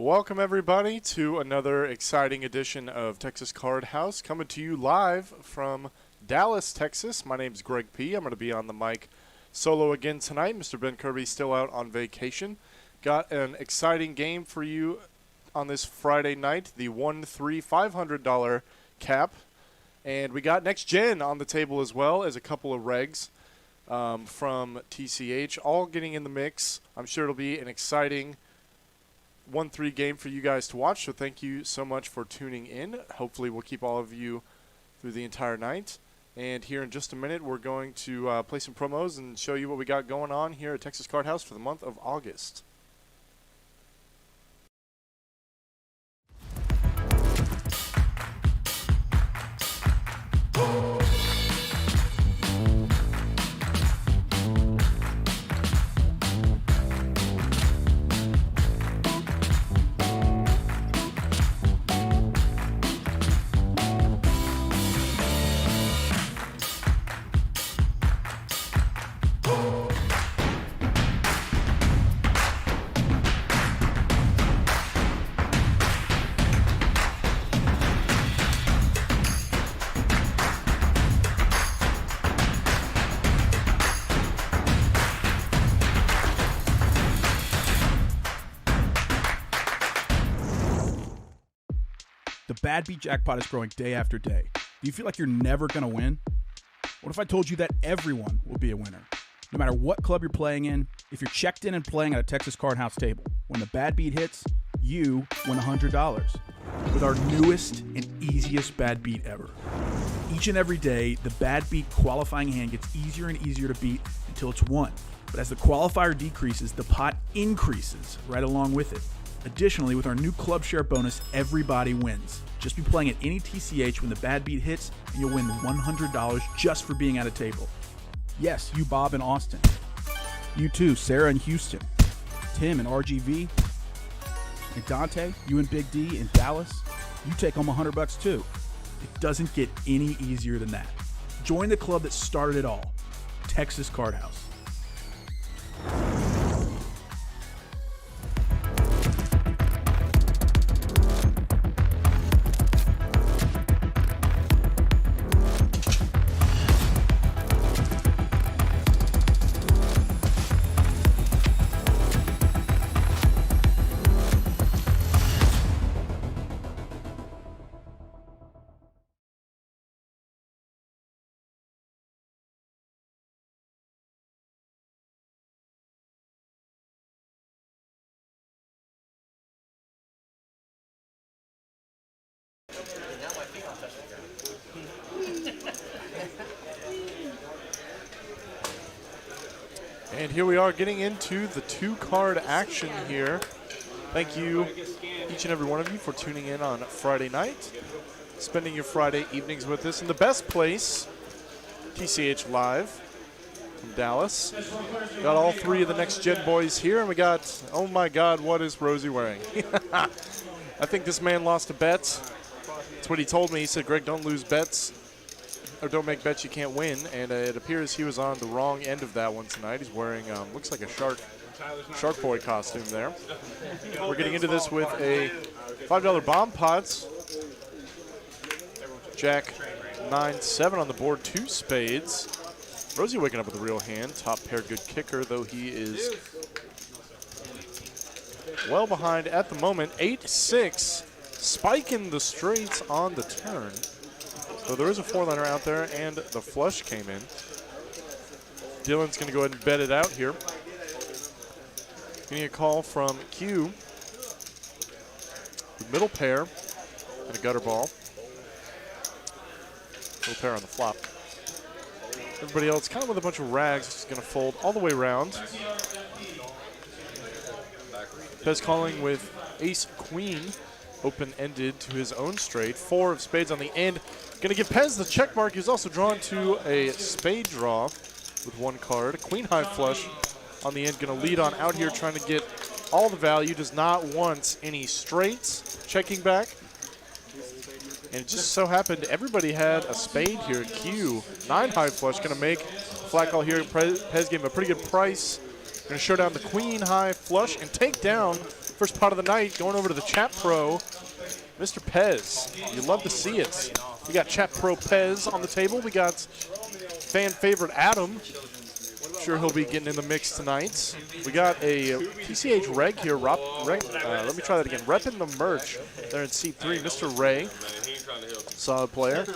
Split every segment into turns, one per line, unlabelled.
Welcome everybody to another exciting edition of Texas Card House, coming to you live from Dallas, Texas. My name's Greg P. I'm going to be on the mic solo again tonight. Mr. Ben Kirby's still out on vacation. Got an exciting game for you on this Friday night, the 1-3 $500 cap. And we got Next Gen on the table as well as a couple of regs from TCH, all getting in the mix. I'm sure it'll be an exciting 1-3 game for you guys to watch, so thank you so much for tuning in. Hopefully we'll keep all of you through the entire night. And here in just a minute, we're going to play some promos and show you what we got going on here at Texas Card House for the month of August.
The bad beat jackpot is growing day after day. Do you feel like you're never going to win? What if I told you that everyone will be a winner? No matter what club you're playing in, if you're checked in and playing at a Texas Card House table, when the bad beat hits, you win $100 with our newest and easiest bad beat ever. Each and every day, the bad beat qualifying hand gets easier and easier to beat until it's won. But as the qualifier decreases, the pot increases right along with it. Additionally, with our new club share bonus, everybody wins. Just be playing at any TCH when the bad beat hits, and you'll win $100 just for being at a table. Yes, you Bob in Austin. You too, Sarah in Houston. Tim in RGV. And Dante, you and Big D in Dallas. You take home $100 too. It doesn't get any easier than that. Join the club that started it all, Texas Card House.
And here we are getting into the two-card action here. Thank you, each and every one of you, for tuning in on Friday night, spending your Friday evenings with us in the best place, TCHLive from Dallas. Got all three of the Next Gen boys here, and we got, oh my God, what is Rosie wearing? I think this man lost a bet. That's what he told me. He said, Greg, don't lose bets, or don't make bets you can't win, and it appears he was on the wrong end of that one tonight. He's wearing, looks like a shark boy costume there. We're getting into this with a $5 bomb pots. Jack 9-7 on the board, 2 spades. Rosie waking up with a real hand. Top pair, good kicker, though he is well behind at the moment. 8-6, spiking the straights on the turn. So there is a 4-liner out there, and the flush came in. Dylan's going to go ahead and bet it out here. Getting a call from Q with middle pair and a gutter ball. Middle pair on the flop. Everybody else kind of with a bunch of rags, just going to fold all the way around. Pez calling with ace-queen, open-ended to his own straight. 4 of spades on the end. Going to give Pez the check mark. He's also drawn to a spade draw with 1 card. Queen high flush on the end. Going to lead on out here, trying to get all the value. Does not want any straights. Checking back. And it just so happened everybody had a spade here. Q, 9 high flush. Going to make flat call here. Pez gave him a pretty good price. Going to show down the queen high flush and take down First pot of the night going over to the Chat Pro, Mr. Pez. You love to see it. We got Chat Pro Pez on the table. We got fan favorite Adam. I'm sure he'll be getting in the mix tonight. We got a TCH reg here. Let me try that again. Repping the merch there in seat 3, Mr. Ray. Solid player.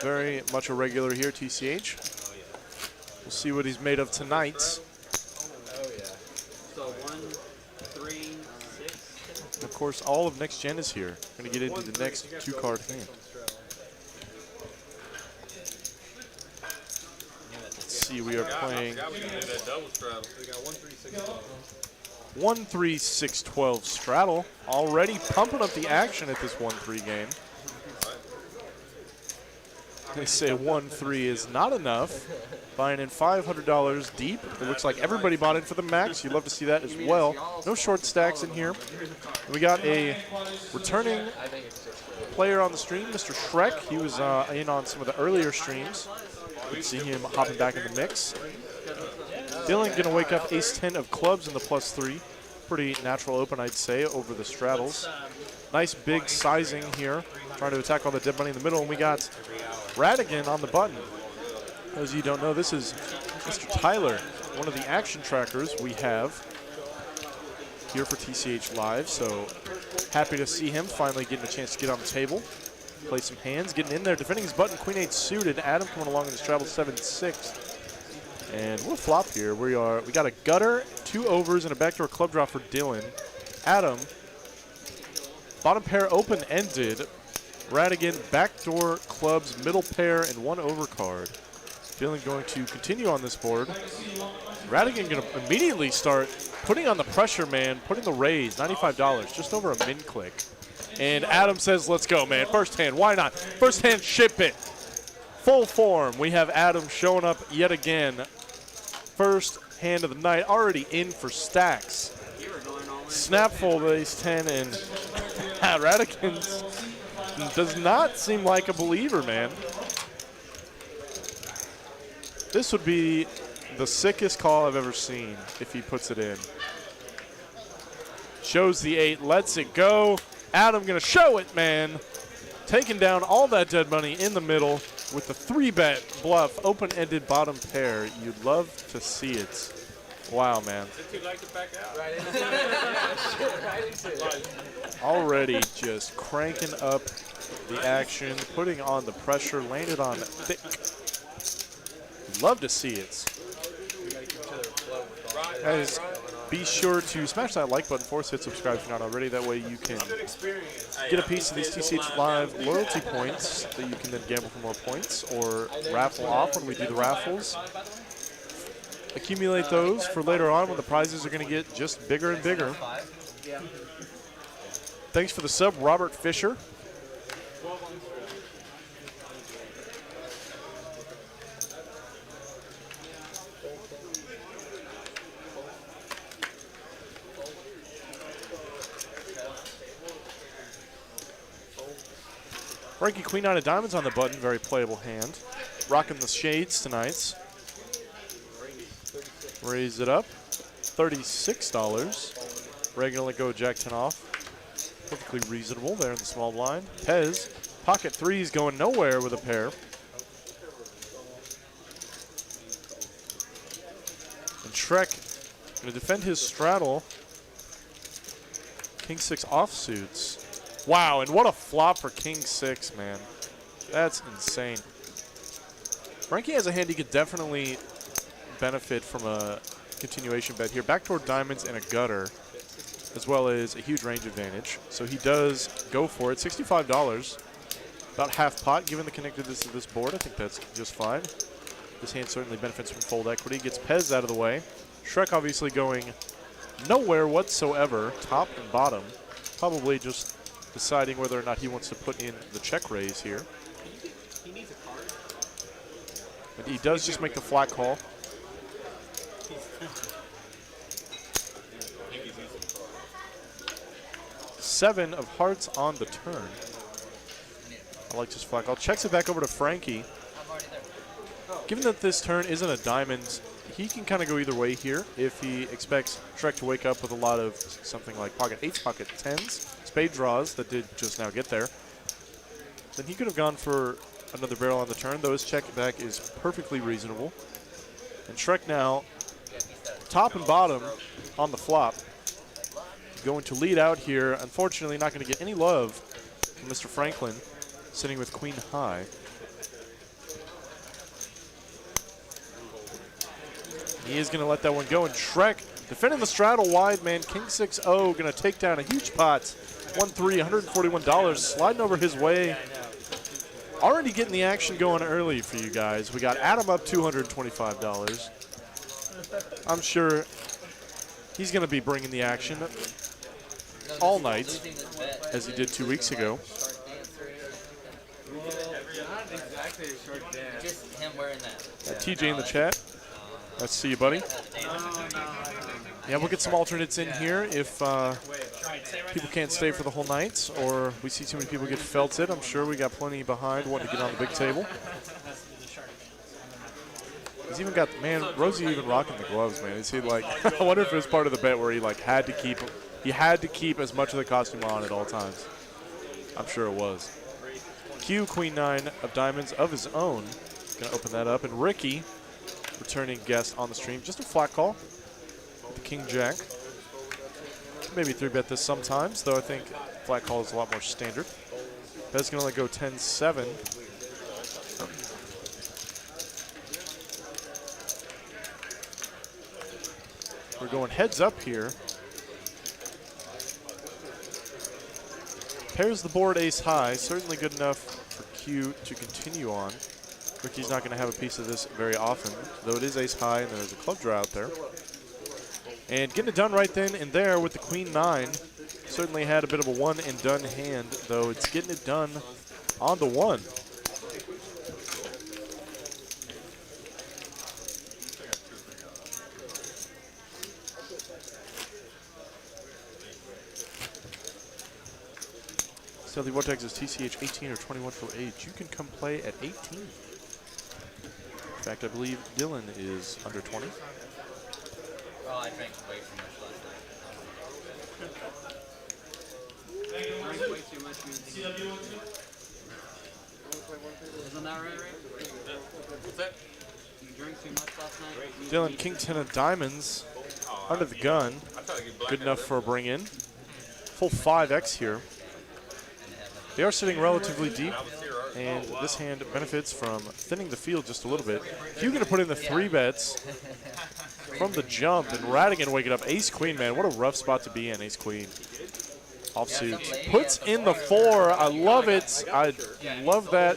Very much a regular here, TCH. We'll see what he's made of tonight.
Oh, yeah. So 1, 3, 6.
And of course, all of Next Gen is here. Going to get into the next 2-card hand. Let's see, we are playing 1-3-6-12 straddle. Already pumping up the action at this 1-3 game. They say 1-3 is not enough. Buying in $500 deep. It looks like everybody bought in for the max. You'd love to see that as well. No short stacks in here. We got a returning player on the stream, Mr. Shrek. He was in on some of the earlier streams. You can see him hopping back in the mix. Dylan going to wake up ace-10 of clubs in the +3. Pretty natural open, I'd say, over the straddles. Nice big sizing here. Trying to attack all the dead money in the middle. And we got Radigan on the button. Those of you who don't know, this is Mr. Tyler, one of the action trackers we have here for TCHLive. So happy to see him finally getting a chance to get on the table. Play some hands, getting in there, defending his button, Queen 8 suited. Adam coming along in the straddle 7-6. And what a flop here. We got a gutter, 2 overs, and a backdoor club draw for Dylan. Adam, bottom pair open-ended. Radigan, backdoor clubs, middle pair, and 1 overcard. Dylan going to continue on this board. Radigan going to immediately start putting on the pressure, man, putting the raise, $95, just over a min click. And Adam says, let's go, man. First hand, why not? First hand, ship it. Full form. We have Adam showing up yet again. First hand of the night, already in for stacks. Snap fold ace-10, and Radigan does not seem like a believer, man. This would be the sickest call I've ever seen if he puts it in. Shows the 8, lets it go. Adam gonna show it, man. Taking down all that dead money in the middle with the 3-bet bluff, open-ended bottom pair. You'd love to see it. Wow, man. Already just cranking up the action, putting on the pressure, landed on thick. Love to see it. Guys, be sure to smash that like button for us, hit subscribe if you're not already. That way you can get a piece of these TCHLive loyalty points that you can then gamble for more points or raffle off when we do the raffles. Accumulate those for later on when the prizes are going to get just bigger and bigger. Thanks for the sub, Robert Fisher. Frankie, Queen 9 of diamonds on the button, very playable hand. Rocking the shades tonight. Raise it up, $36. Regularly go Jack 10 off. Perfectly reasonable there in the small blind. Pez, pocket threes going nowhere with a pair. And Shrek going to defend his straddle. King 6 offsuits. Wow, and what a flop for King 6, man. That's insane. Frankie has a hand he could definitely benefit from a continuation bet here. Backdoor diamonds and a gutter, as well as a huge range advantage. So he does go for it. $65, about half pot, given the connectedness of this board. I think that's just fine. This hand certainly benefits from fold equity. Gets Pez out of the way. Shrek obviously going nowhere whatsoever, top and bottom. Probably just deciding whether or not he wants to put in the check raise here.
He needs a card.
But he does just make the flat call. Seven of hearts on the turn. I like this flat call. Checks it back over to Frankie. Given that this turn isn't a diamond he can kind of go either way here. If he expects Shrek to wake up with a lot of something like pocket 8s, pocket 10s, spade draws that did just now get there, then he could have gone for another barrel on the turn, though his check back is perfectly reasonable. And Shrek now, top and bottom on the flop, going to lead out here. Unfortunately, not going to get any love from Mr. Franklin, sitting with queen high. He is going to let that one go, and Shrek defending the straddle wide, man. King 6-0 going to take down a huge pot. 1-3, $141, sliding over his way. Already getting the action going early for you guys. We got Adam up $225. I'm sure he's going to be bringing the action all night, as he did 2 weeks ago.
Just him wearing that.
TJ in the chat. Let's see you, buddy. Yeah, we'll get some alternates in here if people can't stay for the whole night, or we see too many people get felted. I'm sure we got plenty behind wanting to get on the big table. He's even got, man, Rosie even rocking the gloves, man. Is he like, I wonder if it was part of the bet where he like had to keep as much of the costume on at all times. I'm sure it was. Q, queen 9 of diamonds of his own. Gonna open that up, and Ricky, returning guest on the stream, just a flat call with the king jack. Maybe 3-bet this sometimes, though I think flat call is a lot more standard. Bet's gonna let go 10-7. We're going heads up here. Pairs the board ace high, certainly good enough for Q to continue on. Ricky's not going to have a piece of this very often, though it is ace high and there's a club draw out there. And getting it done right then and there with the queen 9. Certainly had a bit of a one and done hand, though it's getting it done on the one. Stealthy Vortex is TCH 18 or 21 for age. You can come play at 18. In fact, I believe Dylan is under 20.
Oh, I drank way too much last night. Drank way too much. Isn't that right? What's that? You drank too much last night?
Dylan, king 10 of diamonds under the gun. Good enough for a bring in. Full 5x here. They are sitting relatively deep, and this hand benefits from thinning the field just a little bit. You're going to put in the 3-bets from the jump, and Radigan waking up. Ace-queen, man, what a rough spot to be in, ace-queen. Offsuit. Puts in the 4. I love it. I love that.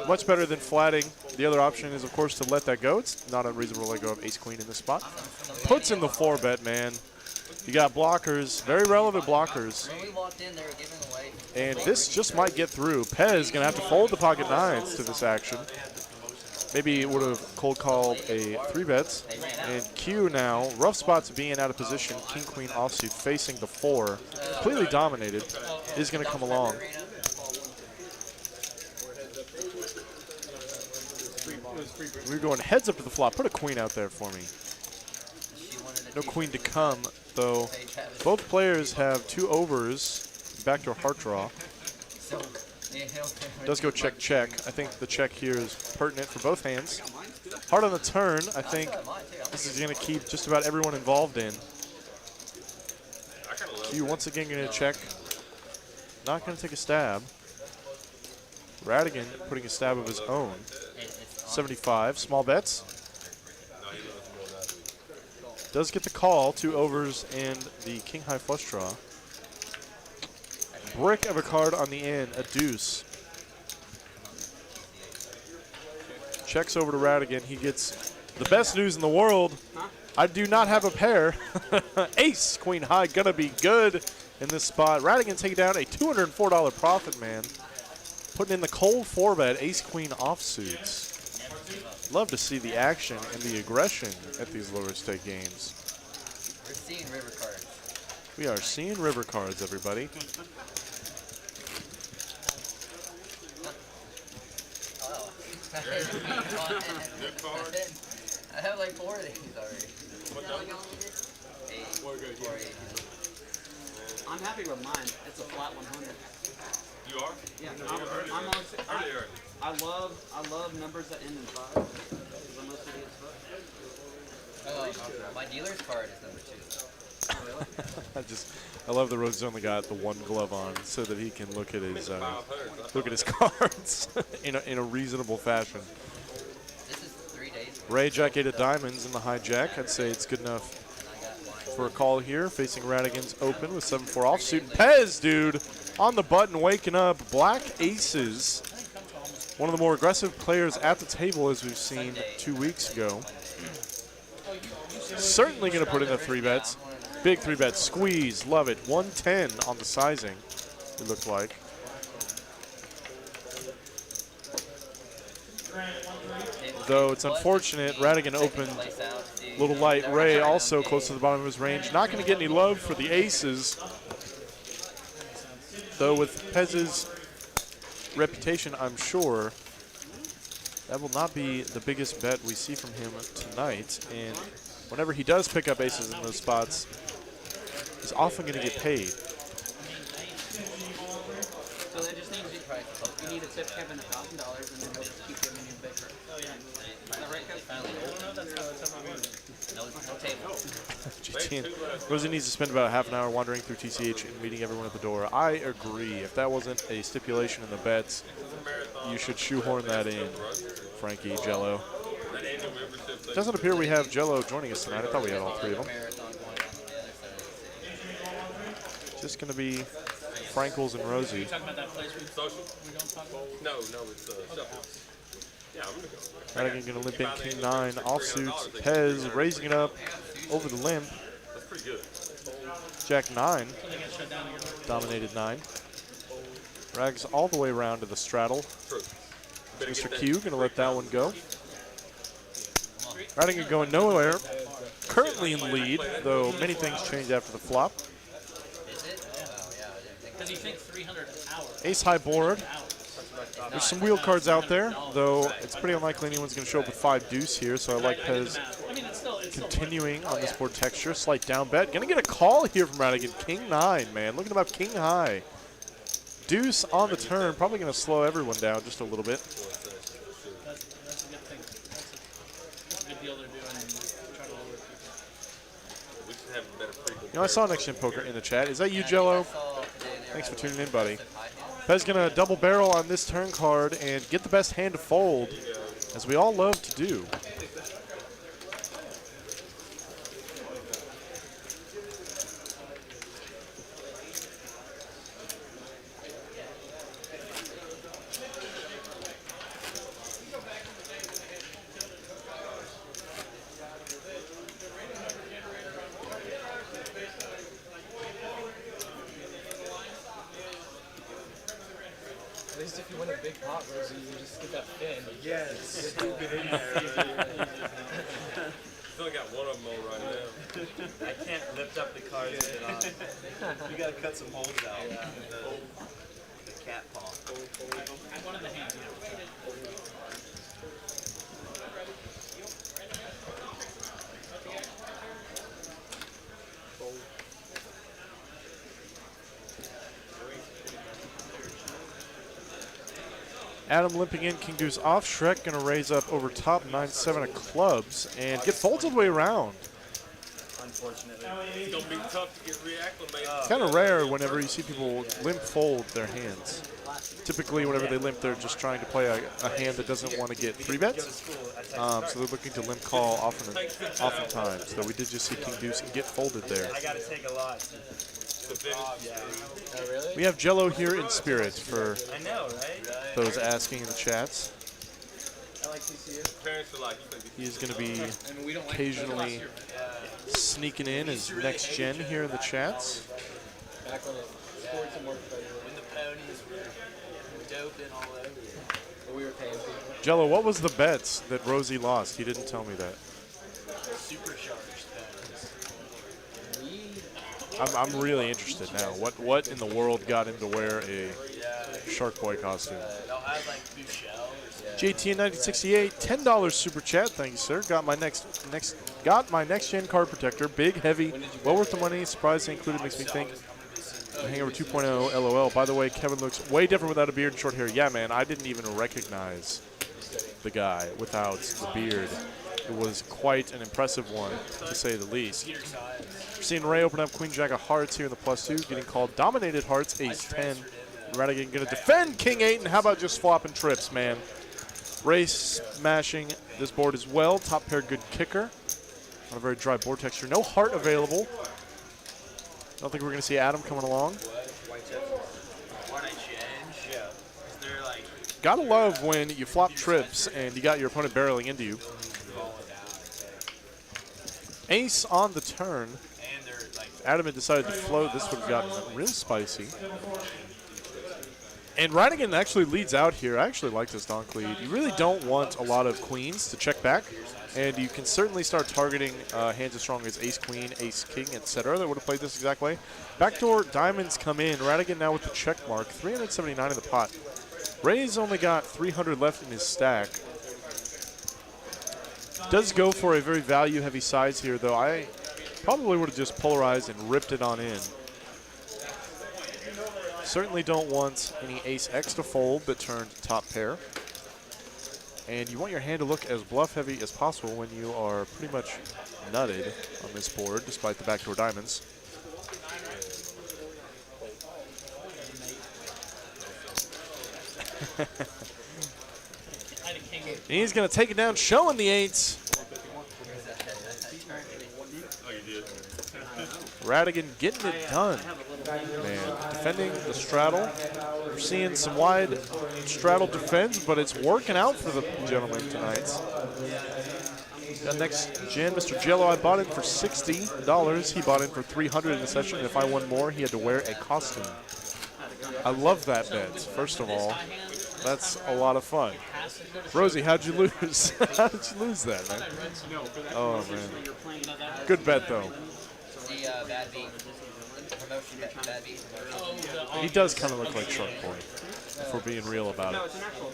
Much better than flatting. The other option is, of course, to let that go. It's not unreasonable to let go of ace-queen in this spot. Puts in the 4-bet, man. You got blockers, very relevant blockers.
When we walked in, they were giving away.
And this just might get through. Pez going to have to fold the pocket 9s to this action. Maybe would have cold called a 3-bets. And Q now, rough spot to being out of position. King, queen offsuit facing the 4. Completely dominated. Is going to come along. We're going heads up to the flop. Put a queen out there for me. No queen to come, though. Both players have 2 overs. Backdoor heart draw. Does go check, check. I think the check here is pertinent for both hands. Heart on the turn. I think this is going to keep just about everyone involved in. Q once again going to check. Not going to take a stab. Radigan putting a stab of his own. 75. Small bets. Does get the call, 2 overs and the king high flush draw. Brick of a card on the end, a deuce. Checks over to Radigan. He gets the best news in the world. I do not have a pair. Ace, queen high, gonna be good in this spot. Radigan taking down a $204 profit, man. Putting in the cold 4-bet, ace, queen offsuits. Love to see the action and the aggression at these lower stake games.
We're seeing river cards.
We are seeing river cards, everybody.
I have like 4 of these already.
What number?
8.
We're good.
4 8.
I'm happy with mine. It's a flat 100.
You are?
Yeah,
Early,
I'm honestly,
early.
I love numbers that end in 5. Because I'm most idiots fuck.
My dealer's card is number 2.
Oh, really?
I love that Rosie's only got the one glove on so that he can look at his
500.
cards in a reasonable fashion.
This is 3 days.
Ray Jack 8 of diamonds in the hijack. I'd say it's good enough for a call here. Facing Radigan's open with 7-4 offsuit. Pez, dude, on the button, waking up. Black aces. One of the more aggressive players at the table, as we've seen 2 weeks ago. Certainly going to put in the 3 bets. Big 3 bets. Squeeze. Love it. 110 on the sizing, it looked like. Though it's unfortunate, Radigan opened a little light. Ray also close to the bottom of his range. Not going to get any love for the aces. Though with Pez's reputation, I'm sure that will not be the biggest bet we see from him tonight. And whenever he does pick up aces in those spots, he's often going to get paid.
So that just means you need to tip Kevin $1,000 and then he'll just keep giving you bigger. Is that right, Kevin?
No table.
GT. Rosie needs to spend about half an hour wandering through TCH and meeting everyone at the door. I agree. If that wasn't a stipulation in the bets, you should shoehorn that in, Frankie, Jello. It doesn't appear we have Jello joining us tonight. I thought we had all 3 of them. Just going to be Frankles and Rosie.
You talking about that place we don't talk about? No, it's shuffle. Yeah, I'm gonna go.
Radigan going to limp in King 9 offsuits. Pez raising it up over the limp.
That's pretty good.
Jack 9. Dominated 9. Rags all the way around to the straddle.
True.
Mr. Q going to let that one go. Radigan going nowhere. Currently in the lead, though many things change after the flop.
Is it? Oh, yeah. I didn't think
Because he thinks 300 hours.
Ace high board. There's some wheel cards out there, though it's pretty unlikely anyone's going to show up with 5 deuce here, so I like Pez continuing on this board texture. Slight down bet. Going to get a call here from Radigan. King 9, man. Looking about king high. Deuce on the turn. Probably going to slow everyone down just a little bit.
That's a good thing. That's a good deal they're doing and try to lower people.
We should have a better pre-book.
You know, I saw Next Gen Poker in the chat. Is that you, Jello? Thanks for tuning in, buddy. Pez going to double barrel on this turn card and get the best hand to fold, as we all love to do.
At least if you win a big pot, Rosie, you just get that fin.
Yes. Stupid idiot.
Still got one of them all right now.
I can't lift up the cards with it on. You gotta cut some holes out. The cat paw.
I wanted the hand.
Adam limping in, King Deuce off. Shrek going to raise up over top, 9-7 of clubs, and get folds all the way around.
Unfortunately.
It's gonna be tough to get reacclimated.
It's kind of rare whenever you see people limp fold their hands. Typically, whenever they limp, they're just trying to play a hand that doesn't want to get 3 bets. So they're looking to limp call oftentimes. Though we did just see King Deuce get folded there.
I gotta take a lot.
Oh, really?
We have Jello here in spirit for
I know, right?
those asking in the chats.
I like TCU.
Parents are like,
He is going to be
And we don't like
occasionally sneaking in as next gen here in the chats.
Back when it scored some more pleasure.
When the ponies were doping all over you.
But we were paying people.
Jello, what was the bets that Rosie lost? He didn't tell me that.
Supercharged ponies.
I'm really interested now. What in the world got him to wear a Shark Boy costume?
They'll have like blue shells.
JT in 1968, $10 super chat. Thank you, sir. Got my next gen card protector. Big, heavy, well worth the money. Surprising included, makes me think. Hangover 2.0 LOL. By the way, Kevin looks way different without a beard and short hair. Yeah, man, I didn't even recognize the guy without the beard. It was quite an impressive one, to say the least. We're seeing Ray open up Queen Jack of Hearts here in the +2, getting called Dominated Hearts, Ace 10. Radigan going to defend King 8, and how about just flopping trips, man? Ray smashing this board as well. Top pair, good kicker. On a very dry board texture. No heart available. Don't think we're going to see Adam coming along. Gotta love when you flop trips and you got your opponent barreling into you. Ace on the turn. Adam had decided to float. This would have gotten real spicy. And Radigan actually leads out here. I actually like this donk lead. You really don't want a lot of queens to check back. And you can certainly start targeting hands as strong as ace queen, ace king, etc. that would have played this exact way. Backdoor diamonds come in. Radigan now with the check mark. 379 in the pot. Ray's only got 300 left in his stack. Does go for a very value-heavy size here, though. I probably would have just polarized and ripped it on in. Certainly don't want any ace X to fold that turned top pair. And you want your hand to look as bluff-heavy as possible when you are pretty much nutted on this board, despite the backdoor diamonds. He's going to take it down, showing the eights. Radigan getting it done. Man, defending the straddle. We're seeing some wide straddle defense, but it's working out for the gentleman tonight. Got next gen, Mr. Jello. I bought in for $60. He bought in for $300 in the session. And if I won more, he had to wear a costume. I love that bet, first of all. That's a lot of fun. Rosie, how'd you lose? How did you lose that, man? Oh, man. Good bet, though.
The bad beat promotion, bad beat promotion.
He does kind of look like Shark Boy, if we're being real about it.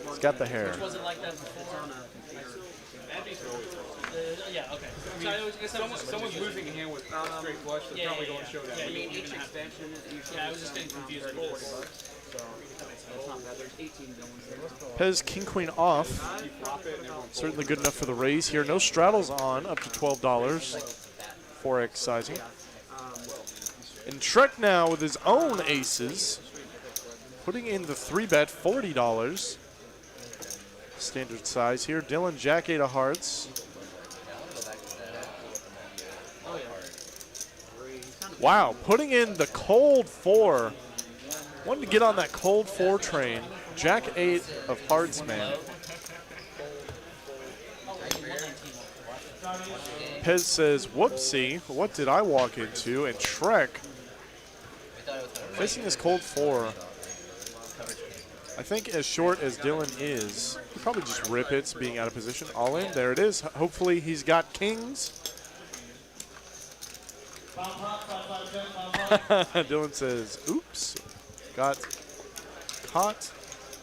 He's got the hair.
Was it like that before? Yeah, okay.
Someone's losing a hand with straight flush. They're probably going to showdown.
I mean, each expansion is usually. Yeah, I was just getting confused with this. That's not bad. There's 18 villains there.
Pez King Queen off. Certainly good enough for the raise here. No straddles on, up to $12. 4x sizing. And Trek now with his own aces, putting in the 3-bet, $40. Standard size here. Dylan, Jack 8 of hearts. Wow, putting in the cold 4. Wanted to get on that cold 4 train. Jack 8 of hearts, man. Pez says, whoopsie, what did I walk into? And Trek, facing this cold 4, I think as short as Dylan is, he'll probably just rip it, being out of position. All in, there it is. Hopefully he's got kings. Dylan says, oops, got caught.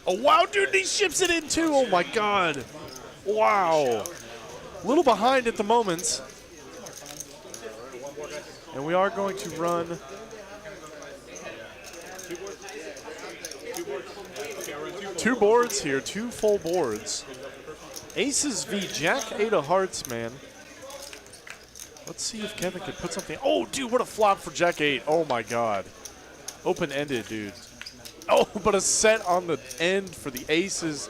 Oh, wow, dude, he ships it in too. Oh, my God. Wow. A little behind at the moment. And we are going to run two boards here, 2 full boards. Aces v Jack 8 of hearts, man. Let's see if Kevin can put something. Oh, dude, what a flop for Jack 8. Oh, my God. Open-ended, dude. Oh, but a set on the end for the aces,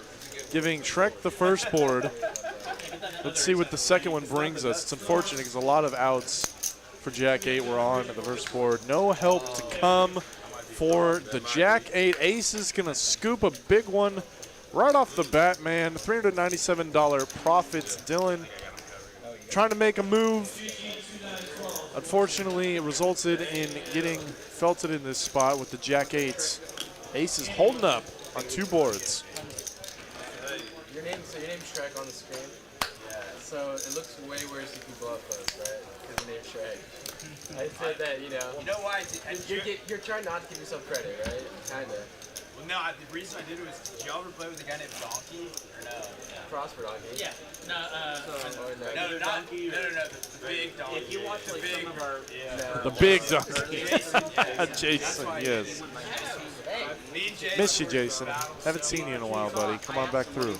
giving Trek the first board. Let's see what the second one brings us. It's unfortunate because a lot of outs for Jack 8 were on at the first board. No help to come for the Jack 8. Ace is going to scoop a big one right off the bat, man. $397 profits. Dylan trying to make a move. Unfortunately, it resulted in getting felted in this spot with the Jack 8s. Ace is holding up on 2 boards.
Your name's Shrek on the screen. Yeah. So it looks way worse if you blow up those, right? Because your name's Shrek. I said that, you know. You know why? You're trying not to give yourself credit, right? Kinda.
Well, no, the reason I did it was, did y'all ever play with a guy named Donkey? Or no?
Prosper Donkey.
Yeah. No,
No, not Donkey. No, the big Donkey.
if you watch like some of our
The big donkey.
Jason, yeah.
Jason, yes.
Me and Jason.
Miss you, Jason. Haven't seen you in a while, buddy. Come on back through.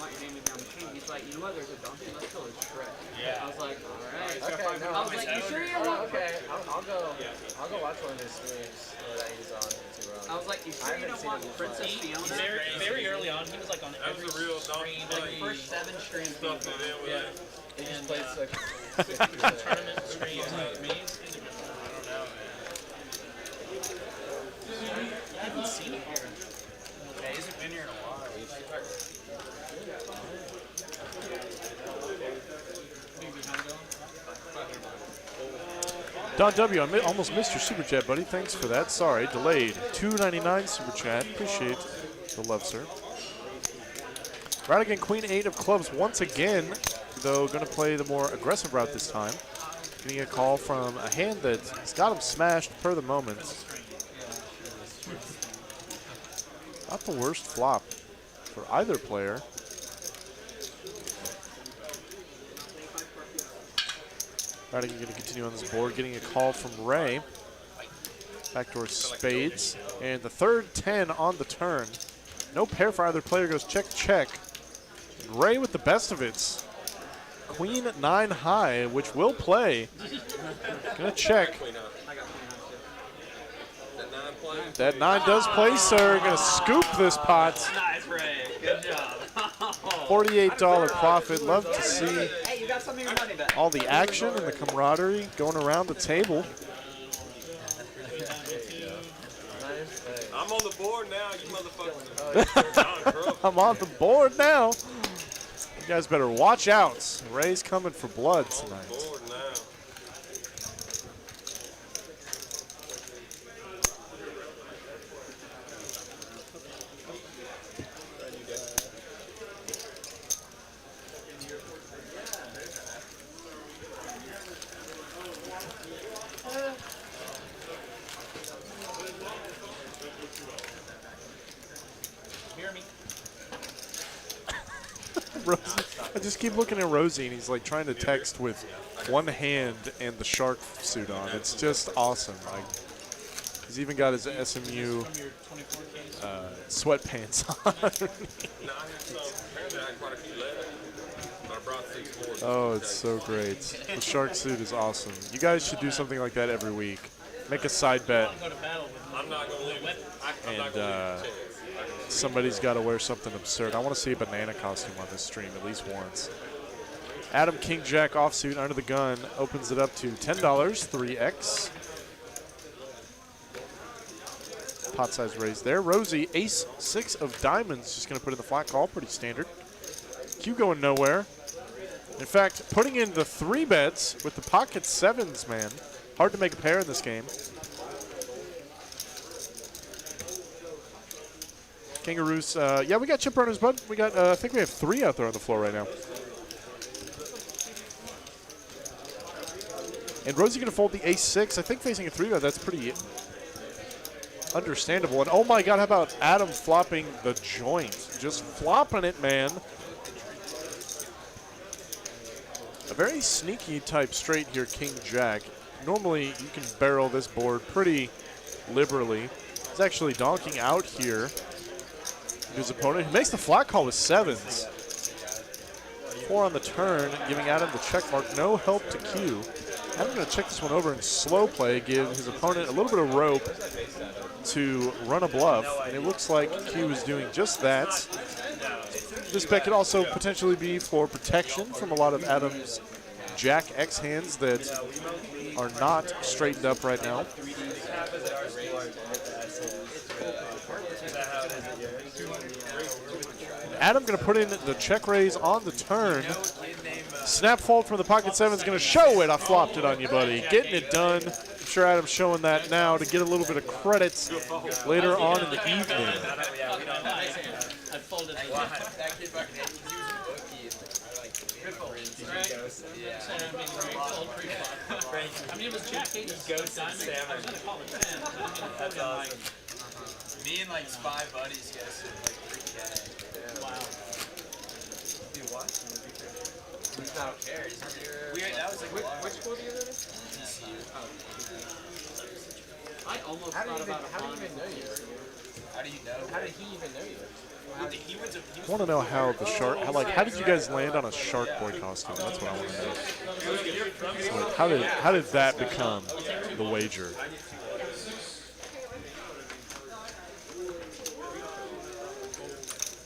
He's like, you know what? There's a donkey. Let's go and Shrek.
Yeah.
I was like, all right.
Okay, no,
I was like, you sure you don't want?
okay, I'll go watch one of his streams that he's on YouTube.
I was like, you sure you don't want Princess Fiona?
Very early on, he was like on
That
every
was a real
stream,
donkey.
Like the first 7 streams.
Stuff it in with it.
He just plays like
tournament streams. I haven't seen it here.
Yeah, he hasn't been here in a while.
Don W, I almost missed your super chat, buddy. Thanks for that. Sorry, delayed. $2.99 super chat. Appreciate the love, sir. Radigan, Queen 8 of clubs once again, though going to play the more aggressive route this time. Getting a call from a hand that's got him smashed per the moment. Not the worst flop for either player. Radigan going to continue on this board, getting a call from Ray. Backdoor spades. And the third 10 on the turn. No pair for either player, goes check, check. And Ray with the best of it. Queen 9 high, which will play. Gonna check. That 9 does play, sir. Gonna scoop this pot.
Nice, Ray. Good job.
$48 profit. Love to see
Hey, you got some of your money back.
all the action and the camaraderie going around the table.
I'm on the board now, you motherfuckers.
I'm on the board now. You guys better watch out. Ray's coming for blood tonight.
Board now.
Rosie, I just keep looking at Rosie, and he's like trying to text with one hand and the shark suit on. It's just awesome. Like, he's even got his SMU sweatpants on.
No, I had some. Apparently I had quite a few left. But I brought 6 boards.
Oh, it's so great. The shark suit is awesome. You guys should do something like that every week. Make a side bet,
I'm not going to leave it. I'm not
and
going to leave it.
somebody's got to wear something absurd. I want to see a banana costume on this stream at least once. Adam King Jack offsuit under the gun opens it up to $10, 3x. Pot size raise there. Rosie, ace 6 of diamonds, just going to put in the flat call, pretty standard. Q going nowhere. In fact, putting in the 3 bets with the pocket 7s, man. Hard to make a pair in this game. Kangaroos, yeah, we got chip runners, bud. We got, I think we have 3 out there on the floor right now. And Rosie going to fold the ace-6. I think facing a 3-bet, that's pretty understandable. And oh my God, how about Adam flopping the joint? Just flopping it, man. A very sneaky type straight here, King-Jack. Normally, you can barrel this board pretty liberally. He's actually donking out here. His opponent, he makes the flat call with 7s. 4 on the turn, giving Adam the check mark. No help to Q. Adam going to check this one over and slow play, give his opponent a little bit of rope to run a bluff. And it looks like Q is doing just that. This bet could also potentially be for protection from a lot of Adam's Jack X hands that are not straightened up right now. Adam going to put in the check raise on the turn. Snap fold from the pocket 7 is going to show it. I flopped it on you, buddy. Getting it done. I'm sure Adam's showing that now to get a little bit of credit later on in the evening.
I folded it. I mean, it was Jack 8 of diamonds. I was going to call it 10.
That's awesome. Me and like 5 buddies get some like free cash.
Wow.
Dude, what?
He's not.
Cares. That was like
Which school do you go to?
I almost
How do
thought
you
about
even
applying.
know you?
How do you know?
How did he even know you?
He was
I want to know how the shark. How did you guys land on a Shark Boy costume? That's what I want to know. So, like, how did that become the wager?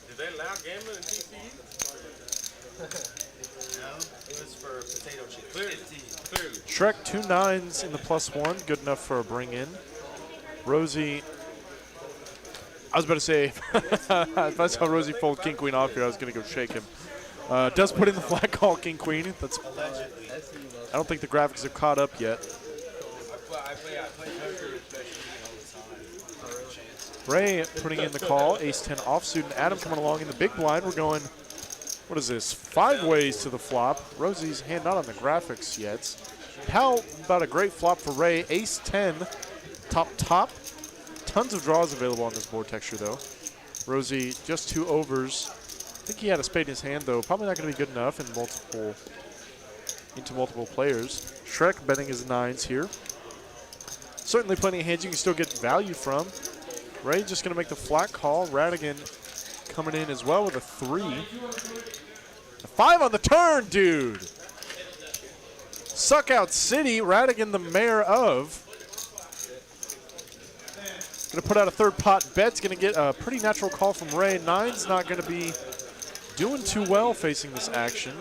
Did they allow gambling in TCU?
No, it was for potato chips.
Clearly.
Shrek 2 9s in the +1, good enough for a bring in. Rosie, I was about to say, if I saw Rosie fold King Queen off here, I was going to go shake him. Does put in the flat call King Queen. That's. I don't think the graphics have caught up yet.
I play poker with special all the time.
Ray putting in the call, Ace 10 offsuit, and Adam coming along in the big blind. We're going, what is this, 5 ways to the flop. Rosie's hand not on the graphics yet. How about a great flop for Ray? Ace 10, top. Tons of draws available on this board texture, though. Rosie, just 2 overs. I think he had a spade in his hand, though. Probably not going to be good enough into multiple players. Shrek betting his 9s here. Certainly plenty of hands you can still get value from. Ray just going to make the flat call. Radigan coming in as well with a 3. A 5 on the turn, dude. Suckout City, Radigan the mayor of. Going to put out a 3rd pot bet. It's going to get a pretty natural call from Ray. 9's not going to be doing too well facing this action.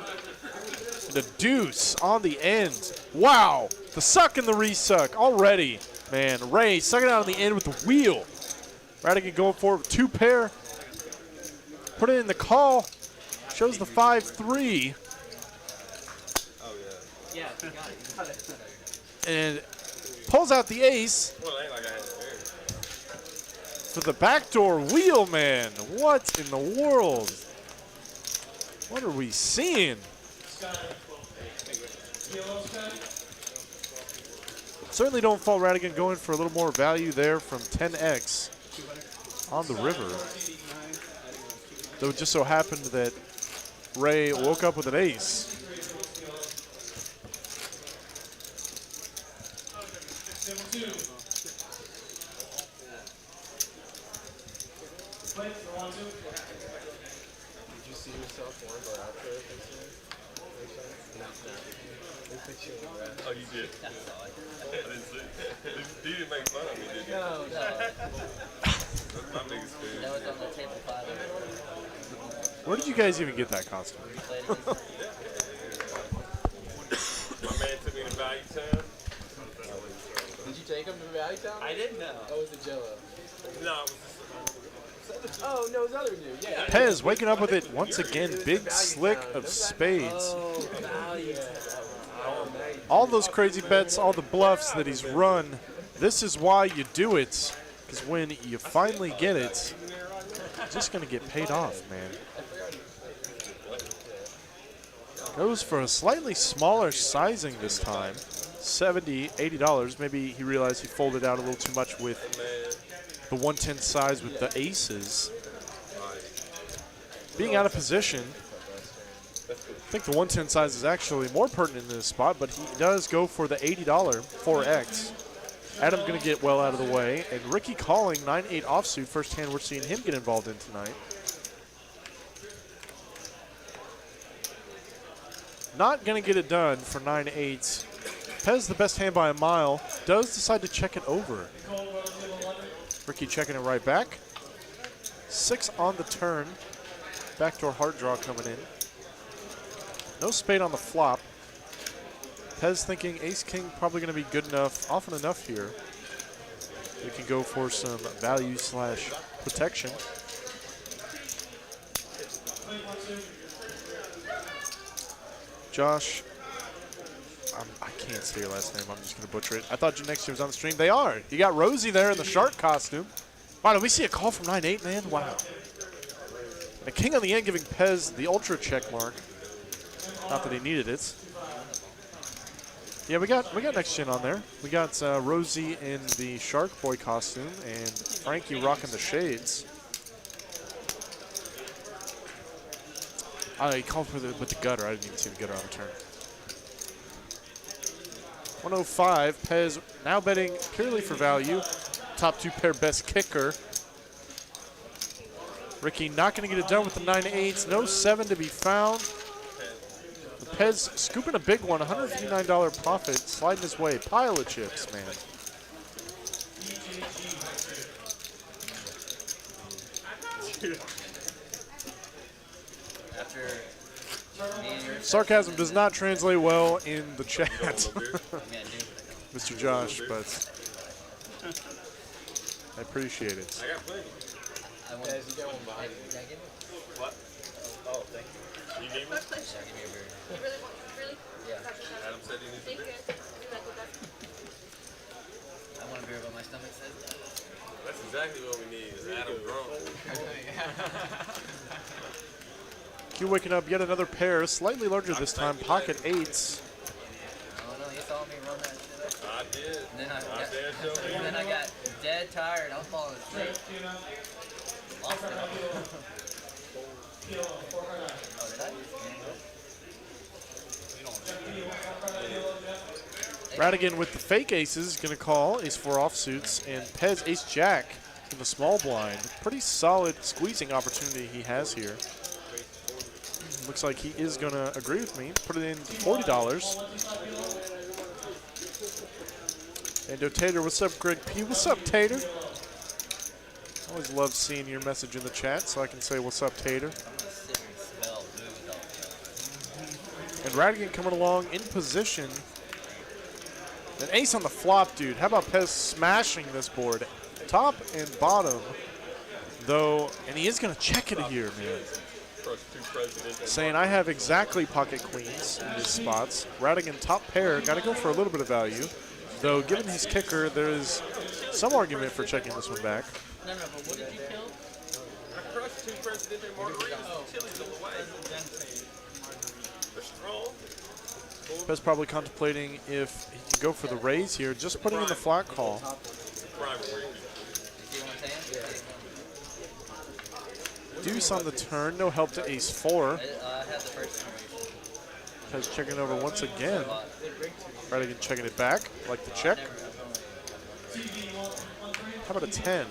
And a deuce on the end. Wow. The suck and the resuck already. Man, Ray sucking out on the end with the wheel. Radigan going for it with 2 pair. Put it in the call. Shows the 5-3.
Oh, yeah.
Yeah, you got it.
And pulls out the ace.
Well, it ain't like I had it there.
For the backdoor wheel, man. What in the world? What are we seeing? Certainly don't fault Radigan going for a little more value there from 10x on the river. Though it just so happened that Ray woke up with an ace.
Did you see yourself one go out there?
Oh, you did? I didn't see it. You didn't make fun of me, did you?
No.
That's my biggest fear.
That was on the table 5.
Where did you guys even get that costume?
My man took me to Value Town.
Did you take him to Valley Town?
I didn't know.
Oh, was it Jello?
No, it was
Oh, no, it was other dude. Yeah.
Pez waking up with it once again. Big slick of spades.
Oh, Valley Town.
All those crazy bets, all the bluffs that he's run, this is why you do it. Because when you finally get it, you're just going to get paid off, man. Goes for a slightly smaller sizing this time. $70, $80. Maybe he realized he folded out a little too much with the 110 size with the aces. Being out of position, I think the 110 size is actually more pertinent in this spot, but he does go for the $80 4x. Adam going to get well out of the way, and Ricky calling 9-8 offsuit. First hand we're seeing him get involved in tonight. Not going to get it done for 9-8. Pez the best hand by a mile. Does decide to check it over. Ricky checking it right back. 6 on the turn. Backdoor heart draw coming in. No spade on the flop. Pez thinking ace-king probably going to be good enough, often enough here. We can go for some value / protection. Josh, I can't say your last name. I'm just going to butcher it. I thought Janexia was on the stream. They are. You got Rosie there in the shark costume. Wow, did we see a call from 9-8, man? Wow. And a king on the end giving Pez the ultra check mark. Not that he needed it. Yeah, we got next gen on there. We got Rosie in the Shark Boy costume and Frankie rocking the shades. He called for with the gutter. I didn't even see the gutter on the turn. 105. Pez now betting purely for value. Top 2 pair best kicker. Ricky not going to get it done with the 9-8s. No 7 to be found. Pez scooping a big one, $159 profit, sliding his way. Pile of chips, man. Sarcasm does not translate well in the chat, Mr. Josh, but I appreciate it.
I got plenty. What? Oh, thank you. You need one? Yeah. Adam said he needs a beer.
I want a beer, but my stomach says no.
That's exactly what we need, is Adam drunk.
Q waking up yet another pair, slightly larger this time, pocket 8s.
Oh no, you saw me run that shit up.
I did.
And then I got dead tired. I'm falling asleep. Lost it. Oh, did I?
Radigan with the fake aces, going to call ace-4 offsuits, and Pez ace-jack in the small blind. Pretty solid squeezing opportunity he has here. Looks like he is going to agree with me. Put it in $40. And Tater, what's up, Greg P? What's up, Tater? Always love seeing your message in the chat, so I can say what's up, Tater. And Radigan coming along in position. An ace on the flop, dude. How about Pez smashing this board? Top and bottom, though, and he is going to check it here, man. Saying I have exactly pocket queens in these spots. Radigan top pair, got to go for a little bit of value. Though, given his kicker, there is some argument for checking this one back.
No, but what did you kill?
I crushed 2 Presidente margaritas. Chili's on the way. They're strong.
Pez probably contemplating if he can go for the raise here, just putting in the flat call. Deuce on the turn, no help to ace-4. Pez checking over once again. Radigan checking it back, like the check. How about a 10?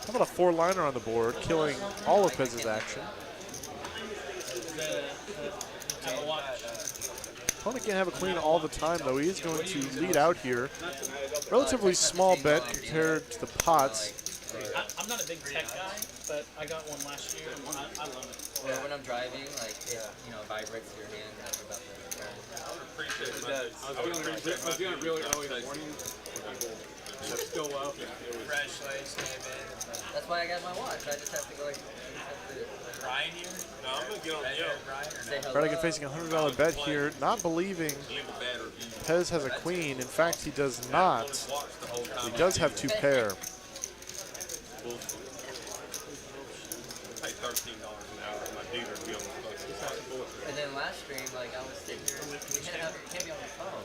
How about a 4-liner on the board, killing all of Pez's action? Opponent can't have a queen all the time, though. He is going to lead out here. Relatively small bet compared to the pots.
I'm not a big tech guy, but I got one last year, and I love it.
Well, when I'm driving, like, it, you know, vibrates your hand like about the turn.
I would appreciate it. I was feeling really early in the morning. Still up.
Fresh legs came in.
That's why I got my watch. I just have to go like.
Ryan here?
No, I'm going to get on the yo.
Radigan facing a $100 bet here, not believing Pez has a queen. In fact, he does not. He does have 2 pair.
Pay $13 an hour at my dealer to be on the phone.
And then last stream, like I was sitting here, you can't be on the phone.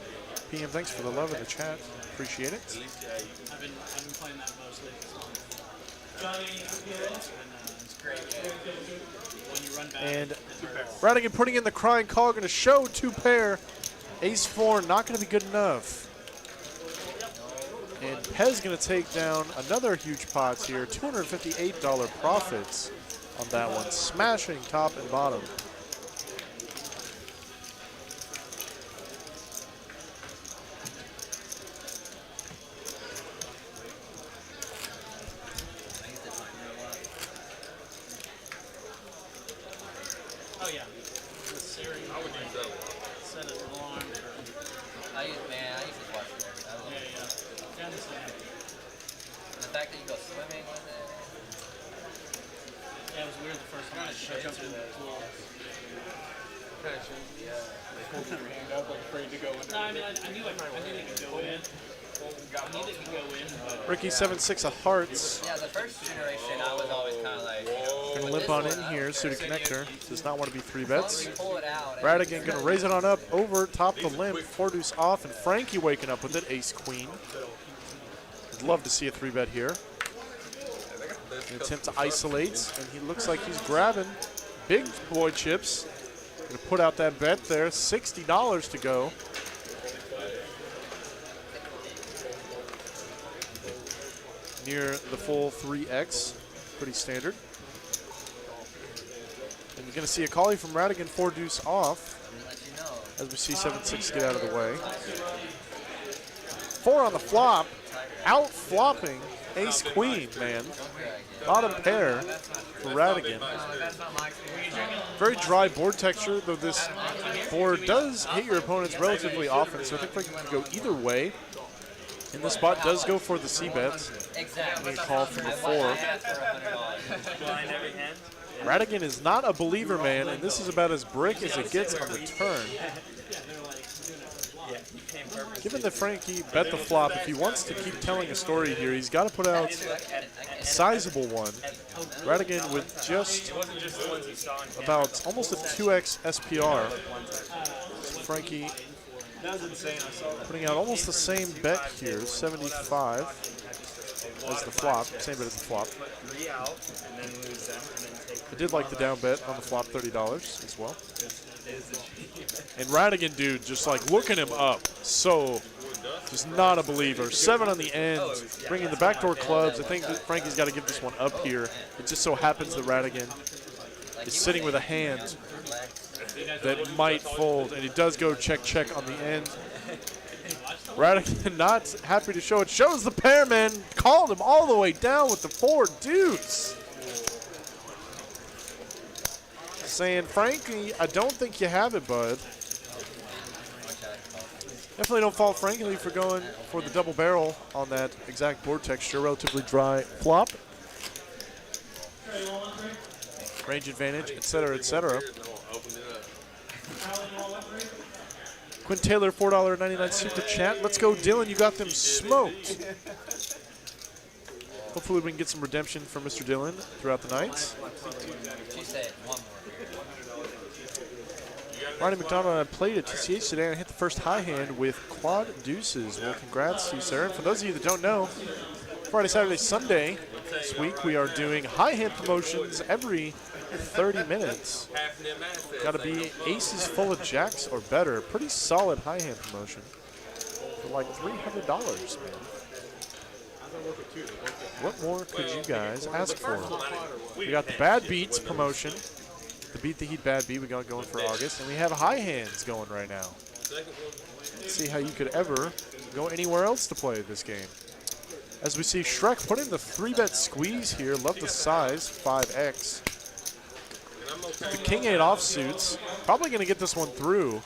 PM, thanks for the love in the chat. Appreciate it.
I've been playing that mostly this month. It's great. When you run back.
And Radigan putting in the crying call, going to show 2 pair. Ace-4, not going to be good enough. And Pez going to take down another huge pot here. $258 profits on that one. Smashing top and bottom.
Oh yeah. The series. I would use that one. Set an alarm for.
I used to watch it every time.
Yeah.
The fact that you go swimming with it.
Yeah, it was weird the first time I jumped in the pool.
Yeah. They hold your hand up like afraid to go in.
No, I mean I knew I could go in. Neither can go in, but
Ricky 7-6 of hearts.
Yeah, the first generation, I was always kind of like,
Gonna limp on in here. Suited connector. Does not want to be 3 bets.
pull it out.
Radigan gonna raise it on up over top the limp. 4 deuce off, and Frankie waking up with it. Ace queen. I'd love to see a 3-bet here. An attempt to isolate, and he looks like he's grabbing big boy chips. Gonna put out that bet there. $60 to go. Near the full 3x. Pretty standard. And you're going to see a callie from Radigan, 4 deuce off. As we see 7-6 get out of the way. 4 on the flop. Out flopping ace queen, man. Bottom pair for Radigan. Very dry board texture, though this board does hit your opponents relatively often, so I think Frankie can go either way. And this spot does go for the C-bets.
Exactly.
Call from the 4. Radigan is not a believer, man, and this is about as brick as it gets on the turn. Given that Frankie bet the flop, if he wants to keep telling a story here, he's got to put out a sizable one. Radigan with just about almost a 2x SPR. Frankie putting out almost the same bet here, 75 as the flop, same bet as the flop. I did like the down bet on the flop, $30 as well. And Radigan, dude, just like looking him up, so just not a believer. 7 on the end, bringing the backdoor clubs. I think that Frankie's got to give this one up here. It just so happens that Radigan is sitting with a hand that might fold, and he does go check on the end. Radigan not happy to show it. Shows the pair, man. Called him all the way down with the 4 deuce. Saying, Frankie, I don't think you have it, bud. Definitely don't fault Frankie for going for the double barrel on that exact board texture. Relatively dry flop. Range advantage, etc., etc. Quinn Taylor, $4.99 super chat. Let's go, Dylan. You got them smoked. Hopefully we can get some redemption from Mr. Dylan throughout the night. Ronnie McDonald, I played at TCH today and I hit the first high hand with quad deuces. Well, congrats to you, sir. And for those of you that don't know, Friday, Saturday, Sunday this week, we are doing high hand promotions every 30 minutes. Got to be aces full of jacks or better. Pretty solid high hand promotion for like $300, man. What more could you guys ask for? We got the Bad Beats promotion. The Beat the Heat Bad Beat we got going for August. And we have high hands going right now. Let's see how you could ever go anywhere else to play this game. As we see Shrek put in the 3-bet squeeze here. Love the size, 5x. The King 8 offsuits. Probably going to get this one through.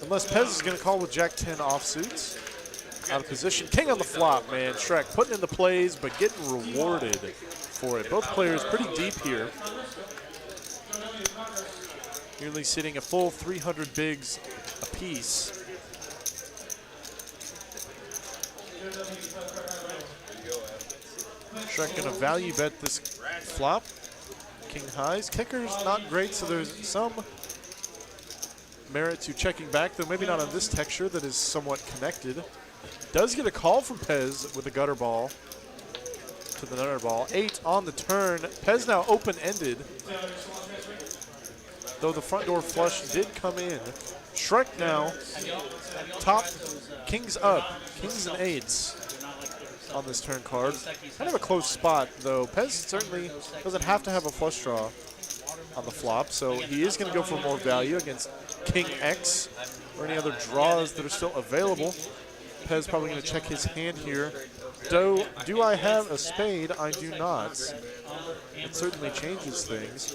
Unless Pez is going to call with Jack 10 offsuits. Out of position. King on the flop, man. Shrek putting in the plays, but getting rewarded for it. Both players pretty deep here. Nearly sitting a full 300 bigs apiece. Shrek going to value bet this flop. King highs. Kicker's not great, so there's some merit to checking back, though maybe not on this texture that is somewhat connected. Does get a call from Pez with a gutter ball to the nutter ball. 8 on the turn. Pez now open-ended, though the front door flush did come in. Shrek now top, kings up, kings and 8s on this turn card. Kind of a close spot, though. Pez certainly doesn't have to have a flush draw on the flop, so he is going to go for more value against King X or any other draws that are still available. Pez probably going to check his hand here. Do I have a spade? I do not. It certainly changes things.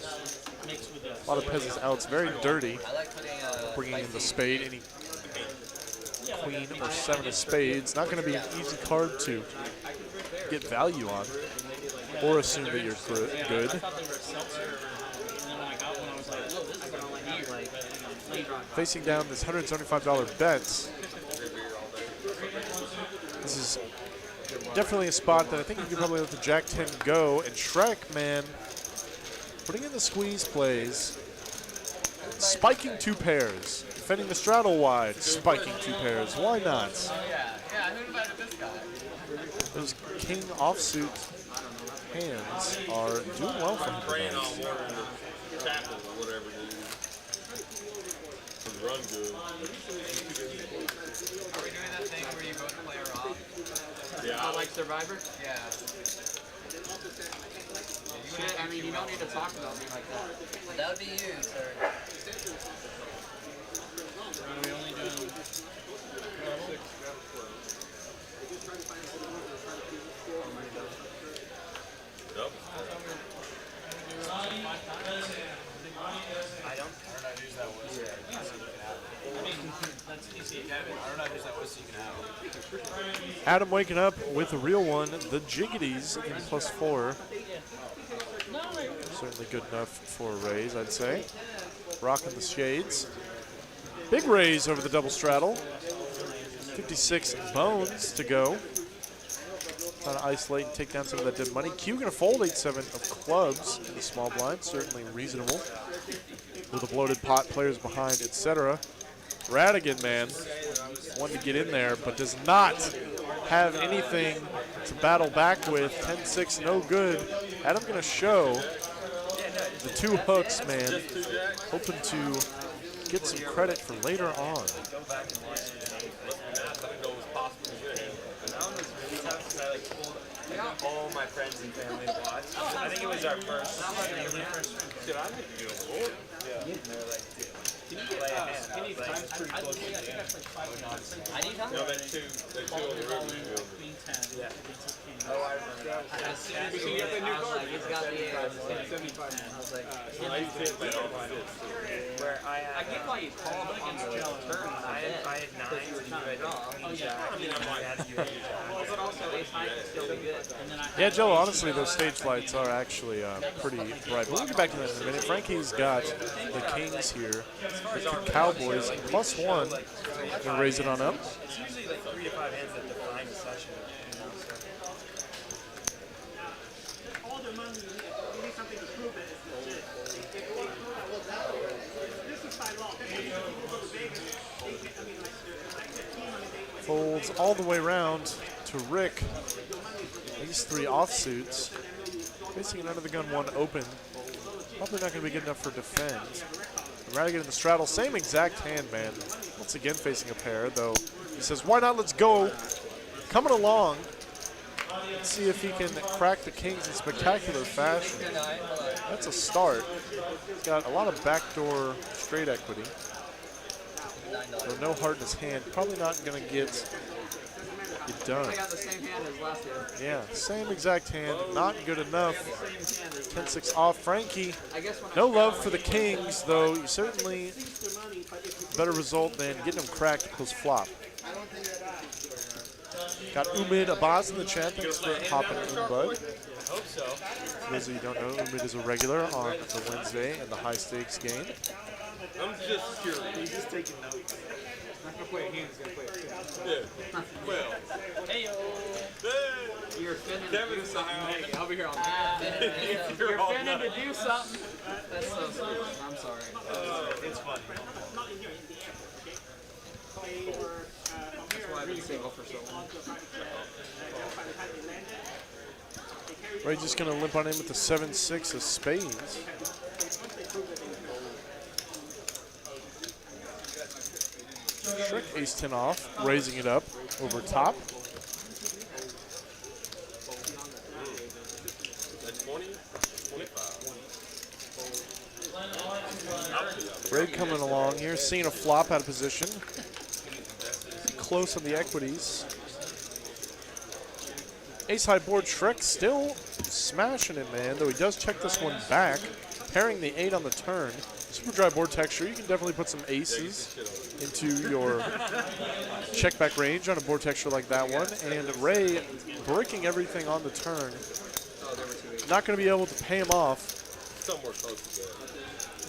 A lot of Pez's outs, very dirty. Bringing in the spade, any queen or 7 of spades. Not going to be an easy card to get value on or assume that you're good. facing down this $175 bets. This is definitely a spot that I think you could probably let the Jack 10 go. And Shrek, man, putting in the squeeze plays, spiking 2 pairs, defending the straddle wide, spiking 2 pairs. Why not?
Yeah, who invited this guy?
Those king offsuit hands are doing well for him
Praying on
tonight.
one of the tackles or whatever it is. Run good.
Are we doing that thing where you vote the player off?
Yeah.
Like Survivor? Yeah. Shit, I mean, you don't need to talk about me like that.
That would be you, sir.
Are we only doing
Yep.
that's TCH. I don't know who's that was, so you can have it.
Adam waking up with a real one, the Jiggities in +4. Certainly good enough for a raise, I'd say. Rocking the shades. Big raise over the double straddle. 56 bones to go. Trying to isolate and take down some of that dead money. Q going to fold 8-7 of clubs in the small blind. Certainly reasonable. With the bloated pot, players behind, etc. Radigan, man, wanted to get in there, but does not have anything to battle back with. 10-6, no good. Adam going to show the 2 hooks, man. Hoping to get some credit for later on.
All my friends and family watched. I think it was our first.
Shit, I need to get on board.
Yeah. And they were like, dude, play a hand. I was like,
I need time.
No, they two on the river field.
Queen 10.
Yeah.
Oh,
I remember.
As soon as you get the new card, it's got the I was like,
I used to hit that on my
Where I had,
get why you called on the turn.
I had 9s and you had queen jack. And I had you had jack.
But also, ace high can still be good.
Yeah, Joe, honestly, those stage lights are actually pretty bright. But we'll get back to that in a minute. Frankie's got the Kings here, the Cowboys, +1. Gonna raise it on up.
It's usually like 3 to 5 hands that define the session. You know, so.
Folds all the way around to Rick. These 3 offsuits. Facing an under the gun 1 open. Probably not going to be good enough for defend. Radigan in the straddle, same exact hand, man. Once again facing a pair, though. He says, why not? Let's go. Coming along. Let's see if he can crack the Kings in spectacular fashion. That's a start. He's got a lot of backdoor straight equity. So no heart in his hand. Probably not going to get it done.
I got the same hand as last year.
Yeah, same exact hand. Not good enough. 10-6 off. Frankie,
I guess when
no love for the Kings, though. You certainly better result than getting them cracked post-flop. Got Umid Abaz in the chat. Thanks for hopping in, bud.
I hope so.
For those of you who don't know, Umid is a regular on the Wednesday in the high-stakes game.
I'm just curious.
He's just taking notes.
I'm gonna play a hand, he's gonna play a hand.
Yeah. Well.
Hey,
Hey.
you're finna
Kevin's
do something.
in the house.
I'll be here all night. You're
all
finna
night.
to do something. That's so stupid. I'm sorry.
It's funny.
That's why I've been single for so long.
Ray just going to limp on in with the 7-6 of spades. Shrek ace-10 off, raising it up over top.
That's 20, 25.
Ray coming along here, seeing a flop out of position. Close on the equities. Ace-high board, Shrek still smashing it, man, though he does check this one back, pairing the 8 on the turn. Super dry board texture, you can definitely put some aces into your check back range on a board texture like that one. And Ray breaking everything on the turn. Not going to be able to pay him off.
Somewhere close to that.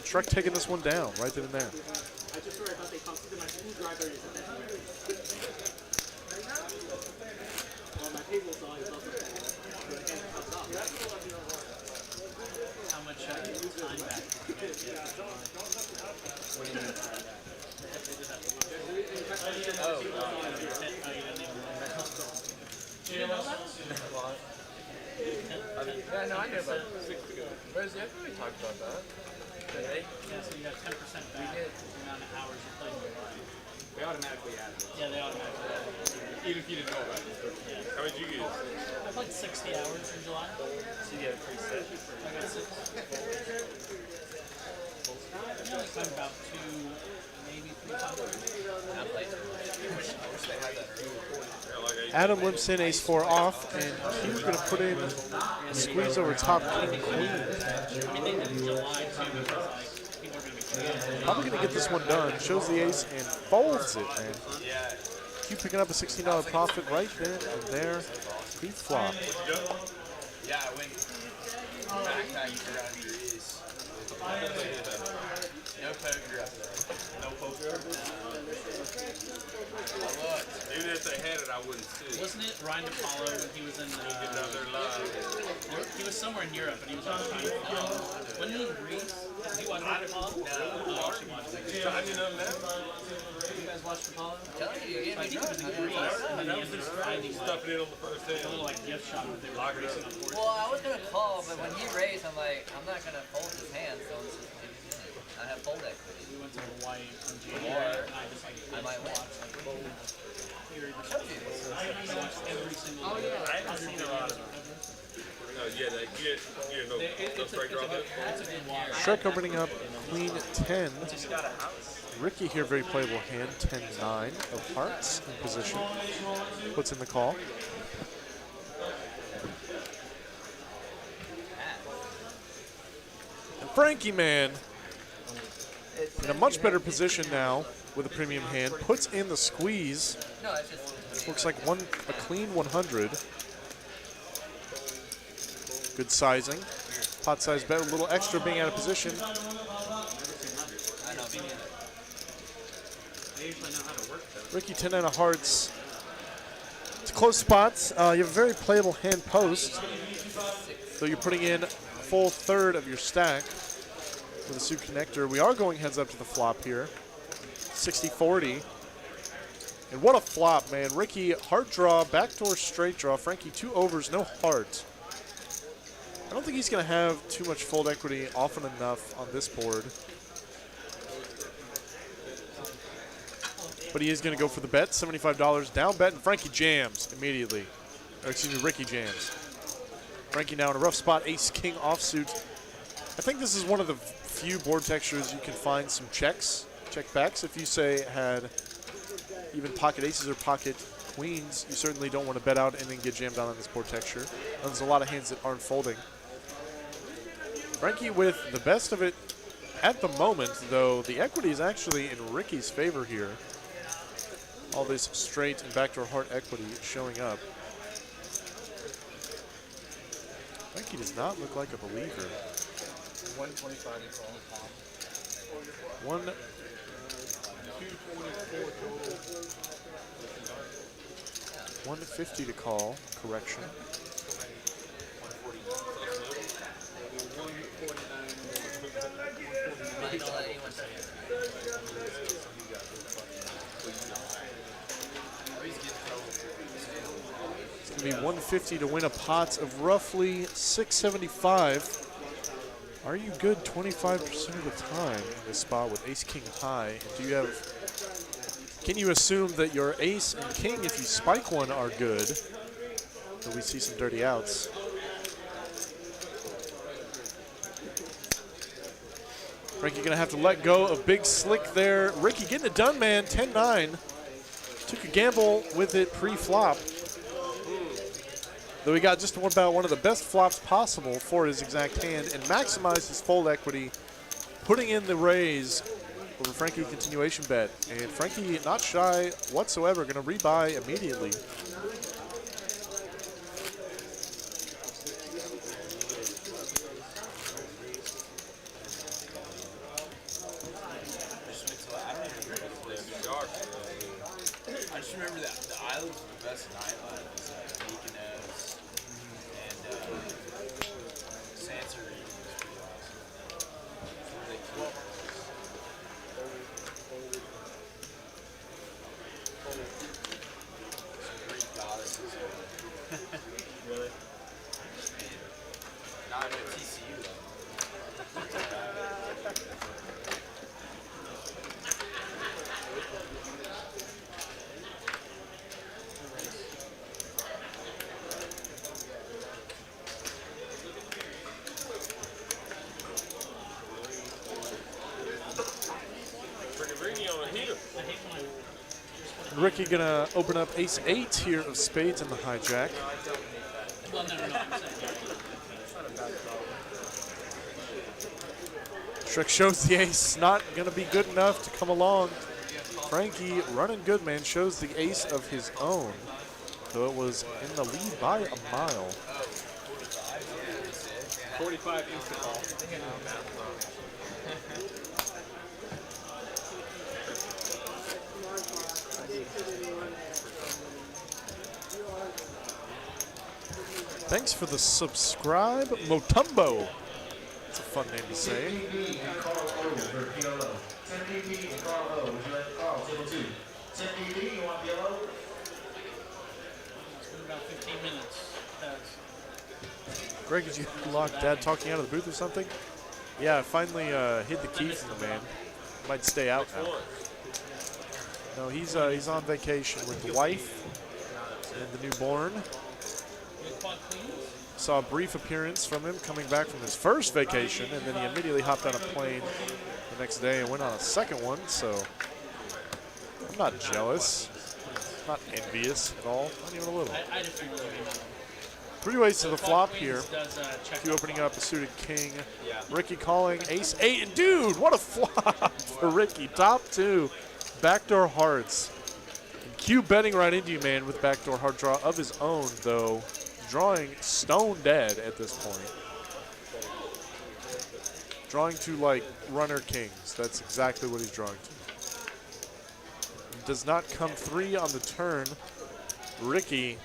Shrek taking this one down right then and there.
just worry about they come to my screwdriver is a bit. Well, my table saw is also how much time back?
What do you mean? Yeah, no, I knew about it. Whereas, yeah, we talked about that. Today?
Yeah, so you have 10% back.
We did.
The amount of hours you played in your life.
They automatically add it.
Yeah, they automatically add it.
Even if you didn't know about it. How many did you use?
I played 60 hours in July.
So you get a free set.
I got 6. I only spent about 2, maybe 3 times.
I played too much. I wish they had that earlier.
Adam limps in ace 4 off, and he's going to put in a squeeze over top king queen.
I mean, they did in July too because like people are going to be
Probably going to get this one done. Shows the ace and folds it, man. Q picking up a $16 profit right then and there. Pre-flop.
Yeah, I went backpacking around Greece. No poker up there.
No poker?
I looked.
Even if they had it, I wouldn't see.
Wasn't it Ryan DePaulo when he was in
Getting out there live.
he was somewhere in Europe and he was on wasn't he in Greece? Did you watch Ryan DePaulo? No. Oh, she watched it.
Trying to know that?
You guys watch DePaulo?
Telling you, you gave
I
me
think it was in
drunk.
Greece and then he ended up finding like
Stuffing it on the first
a
hand.
little like gift shop that they were racing on horses.
Well, I was gonna call, but when he raised, I'm like, I'm not gonna fold his hand, so it's just maybe he's in it. I have fold equity.
We went to Hawaii in January and I just like
I might win.
watched like
I showed you this.
I watched every single
I haven't seen a lot of them. No, yeah, they get, you know,
it's a
straight draw.
good watch.
Shrek opening up queen 10.
Just got a house.
Ricky here, very playable hand, 10-9 of hearts in position. Puts in the call. And Frankie, man, in a much better position now with a premium hand, puts in the squeeze.
No, it's just.
Looks like a clean 100. Good sizing. Pot size bet, a little extra being out of position.
I know, me neither.
I usually know how to work those.
Ricky 10-9 of hearts. It's close spots. You have a very playable hand post. So you're putting in a full third of your stack with a suit connector. We are going heads up to the flop here. 60-40. And what a flop, man. Ricky, heart draw, backdoor straight draw. Frankie, 2 overs, no heart. I don't think he's going to have too much fold equity often enough on this board. But he is going to go for the bet, $75 down bet, and Frankie jams immediately. Or excuse me, Ricky jams. Frankie now in a rough spot, ace-king offsuit. I think this is one of the few board textures you can find some checks, check backs. If you say had even pocket aces or pocket queens, you certainly don't want to bet out and then get jammed down on this board texture. And there's a lot of hands that aren't folding. Frankie with the best of it at the moment, though the equity is actually in Ricky's favor here. All this straight and backdoor heart equity showing up. Frankie does not look like a believer.
125 is all.
150 to call, correction.
Might not let anyone say it.
It's going to be 150 to win a pot of roughly 675. Are you good 25% of the time in this spot with ace-king high? And do you have... Can you assume that your ace and king, if you spike one, are good? Do we see some dirty outs? Frankie going to have to let go of big slick there. Ricky getting it done, man. 10-9. Took a gamble with it pre-flop. Though he got just about one of the best flops possible for his exact hand and maximized his fold equity, putting in the raise over Frankie continuation bet. And Frankie not shy whatsoever, going to rebuy immediately.
just remember that the islands were the best nightlife. It's like Mykonos and Santorini was pretty awesome. That's where they keep some Greek goddesses.
Really?
Not at TCU though.
Pretty ringy on a heater.
Ricky gonna open up ace 8 here of spades in the hijack.
Well, no. I'm saying.
Shrek shows the ace, not gonna be good enough to come along. Frankie, running good, man, shows the ace of his own. So it was in the lead by a mile.
45 instant call.
Thanks for the subscribe, Motumbo. It's a fun name to say.
It's been about 15 minutes.
Greg, did you lock Dad talking out of the booth or something? Yeah, I finally hid the keys in the van. Might stay out now. No, he's on vacation with the wife and the newborn. Saw a brief appearance from him coming back from his first vacation, and then he immediately hopped on a plane the next day and went on a second one, so I'm not jealous. Not envious at all. Not even a little.
I just figured it would be
3 ways to the flop
Queens
here.
does, check
Q opening up a suited king. Ricky calling ace 8. And dude, what a flop for Ricky. Top 2. Backdoor hearts. And Q betting right into you, man, with backdoor hard draw of his own, though. Drawing stone dead at this point. Drawing to, like, runner kings. That's exactly what he's drawing to. Does not come 3 on the turn. Ricky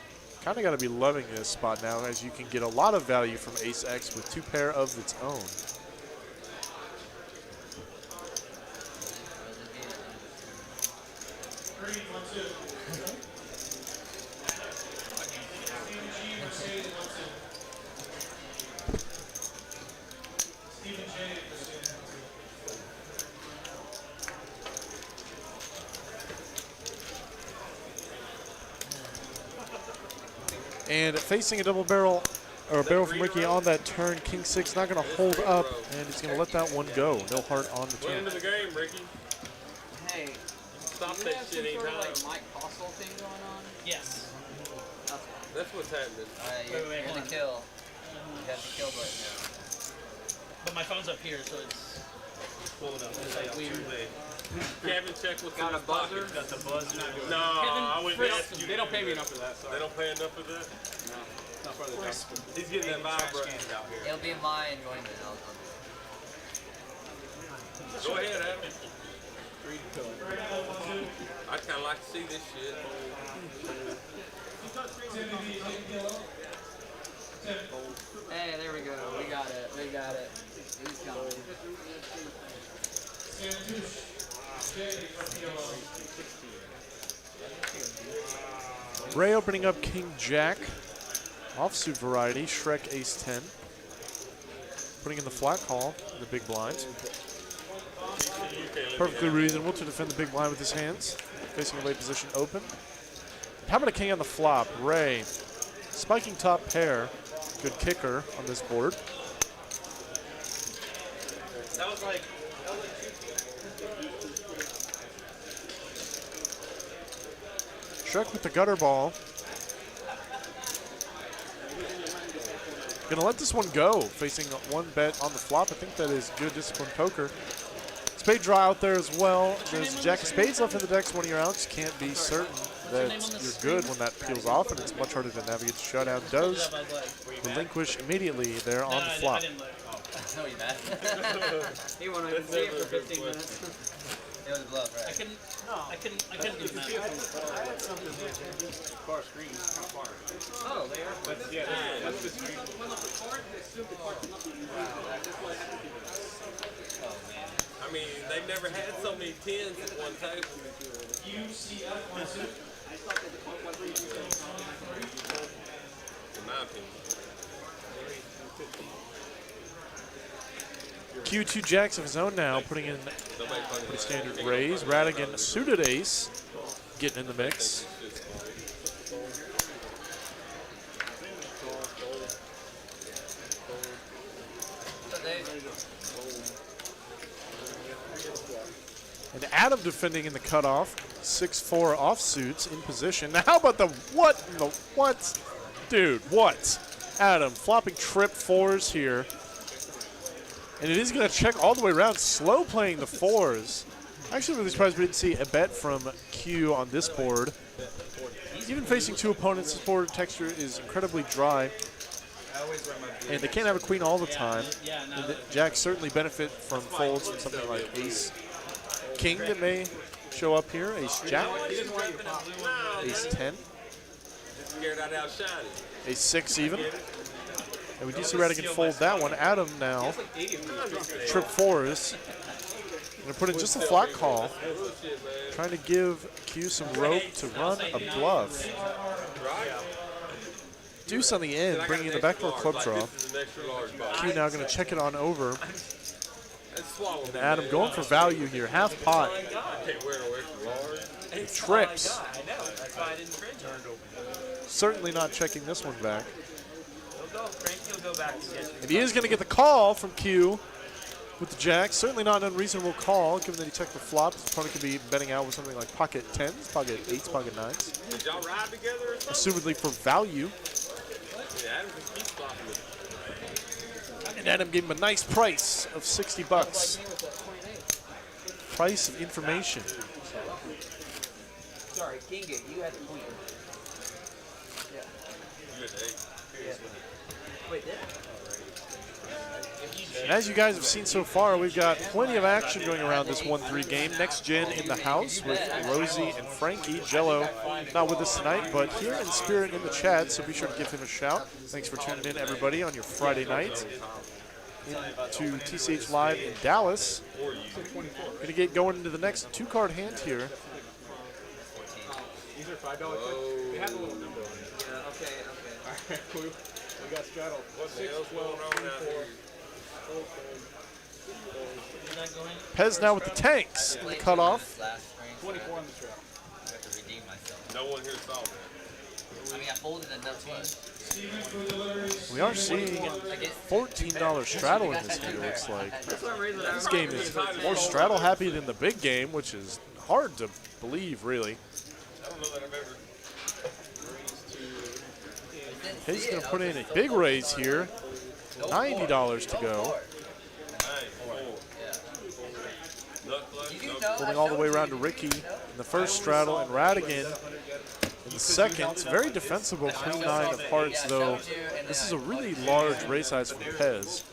kind of got to be loving this spot now, as you can get a lot of value from ace X with 2 pair of its own. And facing a double barrel, or a barrel from Ricky on that turn, king 6 not going to hold up, and he's going to let that one go. No heart on the
Went
turn.
into the game, Ricky.
Hey,
Stop
do you
that
have
shit
some sort of
anytime.
like Mike Postle thing going on? Yes. That's fine.
That's what's happening.
You're
wait, hold
the
on.
kill. You have the kill button now.
But my phone's up here, so it's
Pull it up.
like weird.
Kevin, check what's
Got
in
a
his pocket.
buzzer?
Got the buzzer.
No, I wouldn't ask you.
They don't pay me enough for that.
They don't pay enough for that?
Not for the customer.
He's getting that vibrate.
out here.
It'll be my enjoyment. I'll do it.
Go ahead, Adam. I'd kind of like to see this shit.
Hey, there we go. We got it. We got it. He's coming.
Ray opening up king jack. Offsuit variety, Shrek ace 10. Putting in the flat call in the big blind. Perfectly reasonable to defend the big blind with his hands. Facing a late position open. How about a king on the flop? Ray, spiking top pair. Good kicker on this board.
That was like.
Shrek with the gutter ball. Gonna let this one go. Facing one bet on the flop. I think that is good disciplined poker. Spade draw out there as well. There's jack of spades left in the deck. One of your outs. Can't be certain that you're good when that peels off, and it's much harder to navigate the showdown. Does relinquish immediately there on the flop.
No, you mad.
He won't even see it for 15 minutes.
It was a bluff,
I
right?
couldn't do the math.
I had something with far screen, kind of far.
Oh, they are.
But yeah, that's the screen. I mean, they've never had so many tens at one table. In my opinion.
Q2 jacks of his own now, putting in pretty standard raise. Radigan suited ace, getting in the mix. And Adam defending in the cutoff. 6-4 offsuits in position. Now how about the what? What? Dude, what? Adam flopping trip fours here. And it is going to check all the way around. Slow playing the fours. Actually really surprised we didn't see a bet from Q on this board. Even facing two opponents, this board texture is incredibly dry. And they can't have a queen all the time. And the jacks certainly benefit from folds from something like ace king that may show up here. Ace jack, ace 10, ace 6 even. And we do see Radigan fold that one. Adam now, trip fours. Going to put in just a flat call. Trying to give Q some rope to run a bluff. Deuce on the end, bringing in the backdoor club draw. Q now going to check it on over. And Adam going for value here, half pot. He trips. Certainly not checking this one back. And he is going to get the call from Q with the jack. Certainly not an unreasonable call, given that he checked the flop. His opponent could be betting out with something like pocket 10s, pocket 8s, pocket 9s.
Did y'all ride together or something?
Assumedly for value.
Yeah, Adam just keeps flopping with it.
And Adam gave him a nice price of 60 bucks. Price of information.
Sorry, King it. You had the queen. Yeah.
You had eight.
Yeah. Wait, did
And as you guys have seen so far, we've got plenty of action going around this 1-3 game. Next Gen in the house with Rosie and Frankie. Jello not with us tonight, but here in spirit in the chat, so be sure to give him a shout. Thanks for tuning in, everybody, on your Friday night to TCH Live in Dallas. Going to get going into the next two-card hand here.
These are $5 cards. They have a little number on it.
Yeah, okay.
All right, cool. We got straddle.
What the hell's going on out here?
Pez now with the tanks in the cutoff.
24 on the straddle.
I have to redeem myself.
No one here saw that.
I mean, I folded enough times.
We are seeing $14 straddle in this game, looks like. This game is more straddle happy than the big game, which is hard to believe, really.
I don't know that I've ever.
He's going to put in a big raise here. $90 to go. Pulling all the way around to Ricky in the first straddle and Radigan in the second. It's very defensible queen 9 of hearts, though. This is a really large raise size from Pez.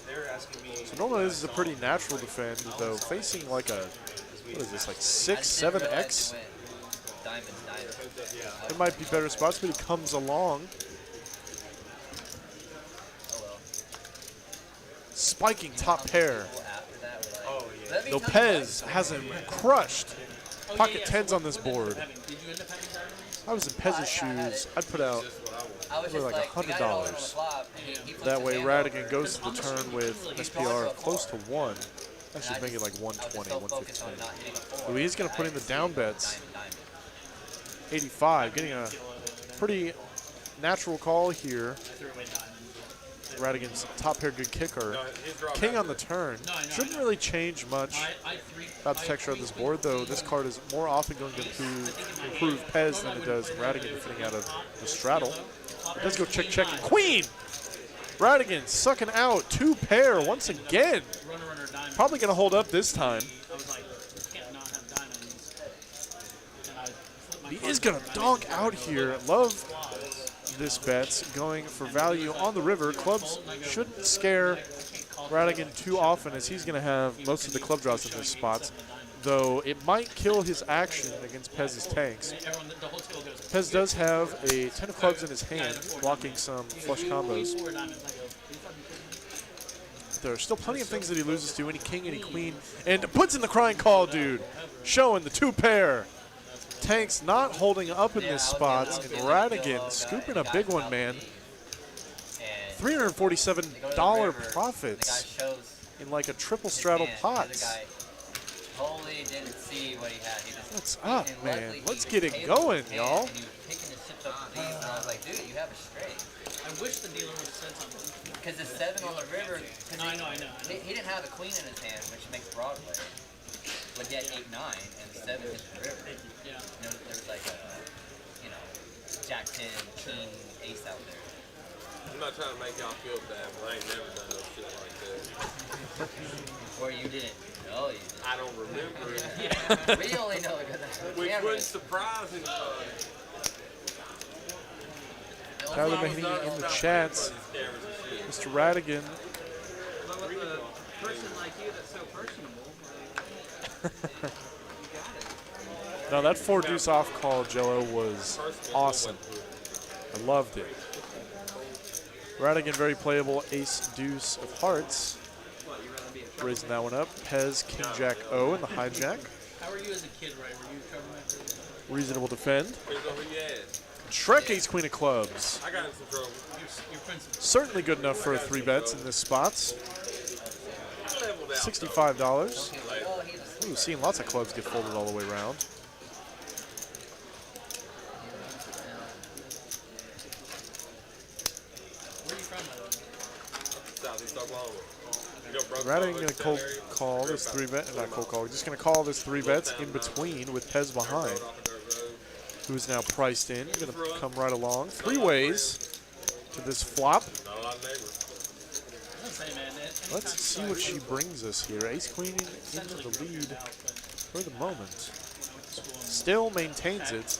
So normally this is a pretty natural defend, though facing like a, what is this, like 6, 7x? There might be better spots, but he comes along. Spiking top pair. Lopez has him crushed. Pocket 10s on this board. If I was in Pez's shoes, I'd put out probably like $100. That way Radigan goes to the turn with SPR close to 1. Actually make it like 120, 115. But he's going to put in the down bets. 85, getting a pretty natural call here. Radigan's top pair good kicker. King on the turn. Shouldn't really change much about the texture of this board, though. This card is more often going to improve Pez than it does Radigan fitting out of the straddle. It does go check, check, and queen! Radigan sucking out 2 pair once again. Probably going to hold up this time. He is going to donk out here. Love this bet's going for value on the river. Clubs shouldn't scare Radigan too often, as he's going to have most of the club draws in this spot. though it might kill his action against Pez's tanks.
Everyone, the whole table goes.
Pez does have a 10 of clubs in his hand, blocking some flush combos.
Four diamonds. I go.
There are still plenty of things that he loses to. Any king, any queen. And puts in the crying call, dude. Showing the 2-pair. Tanks not holding up in this spot. And Radigan scooping a big one, man. $347 profits in like a triple straddle pot.
Totally didn't see what he had. He just,
What's up, man? Let's get it going, y'all.
And he was picking his chips up with these, and I was like, dude, you have a straight.
I wish the dealer would have said something.
Because the 7 on the river,
No, I know.
he didn't have a queen in his hand, which makes Broadway. But he had 8-9, and the 7 hit the river.
Yeah.
There was like a, Jack 10, King, Ace out there.
I'm not trying to make y'all feel bad, but I ain't never done no shit like that.
Or you didn't know you did.
I don't remember it.
We only know it because
Which wouldn't surprise anybody.
Tyler Mahaney in the chats. Mr. Radigan.
But with a person like you that's so personable,
No, that 4-deuce off call, Jello, was awesome. I loved it. Radigan very playable. Ace-deuce of hearts. Raising that one up. Pez, King, Jack, O in the hijack.
how were you as a kid, right? Were you a troublemaker?
Reasonable defend.
Depends on who you ask.
Shrek, Ace, Queen of clubs.
I got in some trouble.
Your principal.
Certainly good enough for 3 bets in this spot.
I leveled out.
$65. Ooh, seeing lots of clubs get folded all the way around.
Where are you from, by the way?
Southeast Oklahoma.
Radigan going to cold call this 3-bet, not cold call, just going to call this 3 bets in between with Pez behind, who is now priced in. Going to come right along. 3 ways to this flop.
Not a lot of neighbors.
I was gonna say, man,
Let's see what she brings us here. Ace Queen into the lead for the moment. Still maintains it.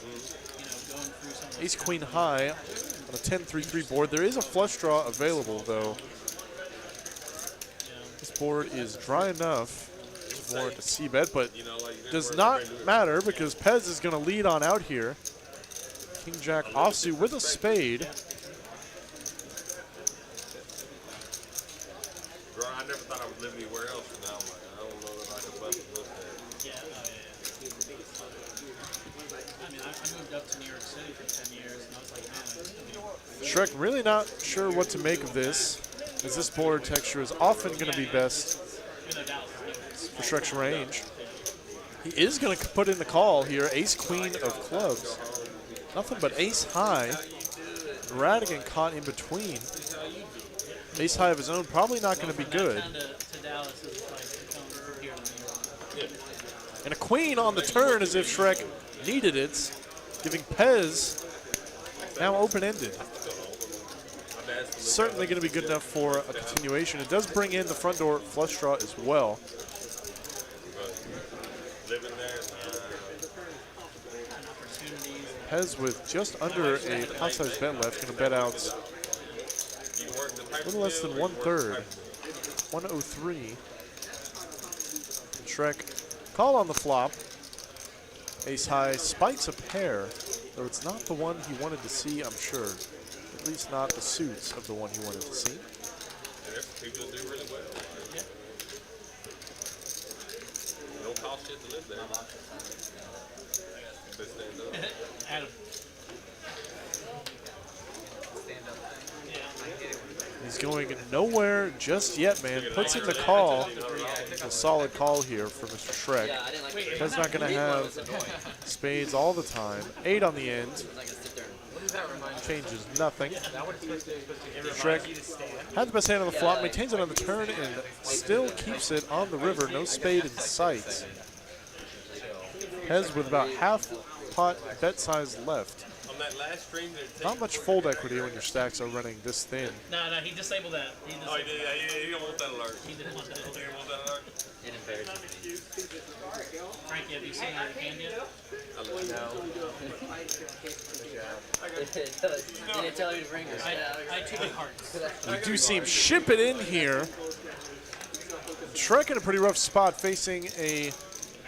Ace Queen high on a 10-3-3 board. There is a flush draw available, though. This board is dry enough to warrant a c-bet, but does not matter because Pez is going to lead on out here. King Jack offsuit with a spade.
Bro, I never thought I would live anywhere else, and now I'm like, I don't know that I could live this day.
I mean, I moved up to New York City for 10 years, and I was like, man,
Shrek really not sure what to make of this, as this board texture is often going to be best for Shrek's range. He is going to put in the call here. Ace Queen of clubs. Nothing but ace high. Radigan caught in between. Ace high of his own, probably not going to be good. And a queen on the turn as if Shrek needed it, giving Pez now open-ended. Certainly going to be good enough for a continuation. It does bring in the front door flush draw as well.
Living there,
Pez with just under a pot-sized bet left, going to bet out a little less than 1/3, 103. Shrek call on the flop. Ace high spikes a pair, though it's not the one he wanted to see, I'm sure. At least not the suits of the one he wanted to see.
and there's people that do really well. Yeah. Don't cost shit to live there. They stand up.
Adam.
He's going nowhere just yet, man. Puts in the call. A solid call here for Mr. Shrek. Pez not going to have spades all the time. 8 on the end. Changes nothing. Shrek had the best hand on the flop, maintains it on the turn, and still keeps it on the river. No spade in sight. Pez with about half pot bet size left.
On that last stream,
Not much fold equity when your stacks are running this thin.
No, he disabled that. He
oh, he did. He don't want that alert.
He didn't want that.
He don't want that alert.
It embarrasses me.
Frankie, have you seen that hand yet?
Didn't tell you to bring this.
I took it hearts.
We do see him ship it in here. Shrek in a pretty rough spot, facing a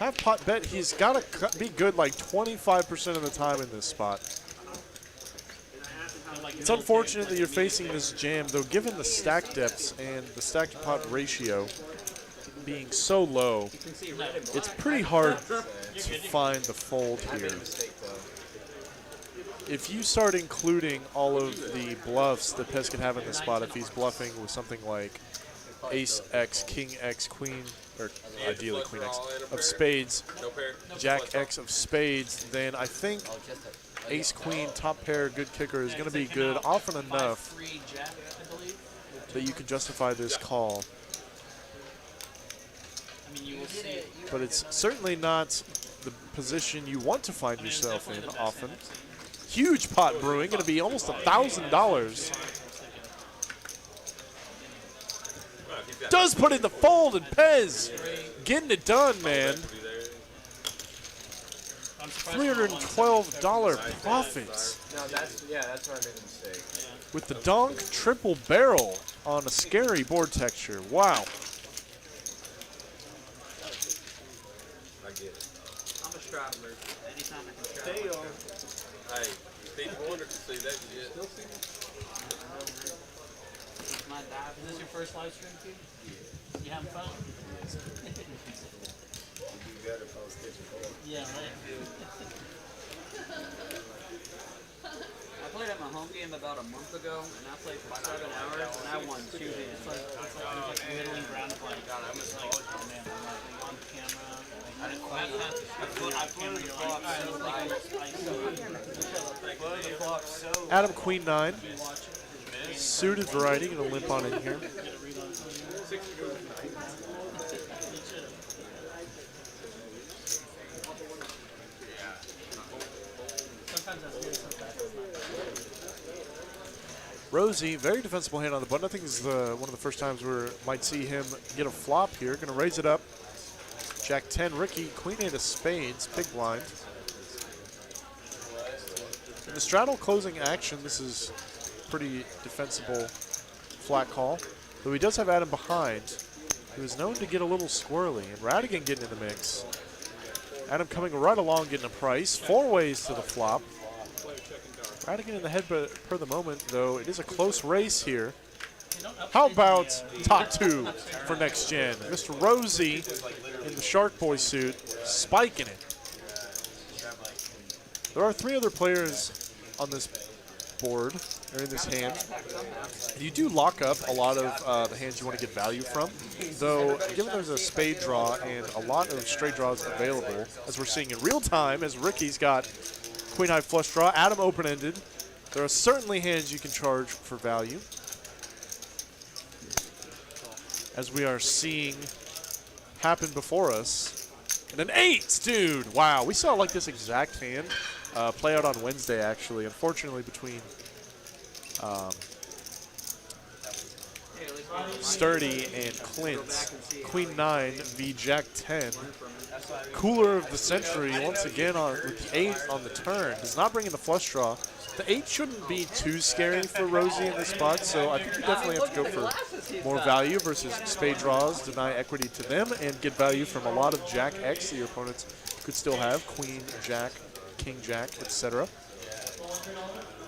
half pot bet, he's got to be good like 25% of the time in this spot. It's unfortunate that you're facing this jam, though given the stack depths and the stack to pot ratio being so low, it's pretty hard to find the fold here. If you start including all of the bluffs that Pez can have in this spot, if he's bluffing with something like Ace X, King X, Queen, or ideally Queen X of spades, Jack X of spades, then I think Ace Queen, top pair, good kicker is going to be good often enough that you can justify this call. But it's certainly not the position you want to find yourself in often. Huge pot brewing, going to be almost $1,000. Does put in the fold, and Pez getting it done, man. $312 profits.
No, that's where I made the mistake.
With the donk triple barrel on a scary board texture. Wow.
I get it.
I'm a straddler. Anytime I can straddle.
Hey, people wonder to see that shit.
My dive. Is this your first live stream, kid? Yeah. You having fun? Yeah, right. I played at my home game about a month ago, and I played for 7 hours, and I won 2 hands. It's like middling ground of like, oh man, I'm like on camera.
Adam Queen 9. Suited variety, going to limp on in here. Rosie, very defensible hand on the button. I think this is one of the first times we might see him get a flop here. Going to raise it up. Jack 10, Ricky, Queen 8 of spades, big blind. In the straddle closing action, this is pretty defensible flat call. Though he does have Adam behind, who is known to get a little squirrely. And Radigan getting in the mix. Adam coming right along, getting a price. 4 ways to the flop. Radigan in the head per the moment, though it is a close race here. How about top 2 for next gen? Mr. Rosie in the Shark Boy suit, spiking it. There are 3 other players on this board, or in this hand. You do lock up a lot of the hands you want to get value from, though given there's a spade draw and a lot of straight draws available, as we're seeing in real time, as Ricky's got Queen High flush draw, Adam open-ended, there are certainly hands you can charge for value. As we are seeing happen before us. And an 8, dude, wow. We saw like this exact hand play out on Wednesday, actually. Unfortunately, between Sturdy and Clint. Queen 9 v Jack 10. Cooler of the century once again with the 8 on the turn. Does not bring in the flush draw. The 8 shouldn't be too scary for Rosie in this spot, so I think you definitely have to go for more value versus spade draws, deny equity to them, and get value from a lot of Jack X that your opponents could still have. Queen, Jack, King, Jack, etc.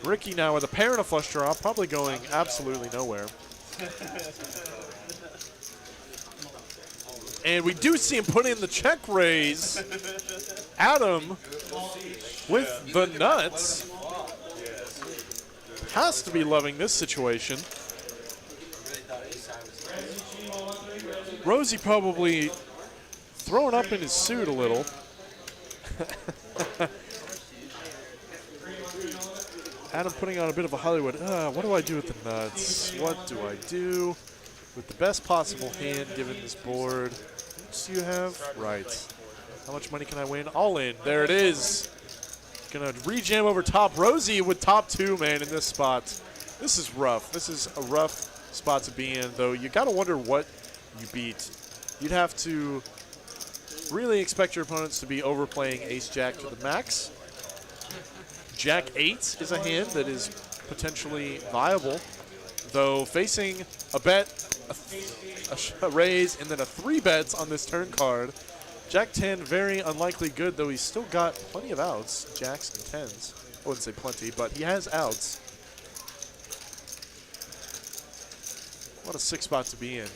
Ricky now with a pair and a flush draw, probably going absolutely nowhere. And we do see him put in the check raise. Adam with the nuts. Has to be loving this situation. Rosie probably throwing up in his suit a little. Adam putting on a bit of a Hollywood. What do I do with the nuts? What do I do with the best possible hand given this board? What do you have? Right. How much money can I win? All in. There it is. Gonna rejam over top. Rosie with top 2, man, in this spot. This is rough. This is a rough spot to be in, though. You gotta wonder what you beat. You'd have to really expect your opponents to be overplaying ace-jack to the max. Jack 8 is a hand that is potentially viable, though facing a bet, a raise, and then a 3 bets on this turn card Jack-10, very unlikely good, though he's still got plenty of outs. Jacks and 10s. I wouldn't say plenty, but he has outs. What a 6-spot to be in.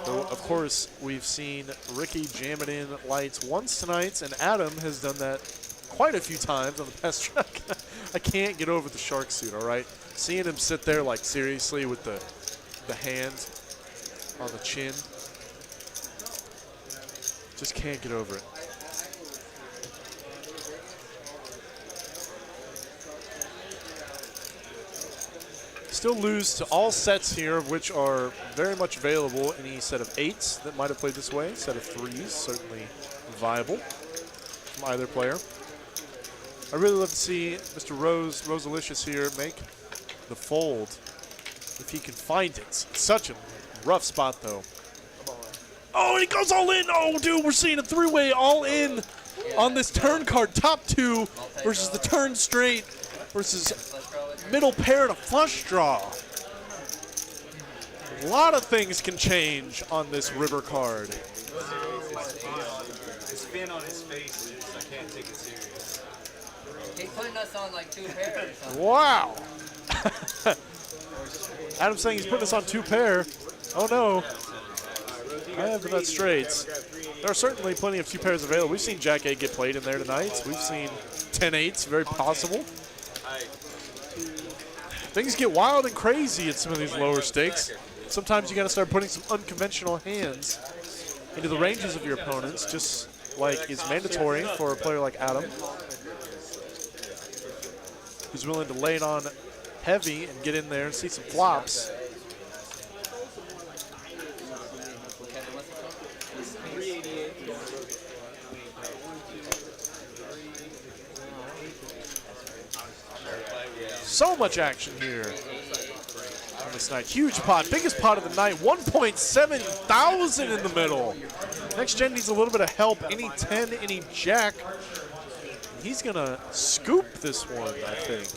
Though, of course, we've seen Ricky jam it in lights once tonight, and Adam has done that quite a few times on the past track. I can't get over the shark suit, all right? Seeing him sit there, like, seriously with the hand on the chin. Just can't get over it. Still lose to all sets here, which are very much available. Any set of 8s that might have played this way, set of 3s, certainly viable from either player. I really love to see Mr. Rosalicious here make the fold if he can find it. It's such a rough spot, though. Oh, and he goes all in. Oh, dude, we're seeing a 3-way all in on this turn card. Top 2 versus the turn straight versus middle pair and a flush draw. A lot of things can change on this river card.
The spin on his face is, I can't take it serious.
He's putting us on like 2 pairs or something.
Wow. Adam's saying he's putting us on 2 pair. Oh, no. I have the nut straights. There are certainly plenty of 2 pairs available. We've seen Jack 8 get played in there tonight. We've seen 10-8s, very possible. Things get wild and crazy at some of these lower stakes. Sometimes you got to start putting some unconventional hands into the ranges of your opponents, just like is mandatory for a player like Adam, who's willing to lay it on heavy and get in there and see some flops. So much action here on this night. Huge pot, biggest pot of the night. 1.7 thousand in the middle. Next gen needs a little bit of help. Any 10, any jack. He's gonna scoop this one, I think.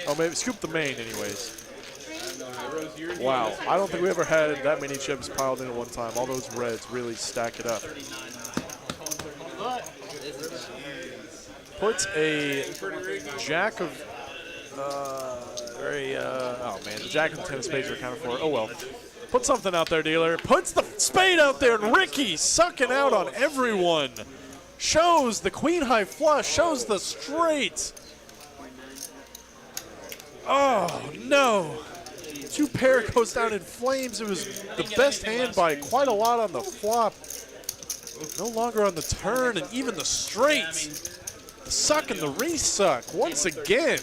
Oh, maybe scoop the main, anyways. Wow, I don't think we ever had that many chips piled in at one time. All those reds really stack it up. Puts a jack of oh man, the jack and 10 of spades are accounted for. Oh well. Put something out there, dealer. Puts the spade out there, and Ricky sucking out on everyone. Shows the queen high flush, shows the straight. Oh no. 2 pair goes down in flames. It was the best hand by quite a lot on the flop. No longer on the turn, and even the straight. The suck and the re-suck once again.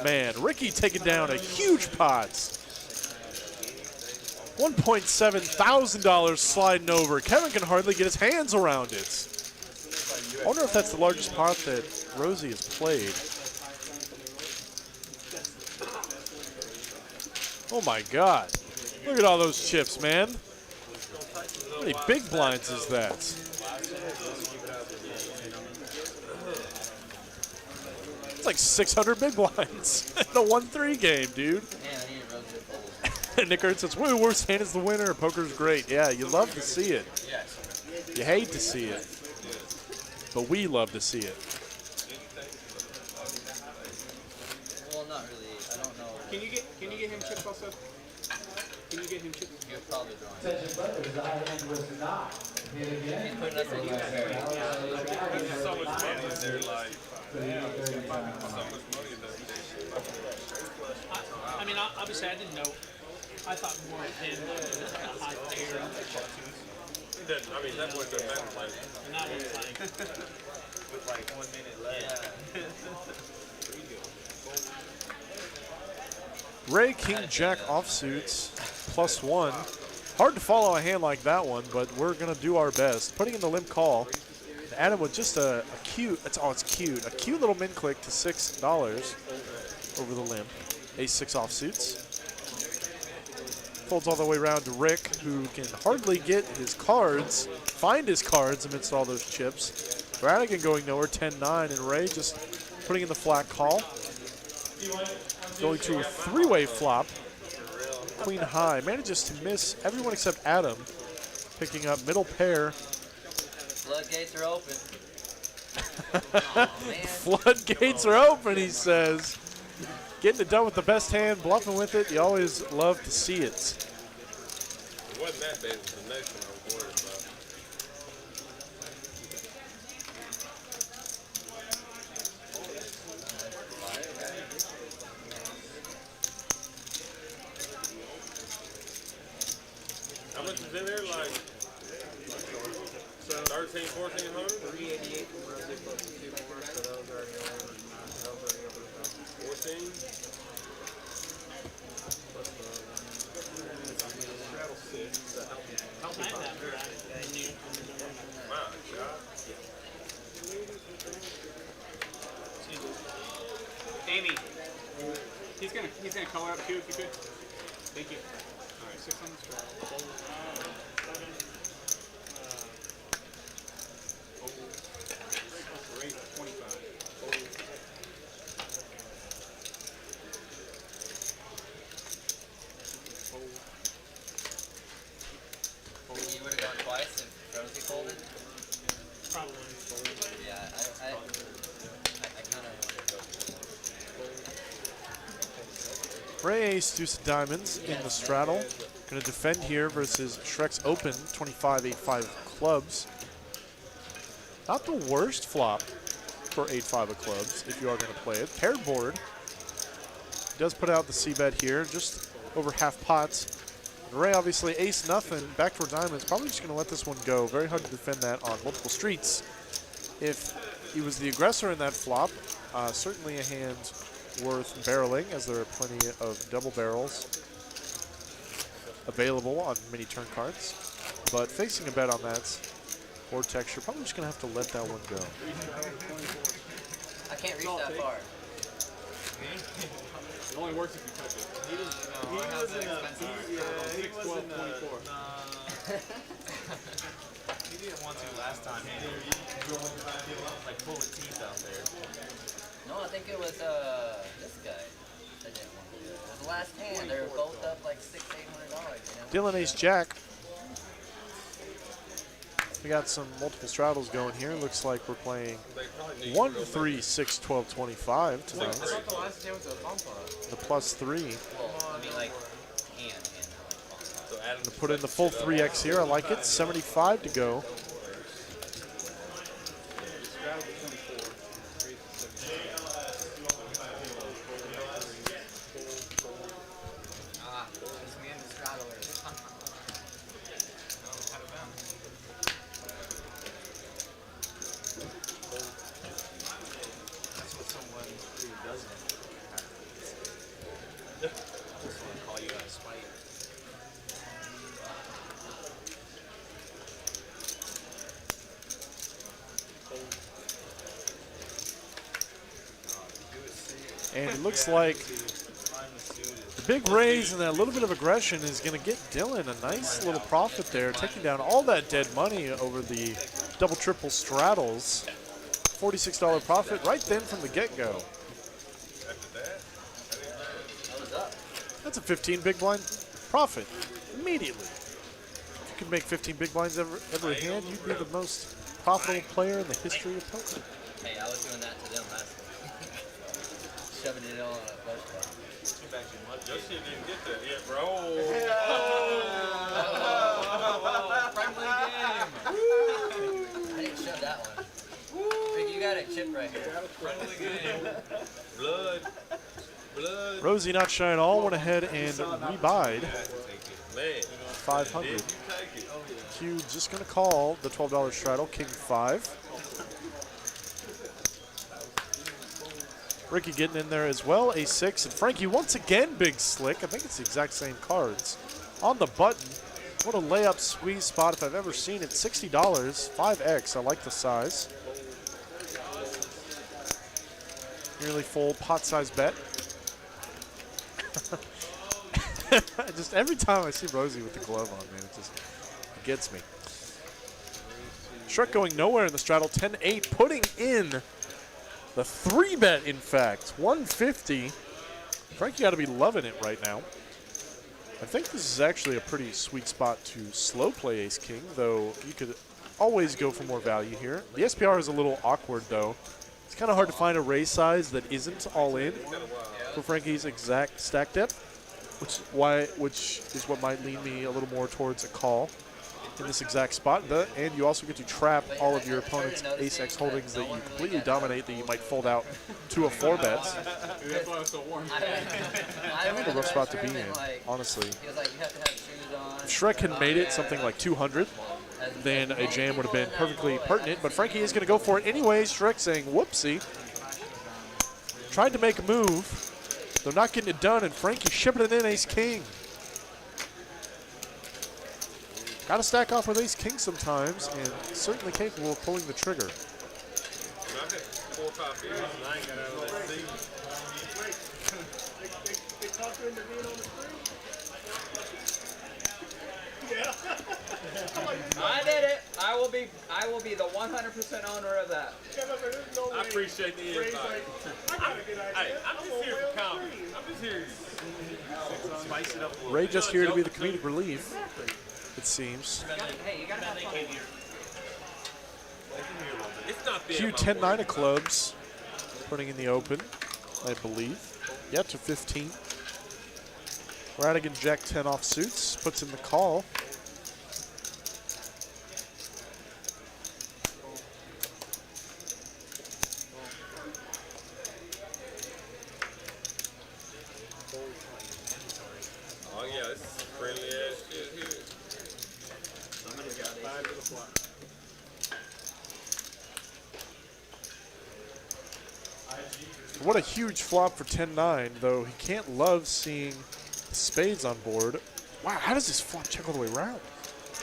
Man, Ricky taking down a huge pot. $1.7 thousand sliding over. Kevin can hardly get his hands around it. I wonder if that's the largest pot that Rosie has played. Oh my God. Look at all those chips, man. How many big blinds is that? It's like 600 big blinds in a 1-3 game, dude. Nick Hurts says, "Woo, worst hand is the winner. Poker's great." Yeah, you love to see it. You hate to see it. But we love to see it.
Well, not really. I don't know.
Can you get him chips also? Can you get him chips?
You're probably drawing.
He's putting us in 2 pairs.
There's so much money in there, like, so much money in that.
I mean, obviously, I didn't know. I thought more of him as a high player.
I mean, that boy doesn't matter. Like,
And that was like,
With like 1 minute left.
Ray, King, Jack offsuits, +1. Hard to follow a hand like that one, but we're going to do our best. Putting in the limp call. Adam with just a cute, it's cute. A cute little min click to $6 over the limp. Ace-6 offsuits. Folds all the way around to Rick, who can hardly get his cards, find his cards amidst all those chips. Radigan going nowhere, 10-9, and Ray just putting in the flat call. Going to a 3-way flop. Queen high, manages to miss everyone except Adam, picking up middle pair
Floodgates are open. Oh, man.
Floodgates are open, he says. Getting it done with the best hand, bluffing with it. You always love to see it.
It wasn't that bad. It was the next one I was worried about. How much is in there? Like 13, 1400?
388 from Rosie plus the 2 more, so that was already over. That was already over the top.
14?
Plus the straddle 6.
My God.
Amy, he's gonna color up too if you could. Thank you. All right, 6 on the straw. 25.
You would have gone twice if Rosie folded?
Probably.
Yeah, I kind of wanted to go.
Ray Ace, deuce of diamonds in the straddle. Going to defend here versus Shrek's Open, 25-8-5 clubs. Not the worst flop for 8-5 of clubs if you are going to play it. Paired board. He does put out the C-bet here, just over half pots. And Ray obviously ace nothing, backdoor diamonds, probably just going to let this one go. Very hard to defend that on multiple streets. If he was the aggressor in that flop, certainly a hand worth barreling, as there are plenty of double barrels available on mini turn cards. But facing a bet on that board texture, probably just going to have to let that one go.
I can't reach that far.
It only works if you touch it.
He was in a,
6, 12, 24.
he didn't want to last time. He didn't like pull the teeth out there.
No, I think it was this guy that didn't want to do it. It was the last hand. They were both up like $600-800. You know?
Dylan Ace Jack. We got some multiple straddles going here. Looks like we're playing 1, 3, 6, 12, 25 tonight.
I thought the last hand was a bomb pot.
The +3.
Well, I mean like hand.
So Adam
To put in the full 3x here. I like it. 75 to go.
This man is straddlers.
That's what someone who doesn't just want to call you out of spite.
And it looks like the big raise and that little bit of aggression is going to get Dylan a nice little profit there, taking down all that dead money over the double triple straddles. $46 profit right then from the get-go. That's a 15 big blind profit immediately. If you could make 15 big blinds every hand, you'd be the most profitable player in the history of poker.
Hey, I was doing that to them last week. Shoving it all on a flush card.
Too bad you much.
Your shit didn't get that yet, bro.
Friendly game. I didn't shove that one. Rick, you got a chip right here.
Friendly game.
Blood. Blood.
Rosie not shy at all, went ahead and rebuyed
Man.
500.
Did you take it?
Q just going to call the $12 straddle, king 5. Ricky getting in there as well, a6. And Frankie once again big slick. I think it's the exact same cards. On the button. What a layup squeeze spot if I've ever seen it. $60, 5x. I like the size. Nearly full pot size bet. Just every time I see Rosie with the glove on, man, it gets me. Shrek going nowhere in the straddle, 10-8, putting in the 3-bet, in fact, 150. Frankie got to be loving it right now. I think this is actually a pretty sweet spot to slow play ace-king, though you could always go for more value here. The SPR is a little awkward, though. It's kind of hard to find a raise size that isn't all in for Frankie's exact stack depth, which is what might lean me a little more towards a call in this exact spot. And you also get to trap all of your opponent's ace-x holdings that you completely dominate that you might fold out to a 4-bet.
That's why it's so warm.
A rough spot to be in, honestly.
He was like, you have to have shoes on.
If Shrek had made it something like 200, then a jam would have been perfectly pertinent. But Frankie is going to go for it anyways. Shrek saying, whoopsie. Tried to make a move. They're not getting it done, and Frankie shipping it in ace-king. Got to stack off with ace-king sometimes, and certainly capable of pulling the trigger.
I've had 4 or 5 beers and I ain't got out of that seat.
They talked him into being on the screen?
I did it. I will be the 100% owner of that.
I appreciate the invite.
I gotta get out
Hey,
here.
I'm just here for comedy. I'm just here.
Spice it up a little
Ray
bit.
just here to be the comedic relief, it seems.
Hey, you gotta have fun.
It's not
Q 10-9 of clubs, putting in the open, I believe. Yeah, to 15. Radigan Jack 10 off suits, puts in the call.
Oh yeah, this is friendly ass shit here.
Somebody's got 5 to the flop.
What a huge flop for 10-9, though he can't love seeing spades on board. Wow, how does this flop check all the way around?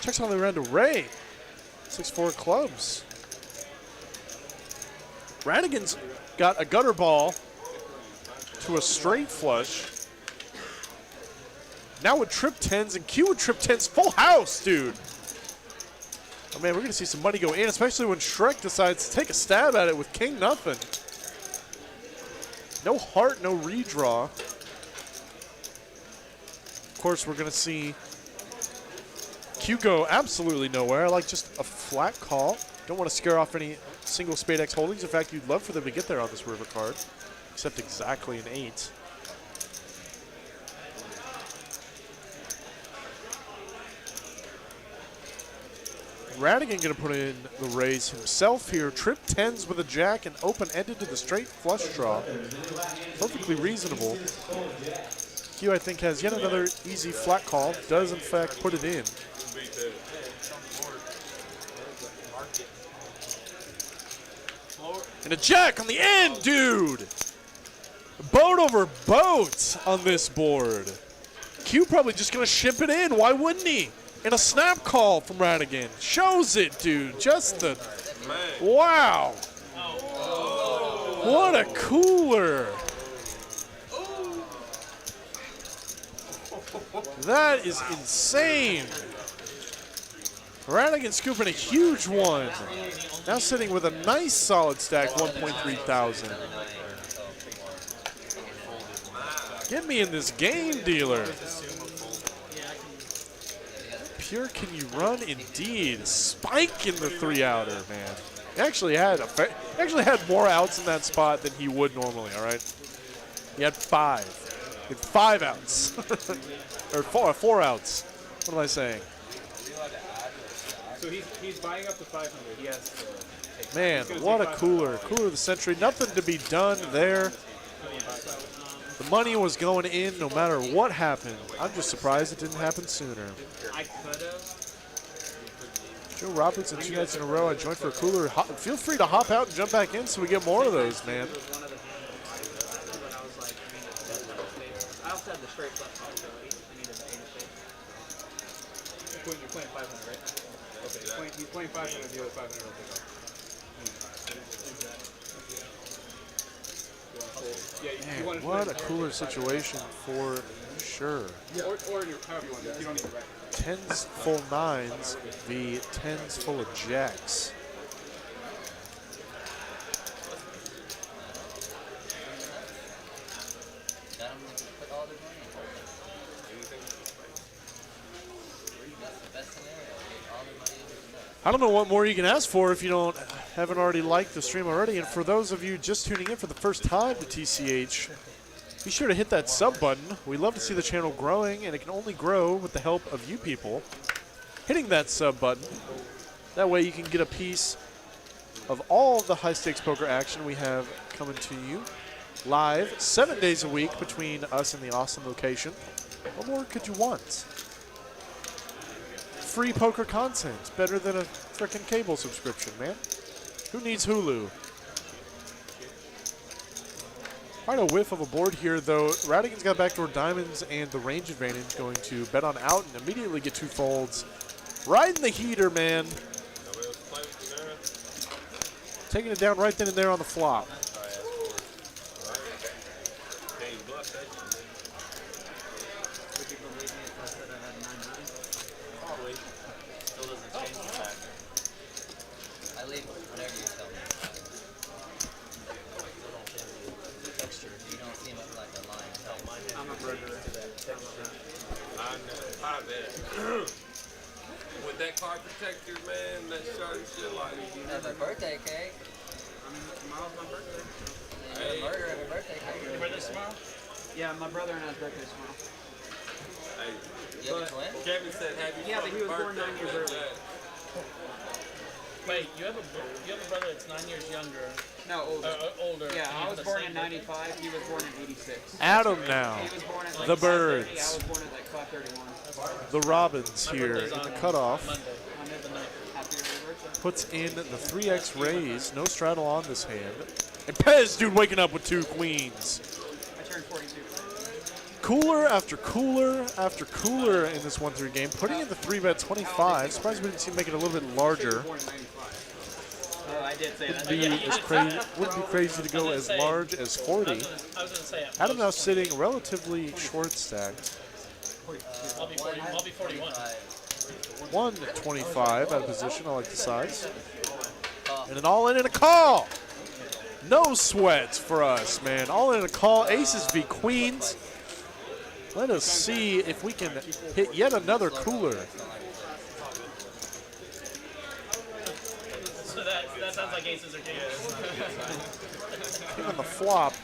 Checks all the way around to Ray. 6-4 clubs. Radigan's got a gutter ball to a straight flush. Now with trip 10s and Q with trip 10s, full house, dude. Oh man, we're gonna see some money go in, especially when Shrek decides to take a stab at it with king nothing. No heart, no redraw. Of course, we're gonna see Q go absolutely nowhere. I like just a flat call. Don't want to scare off any single spade X holdings. In fact, you'd love for them to get there on this river card, except exactly an 8. Radigan gonna put in the raise himself here. Trip 10s with a jack and open-ended to the straight flush draw. Perfectly reasonable. Q, I think, has yet another easy flat call. Does, in fact, put it in. And a jack on the end, dude! Boat over boat on this board. Q probably just gonna ship it in. Why wouldn't he? And a snap call from Radigan. Shows it, dude. Just the... Wow. What a cooler. That is insane. Radigan scooping a huge one. Now sitting with a nice solid stack, 1.3 thousand. Get me in this game, dealer. Pure can you run? Indeed. Spike in the 3-outer, man. He actually had more outs in that spot than he would normally, all right? He had 5. He had 5 outs. Or 4 outs. What am I saying?
So he's buying up to 500. He has to
Man, what a cooler. Cooler of the century. Nothing to be done there. The money was going in no matter what happened. I'm just surprised it didn't happen sooner.
I could have.
Joe Robertson, 2 nights in a row. I joined for a cooler. Feel free to hop out and jump back in so we get more of those, man.
I also had the straight flush call, so I needed the 8 of spades. You're playing 500, right? Okay, he's playing 500, the other 500 will pick up.
Yeah,
Man, what a cooler situation for sure.
Or however you want to do it. You don't need to wreck it.
10s full 9s v 10s full of jacks.
Got them to put all their money in. That's the best scenario. Get all their money into the nuts.
I don't know what more you can ask for if you haven't already liked the stream already. And for those of you just tuning in for the first time to TCH, be sure to hit that sub button. We love to see the channel growing, and it can only grow with the help of you people hitting that sub button. That way you can get a piece of all the high-stakes poker action we have coming to you live 7 days a week between us and the Austin location. What more could you want? Free poker content, better than a frickin' cable subscription, man. Who needs Hulu? Quite a whiff of a board here, though. Radigan's got backdoor diamonds and the range advantage, going to bet on out and immediately get 2 folds. Riding the heater, man. Taking it down right then and there on the flop.
I leave whenever you tell me. You don't seem like a lion.
I'm a burger.
I bet. With that card protector, man, that shot and shit like.
You have a birthday cake.
Tomorrow's my birthday.
You're a murder of a birthday cake.
Your birthday's tomorrow? Yeah, my brother and I's birthday's tomorrow.
Hey,
You have a twin?
Kevin said happy
Yeah, but he was born 9 years early.
Wait, you have a brother that's 9 years younger,
No, older.
older.
Yeah,
and
I
you
was
have the
born
same
in
birthday?
95. He was born in 86.
Adam now.
He was born at like
The
5:30.
Birds.
I was born at like 5:31.
The Robins
My
here
birthday's
in
on
the cutoff.
Monday. I'm at the night.
Happy early birthday.
Puts in the 3x raise. No straddle on this hand. And Pez, dude, waking up with 2 queens.
I turned 42.
Cooler after cooler after cooler in this 1-3 game. Putting in the 3-bet 25. Surprised we didn't see him make it a little bit larger.
Born in 95. I did say that.
Wouldn't be crazy to go as large as 40.
I was gonna say at
Adam now
most,
sitting relatively short stacked.
I'll be 40. I'll be 41.
125 out of position. I like the size. And an all in and a call. No sweats for us, man. All in and a call. Aces v queens. Let us see if we can hit yet another cooler.
So that sounds like aces or kings.
King on the flop.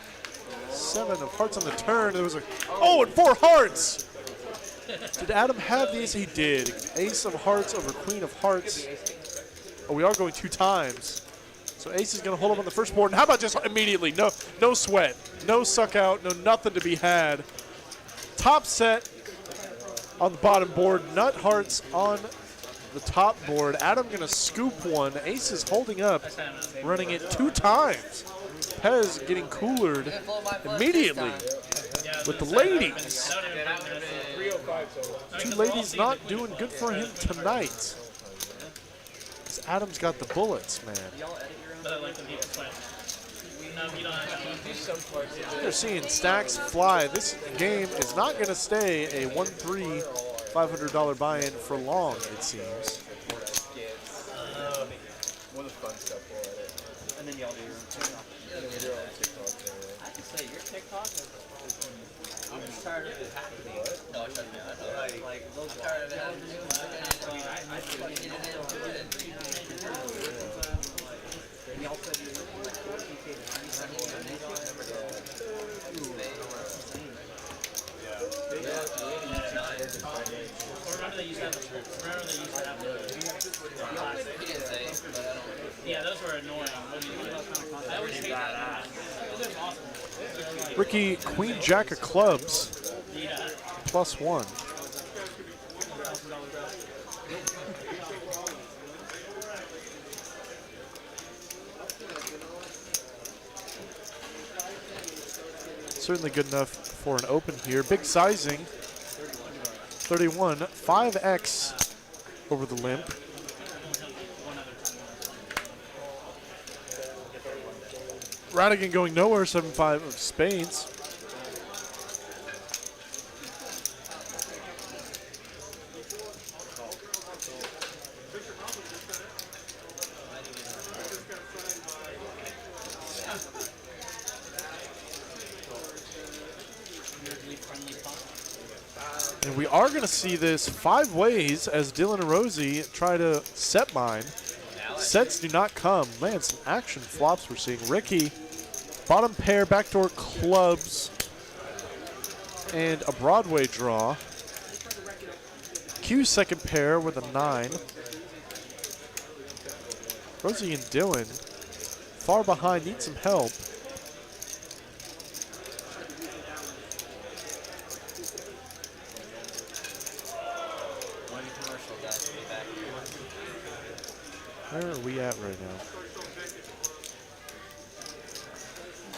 7 of hearts on the turn. There was a and 4 hearts. Did Adam have the ace? He did. Ace of hearts over queen of hearts. Oh, we are going 2 times. So ace is going to hold up on the first board. And how about just immediately? No sweat. No suck out. No nothing to be had. Top set on the bottom board. Nut hearts on the top board. Adam going to scoop one. Ace is holding up. Running it 2 times. Pez getting coolered immediately with the ladies. 2 ladies not doing good for him tonight. Adam's got the bullets, man.
But I like when people sweat. No, you don't have to.
You're seeing stacks fly. This game is not going to stay a 1-3 $500 buy-in for long, it seems.
What a fun stuff for it.
And then y'all do your own TikTok.
Yeah, we do our own TikTok.
I have to say, your TikTok is I'm just tired of it happening. No, trust me, I know. Like, I'm tired of it happening. I fucking get it in good.
Y'all said you were like 14K Remember they used to have the
He didn't say, but I don't.
Yeah, those were annoying. I always hate that. Those are awesome.
Ricky, queen jack of clubs,
Yeah.
+1. Certainly good enough for an open here. Big sizing, 31, 5x over the limp. Radigan going nowhere, 7-5 of spades. And we are going to see this 5 ways as Dylan and Rosie try to set mine. Sets do not come. Man, some action flops we're seeing. Ricky, bottom pair, backdoor clubs, and a Broadway draw. Q second pair with a 9. Rosie and Dylan far behind, need some help. Where are we at right now?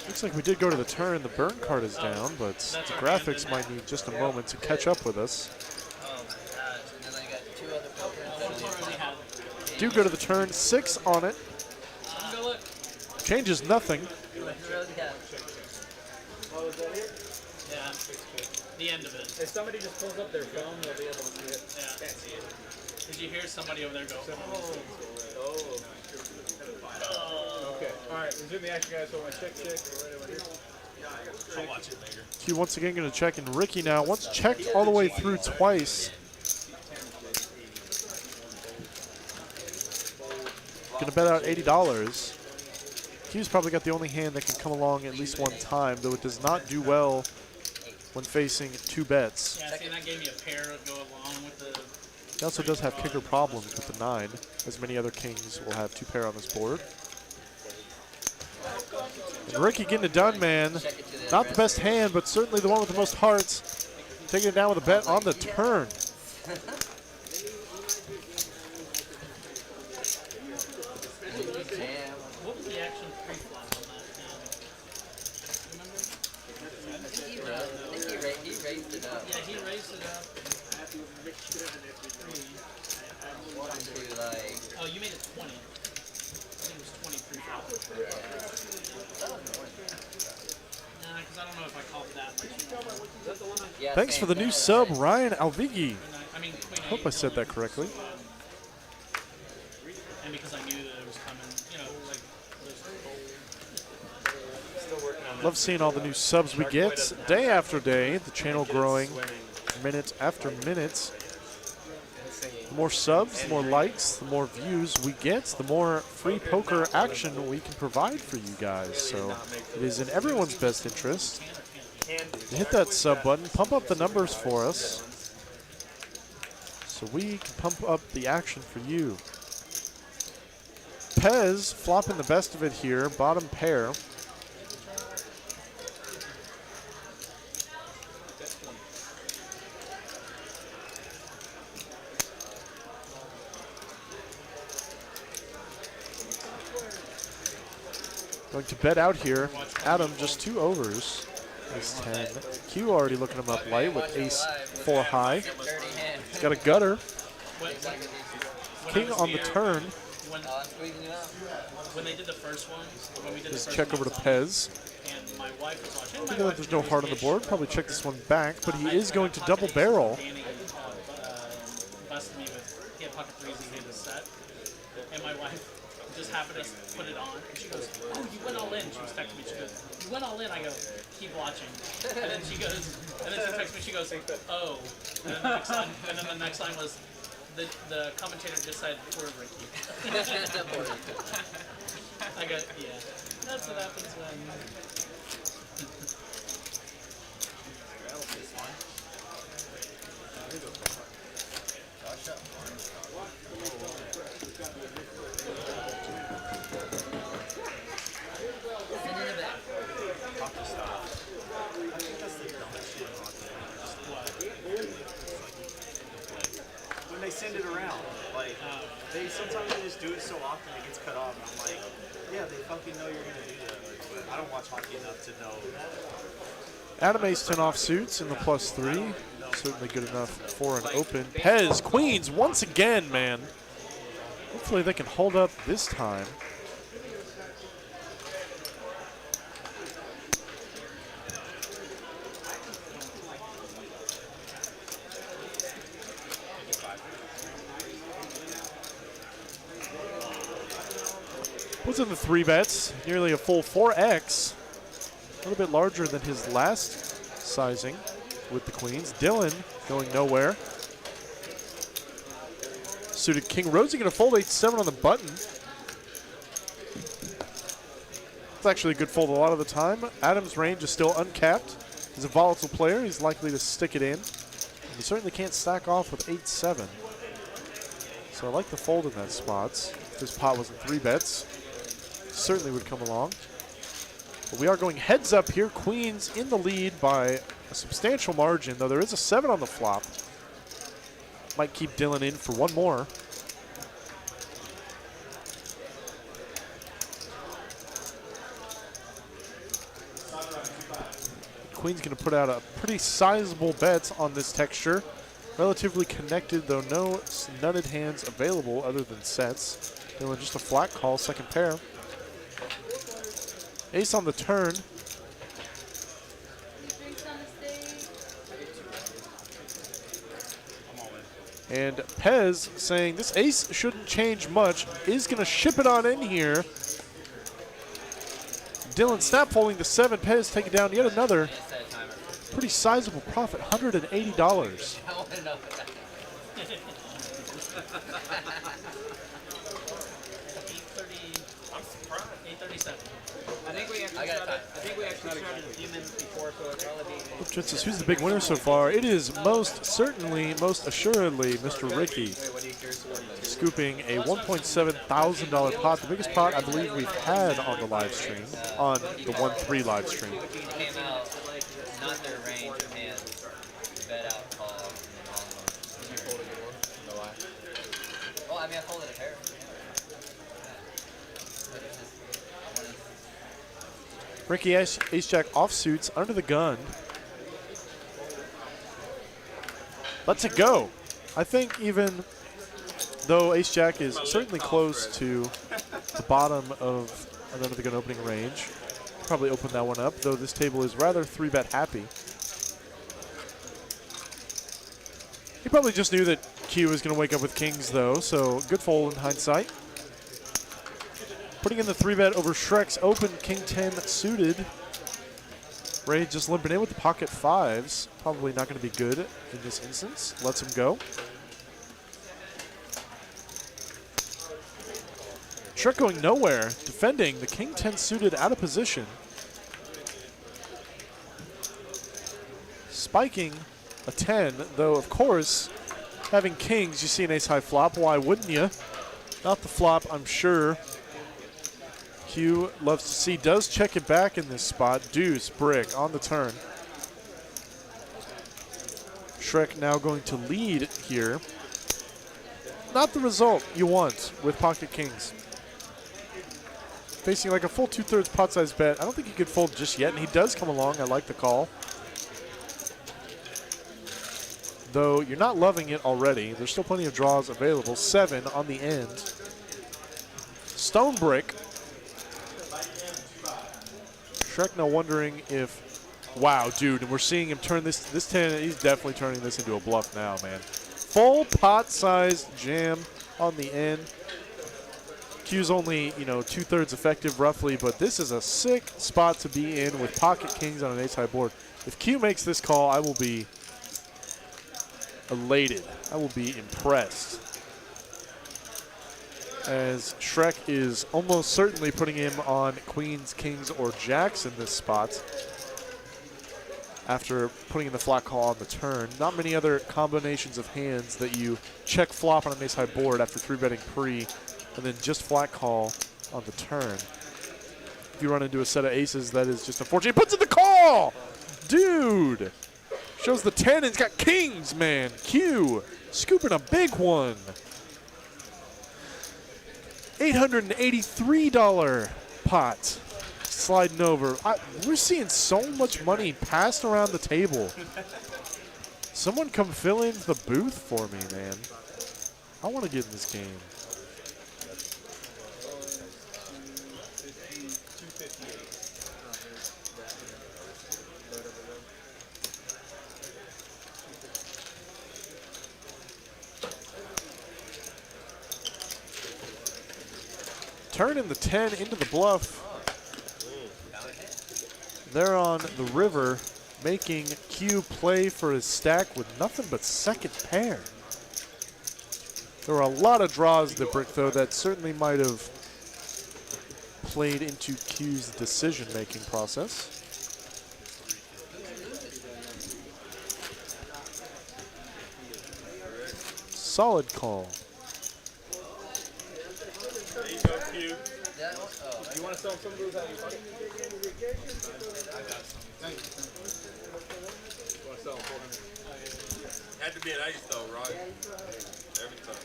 Looks like we did go to the turn. The burn card is down, but the graphics might need just a moment to catch up with us.
Oh my gosh. And then I got 2 other pokers.
Do go to the turn. 6 on it.
Go look.
Changes nothing.
Yeah. The end of it.
If somebody just pulls up their phone, they'll be able to see it.
Yeah.
Can't see it.
Did you hear somebody over there go?
Okay. All right. Resume the action, guys. So I want to check. Right over here.
I'll watch it later.
Q once again going to check, and Ricky now, once checked all the way through twice. Going to bet out $80. Q's probably got the only hand that can come along at least one time, though it does not do well when facing 2 bets.
Yeah, see, that gave me a pair to go along with the.
He also does have kicker problems with the 9, as many other kings will have 2 pair on this board. And Ricky getting it done, man. Not the best hand, but certainly the one with the most hearts. Taking it down with a bet on the turn.
What was the action pre-flop on that hand? Remember?
He raised it up.
Yeah, he raised it up.
To like,
Oh, you made it 20. I think it was 20 pre-flop. Nah, because I don't know if I called that much.
yeah,
Thanks for the new sub, Ryan Alvigi.
I mean, Queen
Hope I said that correctly.
And because I knew that it was coming, you know, like.
Love seeing all the new subs we get day after day. The channel growing minute after minute. The more subs, the more likes, the more views we get, the more free poker action we can provide for you guys. So it is in everyone's best interest to hit that sub button, pump up the numbers for us, so we can pump up the action for you. Pez flopping the best of it here, bottom pair. Going to bet out here. Adam just 2 overs. Ace 10. Q already looking him up light with ace 4 high. He's got a gutter. King on the turn.
When they did the first one, when we did the
Just
first
check
one
over to
outside,
Pez.
and my wife was watching.
Thinking that there's no heart on the board. Probably check this one back, but he is going to double barrel.
Danny busted me with, he had pocket threes and he had a set. And my wife just happened to put it on. And she goes, oh, you went all in. She was texting me. She goes, you went all in. I go, keep watching. And then she goes, and then she texts me. She goes, oh. And then the next line was, the commentator just said, poor Ricky. I go, yeah. That's what happens when.
When they send it around, like sometimes they just do it so often it gets cut off. And I'm like, yeah, they fucking know you're gonna do that. Like, I don't watch hockey enough to know.
Adam ace 10 off suits in the +3. Certainly good enough for an open. Pez, queens once again, man. Hopefully they can hold up this time. Puts in the 3 bets, nearly a full 4x. A little bit larger than his last sizing. with the queens. Dylan going nowhere. Suited king. Rosie going to fold 8-7 on the button. It's actually a good fold a lot of the time. Adam's range is still uncapped. He's a volatile player. He's likely to stick it in. And he certainly can't stack off with 8-7. So I like the fold in that spot. If this pot wasn't 3 bets, certainly would come along. But we are going heads up here. Queens in the lead by a substantial margin, though there is a 7 on the flop. Might keep Dylan in for one more. Queen's going to put out a pretty sizable bet on this texture. Relatively connected, though no nutted hands available other than sets. Dylan just a flat call, second pair. Ace on the turn. And Pez saying this ace shouldn't change much, is going to ship it on in here. Dylan snap folding the 7. Pez taking down yet another pretty sizable profit, $180.
I want to know.
837.
I think we actually started Neeme before, so it'll probably be.
Just says, who's the big winner so far? It is most certainly, most assuredly, Mr. Ricky, scooping a $1.7 thousand pot, the biggest pot I believe we've had on the live stream, on the 1-3 live stream.
It came out not their range of hands. Bet out call. Did you fold a good one? No lie. Well, I mean, I folded a pair.
Ricky ace-jack offsuits under the gun. Lets it go. I think even though ace-jack is certainly close to the bottom of an under the gun opening range, probably open that one up, though this table is rather 3-bet happy. He probably just knew that Q was going to wake up with kings, though, so good fold in hindsight. Putting in the 3-bet over Shrek's open, king 10 suited. Ray just limping in with the pocket 5s. Probably not going to be good in this instance. Lets him go. Shrek going nowhere, defending the king 10 suited out of position. Spiking a 10, though of course, having kings, you see an ace high flop. Why wouldn't you? Not the flop, I'm sure. Q loves to see, does check it back in this spot. Deuce, brick on the turn. Shrek now going to lead here. Not the result you want with pocket kings. Facing like a full 2/3 pot size bet. I don't think he could fold just yet, and he does come along. I like the call. Though you're not loving it already. There's still plenty of draws available. 7 on the end. Stone brick. Shrek now wondering if, wow, dude, and we're seeing him turn this 10, he's definitely turning this into a bluff now, man. Full pot-sized jam on the end. Q's only, 2/3 effective roughly, but this is a sick spot to be in with pocket kings on an ace-high board. If Q makes this call, I will be elated. I will be impressed. As Shrek is almost certainly putting him on queens, kings, or jacks in this spot after putting in the flat call on the turn. Not many other combinations of hands that you check flop on an ace-high board after 3-betting pre and then just flat call on the turn. If you run into a set of aces, that is just unfortunate. He puts in the call! Dude! Shows the 10 and he's got kings, man. Q scooping a big one. $883 pot sliding over. We're seeing so much money passed around the table. Someone come fill in the booth for me, man. I want to get in this game. Turning the 10 into the bluff. They're on the river making Q play for his stack with nothing but second pair. There were a lot of draws in the brick, though, that certainly might have played into Q's decision-making process. Solid call.
There you go, Q.
That one? Oh.
You want to sell some of those out of your money? Had to be an ace though, right? Every time.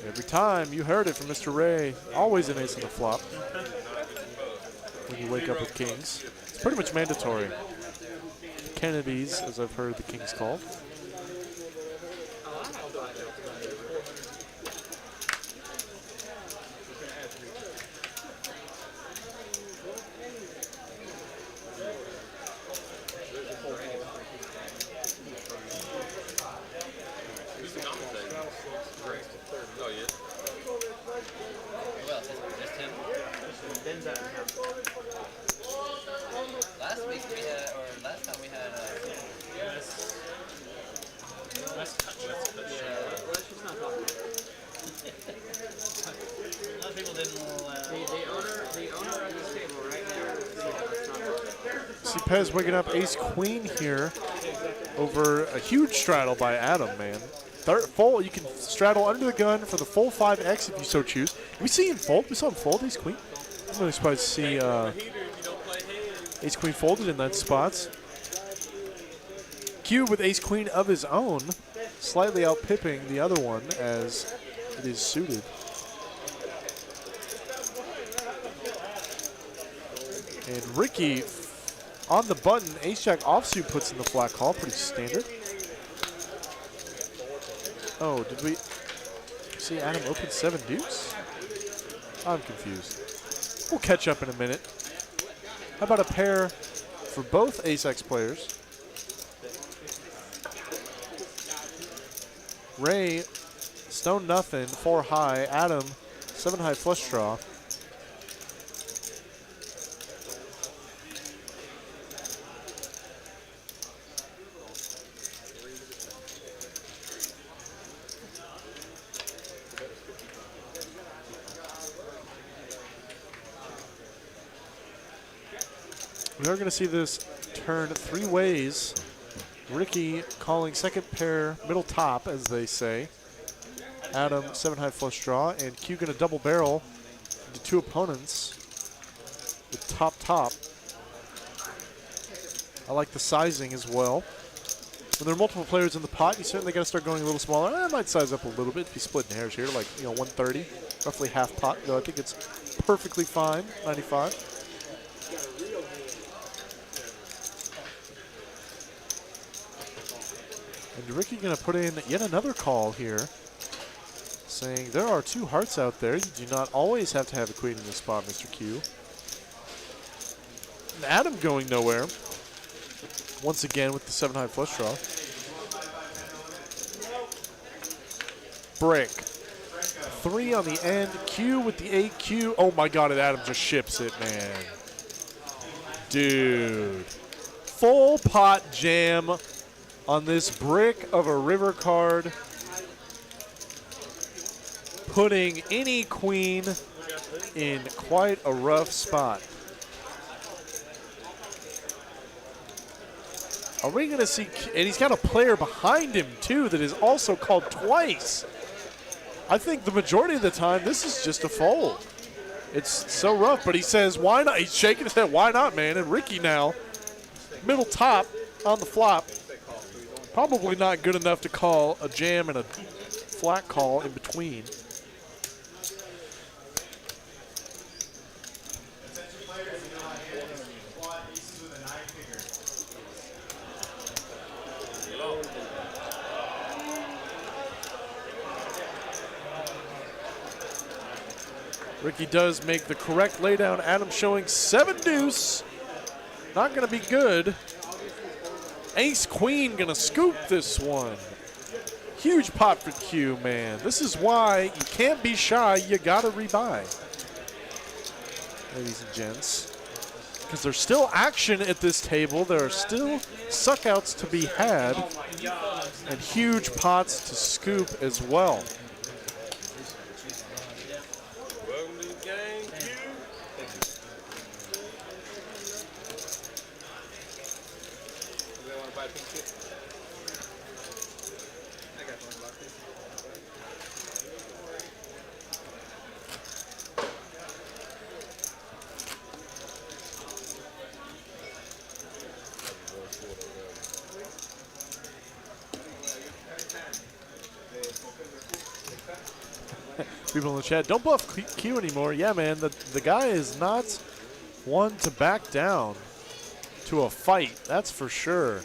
Every time. You heard it from Mr. Ray. Always an ace on the flop when you wake up with kings. It's pretty much mandatory. Kennedy's, as I've heard the kings called.
Oh yeah.
Who else? Just him?
Ben's out of town.
Last week we had, or last time we had,
Let's touch it.
Let's just not talk about it.
A lot of people didn't.
The owner of this table right now. Let's not talk about it.
See Pez waking up ace-queen here over a huge straddle by Adam, man. Full, you can straddle under the gun for the full 5x if you so choose. We see him fold. We saw him fold ace-queen. I'm really surprised to see ace-queen folded in that spot. Q with ace-queen of his own, slightly out-pipping the other one as it is suited. And Ricky on the button, ace-jack offsuit puts in the flat call, pretty standard. Oh, did we see Adam open 7 deuce? I'm confused. We'll catch up in a minute. How about a pair for both ace-x players? Ray, stone nothing, 4 high. Adam, 7 high flush draw. We are going to see this turn 3 ways. Ricky calling second pair middle top, as they say. Adam 7 high flush draw, and Q going to double barrel into 2 opponents with top top. I like the sizing as well. When there are multiple players in the pot, you certainly got to start going a little smaller. I might size up a little bit if you split in hairs here, like 130, roughly half pot. Though I think it's perfectly fine, 95. And Ricky going to put in yet another call here, saying there are 2 hearts out there. You do not always have to have a queen in this spot, Mr. Q. And Adam going nowhere. Once again with the 7 high flush draw. Brick. 3 on the end. Q with the 8 Q. Oh my god, and Adam just ships it, man. Dude. Full pot jam on this brick of a river card, putting any queen in quite a rough spot. Are we going to see, and he's got a player behind him too that is also called twice. I think the majority of the time this is just a fold. It's so rough, but he says, why not? He's shaking his head, why not, man? And Ricky now, middle top on the flop. Probably not good enough to call a jam and a flat call in between. Ricky does make the correct laydown. Adam showing 7 deuce. Not going to be good. Ace Queen going to scoop this one. Huge pot for Q, man. This is why you can't be shy. You got to rebuy. Ladies and gents. because there's still action at this table. There are still suckouts to be had and huge pots to scoop as well.
Welcome to the game, Q. They want to buy pink shit? I got one about this.
People in the chat, don't bluff Q anymore. Yeah, man, the guy is not one to back down to a fight. That's for sure.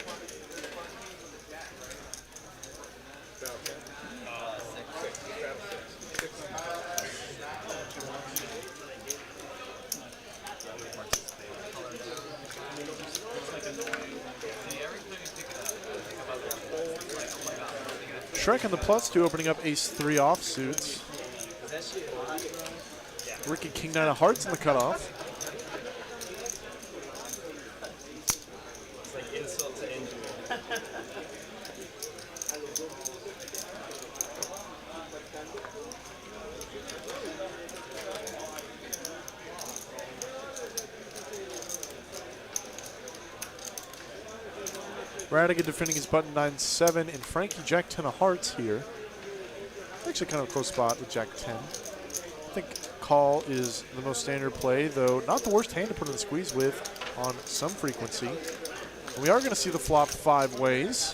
Shrek and the +2 opening up ace-3 offsuits. Ricky king-9 of hearts in the cutoff.
It's like insult to injury.
Radigan defending his button 9-7, and Frankie Jack-10 of hearts here. Actually kind of a close spot with Jack-10. I think call is the most standard play, though not the worst hand to put in the squeeze with on some frequency. And we are going to see the flop 5 ways.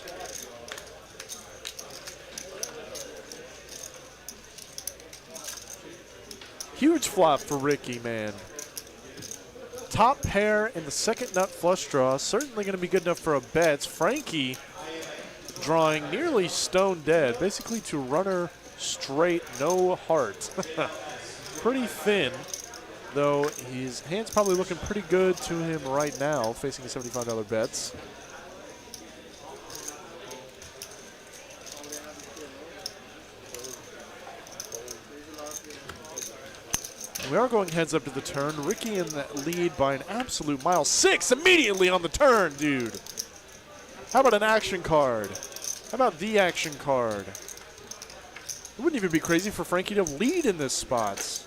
Huge flop for Ricky, man. Top pair in the second nut flush draw. Certainly going to be good enough for a bet. Frankie drawing nearly stone dead, basically to runner straight, no heart. Pretty thin, though his hand's probably looking pretty good to him right now, facing $75 bets. We are going heads up to the turn. Ricky in the lead by an absolute mile. 6 immediately on the turn, dude. How about an action card? How about the action card? It wouldn't even be crazy for Frankie to lead in this spot.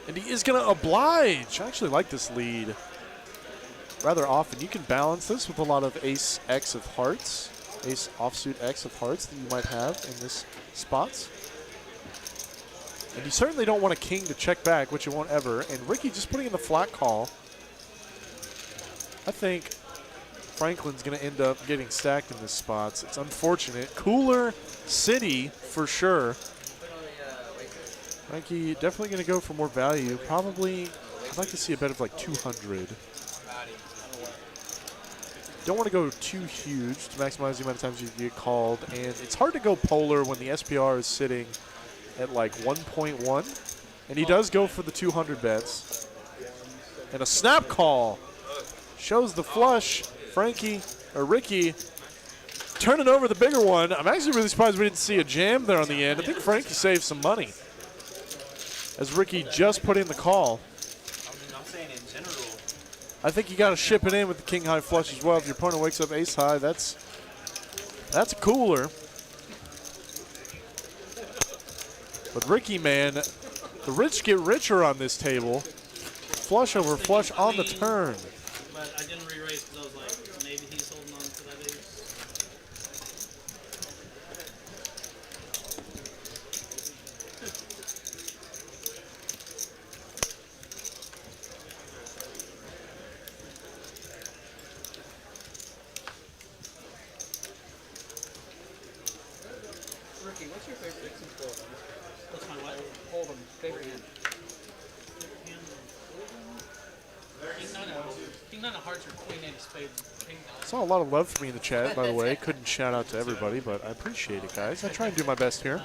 And he is going to oblige. I actually like this lead rather often. You can balance this with a lot of ace X of hearts, ace offsuit X of hearts that you might have in this spot. And you certainly don't want a king to check back, which you won't ever. And Ricky just putting in the flat call. I think Franklin's going to end up getting stacked in this spot. It's unfortunate. Cooler city for sure. Frankie definitely going to go for more value. Probably, I'd like to see a bet of like 200. Don't want to go too huge to maximize the amount of times you get called. And it's hard to go polar when the SPR is sitting at like 1.1. And he does go for the 200 bets. And a snap call shows the flush. Frankie, or Ricky, turning over the bigger one. I'm actually really surprised we didn't see a jam there on the end. I think Frankie saved some money as Ricky just put in the call.
I'm saying in general.
I think you got to ship it in with the king high flush as well. If your opponent wakes up ace high, that's a cooler. But Ricky, man, the rich get richer on this table. Flush over flush on the turn.
But I didn't re-raise because I was like, maybe he's holding on to that ace.
Ricky, what's your favorite fixing sport?
What's my what?
Hold 'em. Favorite hand.
King nine of hearts or queen eight of spades.
Saw a lot of love for me in the chat, by the way. Couldn't shout out to everybody, but I appreciate it, guys. I try and do my best here.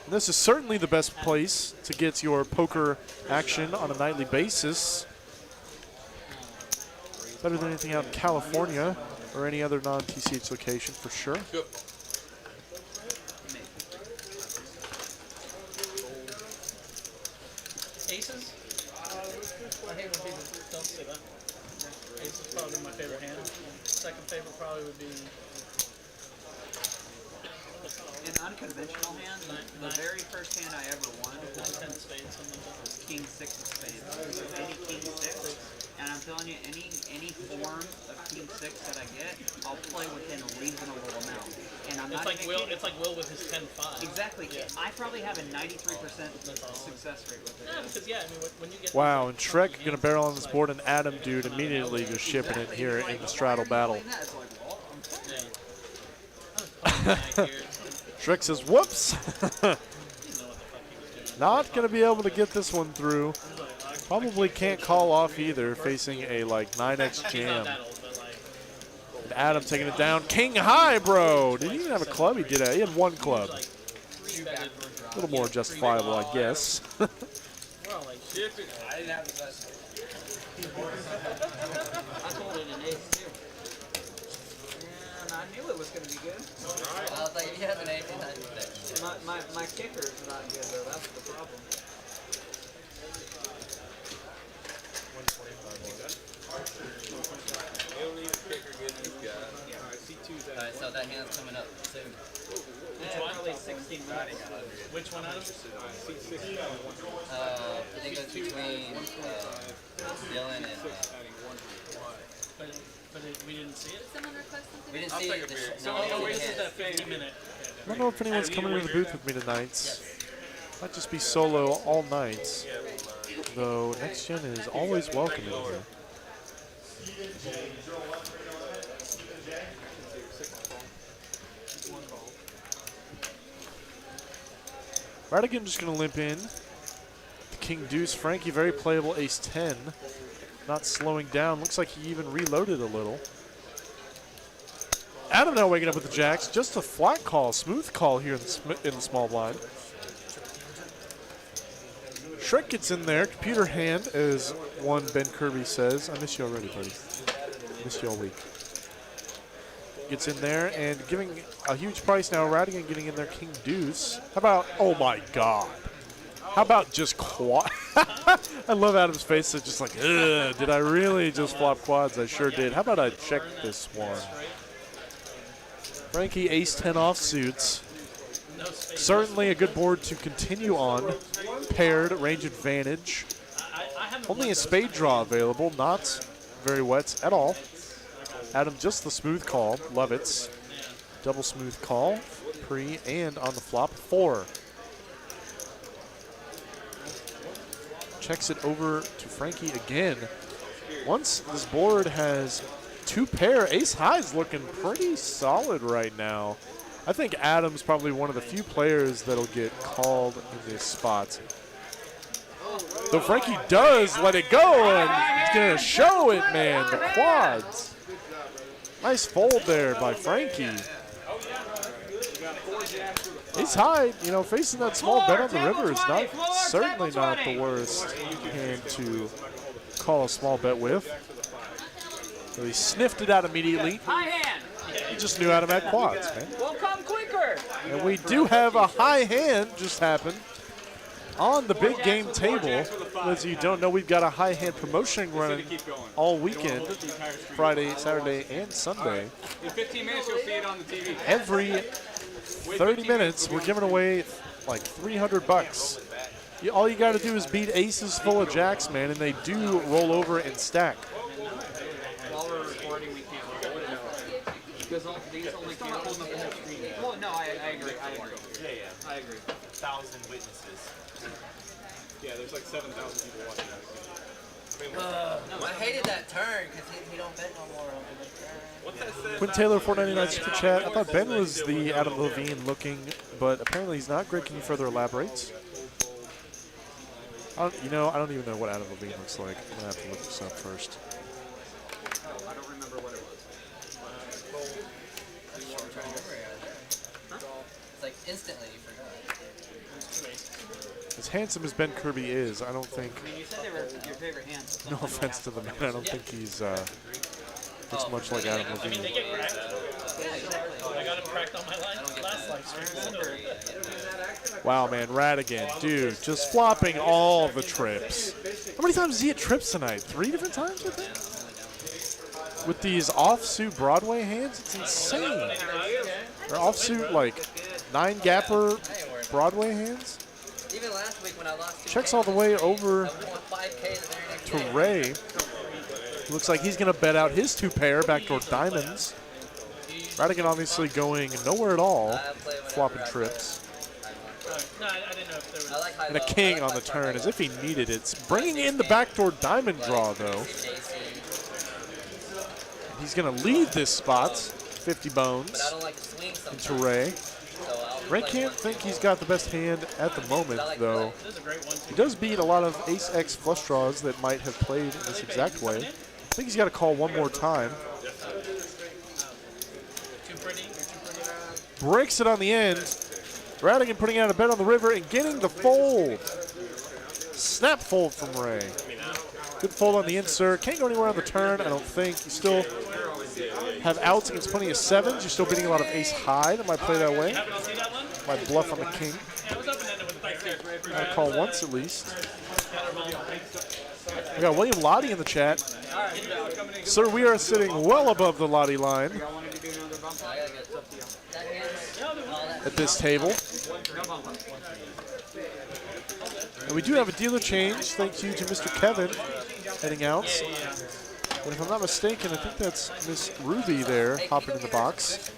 And this is certainly the best place to get your poker action on a nightly basis. Better than anything out in California or any other non-TCH location, for sure.
hate when people don't say that. Ace is probably my favorite hand. Second favorite probably would be
In unconventional hands, the very first hand I ever won
10 spades, something like that.
was King 6 of spades. So any King 6, and I'm telling you, any form of King 6 that I get, I'll play within a reasonable amount. And I'm
It's
not
like
even
Will.
kidding.
It's like Will with his 10-5.
Exactly.
Yeah.
I probably have a 93% success rate with it.
Yeah, because I mean, when you get
Wow, and
these,
Shrek
funky
gonna
hands,
barrel on
it's
this
like-
board, and Adam dude immediately just shipping it here in the straddle battle.
It's like, well, I'm sorry.
Yeah.
Shrek says, whoops.
You know what the fuck he was doing.
Not going to be able to get this one through. Probably can't call off either, facing a like 9x
He's
jam.
not that old, but like.
And Adam taking it down. King high, bro. Did he even have a club? He did. He had one club.
Like
A little more justifiable, I guess.
we're all like, shit.
I didn't have the best.
I told it an ace too. And I knew it was going to be good.
I was like, he has an 1896.
My kicker's not good though, that's the problem.
Alright, so that hand's coming up soon.
Yeah, probably 16 minutes.
Which one, Adam?
I think it's between Dylan and.
But we didn't see it.
Someone request something?
We didn't see it.
So, oh, wait, this is that 50-minute.
I don't know if anyone's coming into the booth with me tonight. Might just be solo all night. Though Next Gen is always welcome in here. Radigan just going to limp in. The King Deuce. Frankie, very playable ace 10. Not slowing down. Looks like he even reloaded a little. Adam now waking up with the jacks. Just a flat call, smooth call here in the small blind. Shrek gets in there. Computer hand, as one Ben Kirby says. I miss you already, buddy. Missed you all week. Gets in there and giving a huge price now. Radigan getting in there. King Deuce. How about, oh my God. How about just quad? I love Adam's face. It's just like, ugh, did I really just flop quads? I sure did. How about I check this one? Frankie ace 10 offsuits. Certainly a good board to continue on. Paired, range advantage. Only a spade draw available, not very wet at all. Adam just the smooth call. Love it. Double smooth call. Pre and on the flop. 4. Checks it over to Frankie again. Once this board has 2 pair, ace high is looking pretty solid right now. I think Adam's probably one of the few players that'll get called in this spot. Though Frankie does let it go, and he's going to show it, man. The quads. Nice fold there by Frankie. Ace high, you know, facing that small bet on the river is not certainly not the worst hand to call a small bet with. So he sniffed it out immediately.
High hand.
He just knew Adam had quads, man.
We'll come quicker.
And we do have a high hand just happen on the big game table. As you don't know, we've got a high hand promotion running all weekend, Friday, Saturday, and Sunday.
In 15 minutes, you'll see it on the TV.
Every 30 minutes, we're giving away like $300. All you got to do is beat aces full of jacks, man, and they do roll over and stack.
While we're recording, we can't roll it. Because these only count. Well, no, I agree. I agree.
1,000 witnesses.
Yeah, there's like 7,000 people watching that.
I hated that turn because he don't bet no more on the turn.
What's that say?
Quinn Taylor, 499 super chat. I thought Ben was the Adam Levine looking, but apparently he's not. Greg, can you further elaborate? I don't even know what Adam Levine looks like. I'm gonna have to look this up first.
I don't remember what it was.
It's like instantly you forgot.
As handsome as Ben Kirby is, I don't think.
I mean, you said they were your favorite hands.
No offense to the man, I don't think he's Looks much like Adam
I mean,
Levine.
they get cracked. I got him cracked on my line last live stream.
Wow, man, Radigan, dude, just flopping all the trips. How many times has he hit trips tonight? 3 different times, I think? With these offsuit Broadway hands, it's insane. Or offsuit, like, 9-gapper Broadway hands.
Even last week when I lost
Checks all the way over
I won 5K the very next
to
day.
Ray. Looks like he's going to bet out his 2 pair, backdoor diamonds. Radigan obviously going nowhere at all, flopping trips.
No, I didn't know if there was.
I like high
And a
low.
king on the turn, as if he needed it. Bringing in the backdoor diamond draw, though. He's going to lead this spot, 50 bones,
But I don't like to swing
into
sometimes.
Ray.
So I'll
Ray
play
can't think he's got the best hand at the moment, though.
This is a great one.
He does beat a lot of ace-x flush draws that might have played in this exact way. I think he's got to call one more time.
Too pretty. You're too pretty.
Breaks it on the end. Radigan putting out a bet on the river and getting the fold. Snap fold from Ray. Good fold on the insert. Can't go anywhere on the turn, I don't think. You still have outs against plenty of 7s. You're still beating a lot of ace high that might play that way.
Happen to see that one?
Might bluff on the king.
Yeah, it was open-ended with the bike there.
I'll call once at least. We got William Lottie in the chat. Sir, we are sitting well above the Lottie line at this table. And we do have a dealer change, thank you to Mr. Kevin heading out. And if I'm not mistaken, I think that's Miss Ruby there hopping in the box.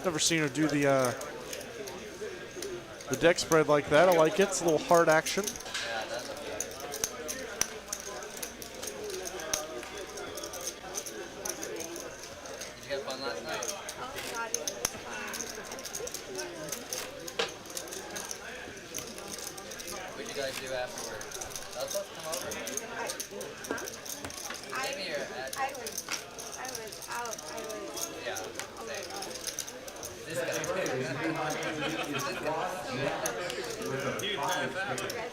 Never seen her do the deck spread like that. I like it. It's a little hard action.
Did you have fun last night? What'd you guys do afterward? I was supposed to come over. Give me your address.
I was out.
Yeah.
Oh my God.
This guy.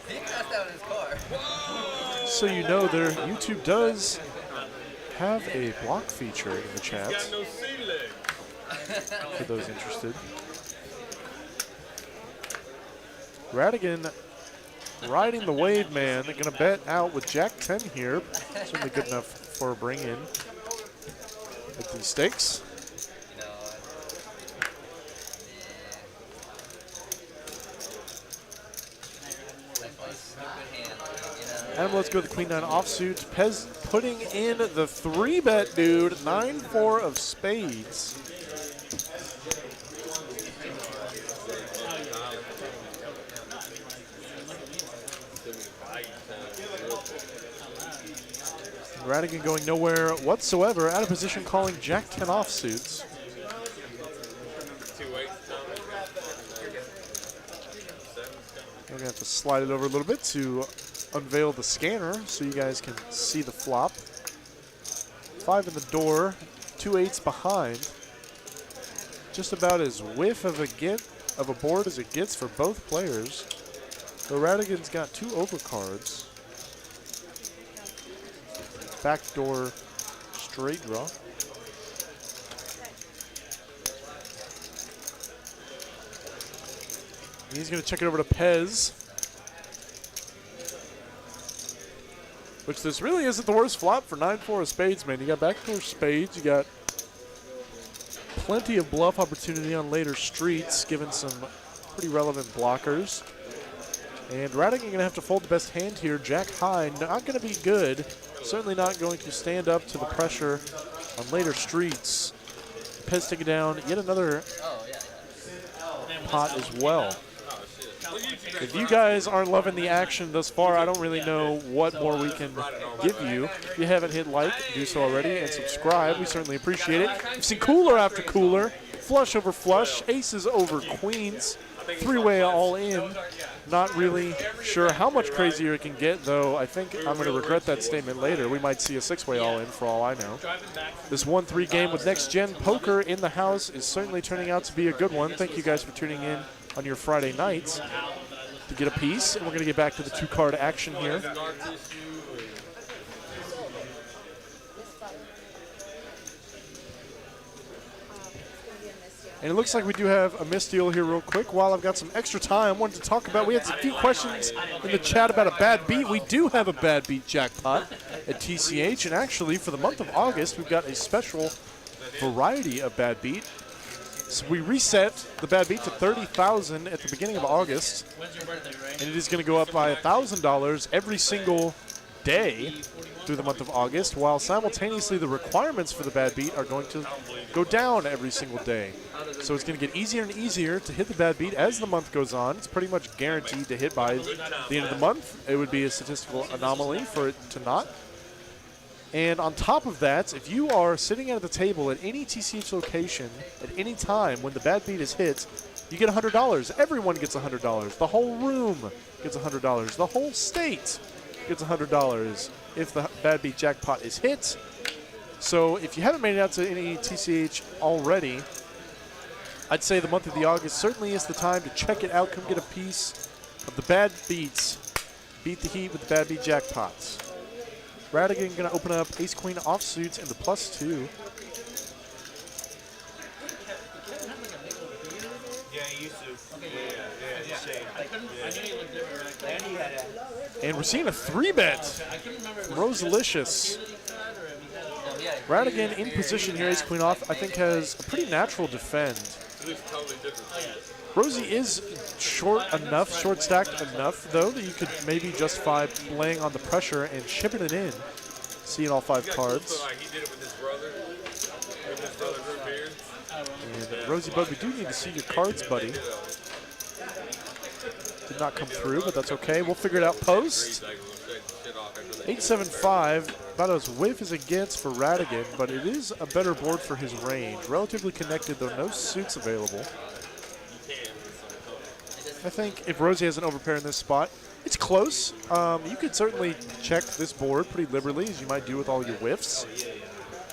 He crashed out in his car.
So you know their YouTube does have a block feature in the chat for those interested. Radigan riding the wave, man. They're going to bet out with Jack 10 here. Certainly good enough for a bring in at these stakes. And let's go to the Queen 9 offsuit. Pez putting in the 3-bet, dude. 9-4 of spades. Radigan going nowhere whatsoever. Out of position, calling Jack 10 offsuits. We're going to have to slide it over a little bit to unveil the scanner so you guys can see the flop. 5 in the door, 2 8s behind. Just about as whiff of a board as it gets for both players. So Radigan's got 2 overcards. Backdoor straight draw. He's going to check it over to Pez. Which this really isn't the worst flop for 9-4 of spades, man. You got backdoor spades. You got plenty of bluff opportunity on later streets, given some pretty relevant blockers. And Radigan going to have to fold the best hand here. Jack high, not going to be good. Certainly not going to stand up to the pressure on later streets. Pez taking down yet another pot as well. If you guys aren't loving the action thus far, I don't really know what more we can give you. If you haven't hit like, do so already, and subscribe. We certainly appreciate it. We've seen cooler after cooler, flush over flush, aces over queens, 3-way all in. Not really sure how much crazier it can get, though. I think I'm going to regret that statement later. We might see a 6-way all in for all I know. This 1-3 game with Next Gen Poker in the house is certainly turning out to be a good one. Thank you guys for tuning in on your Friday nights to get a piece. And we're going to get back to the 2-card action here. And it looks like we do have a missed deal here real quick. While I've got some extra time, I wanted to talk about, we had a few questions in the chat about a bad beat. We do have a bad beat jackpot at TCH, and actually for the month of August, we've got a special variety of bad beat. So we reset the bad beat to $30,000 at the beginning of August,
When's your birthday, Ray?
and it is going to go up by $1,000 every single day through the month of August, while simultaneously the requirements for the bad beat are going to go down every single day. So it's going to get easier and easier to hit the bad beat as the month goes on. It's pretty much guaranteed to hit by the end of the month. It would be a statistical anomaly for it to not. And on top of that, if you are sitting at the table at any TCH location at any time when the bad beat is hit, you get $100. Everyone gets $100. The whole room gets $100. The whole state gets $100 if the bad beat jackpot is hit. So if you haven't made it out to any TCH already, I'd say the month of the August certainly is the time to check it out. Come get a piece of the bad beats. Beat the heat with the bad beat jackpots. Radigan going to open up ace queen offsuits and the +2.
Yeah, he used to. Yeah, he's shame.
I knew you looked different back
And he had a.
And we're seeing a 3-bet
I couldn't remember if it
from
was
Rosalicious. Radigan in position here, ace queen off, I think has a pretty natural defend. Rosie is short stacked enough, though, that you could maybe justify laying on the pressure and shipping it in, seeing all 5 cards.
Like he did it with his brother. With his brother grew beards.
And Rosie Bud, we do need to see your cards, buddy. Did not come through, but that's okay. We'll figure it out post. 875, about as whiff as it gets for Radigan, but it is a better board for his range. Relatively connected, though no suits available. I think if Rosie has an overpair in this spot, it's close. You could certainly check this board pretty liberally, as you might do with all your whiffs.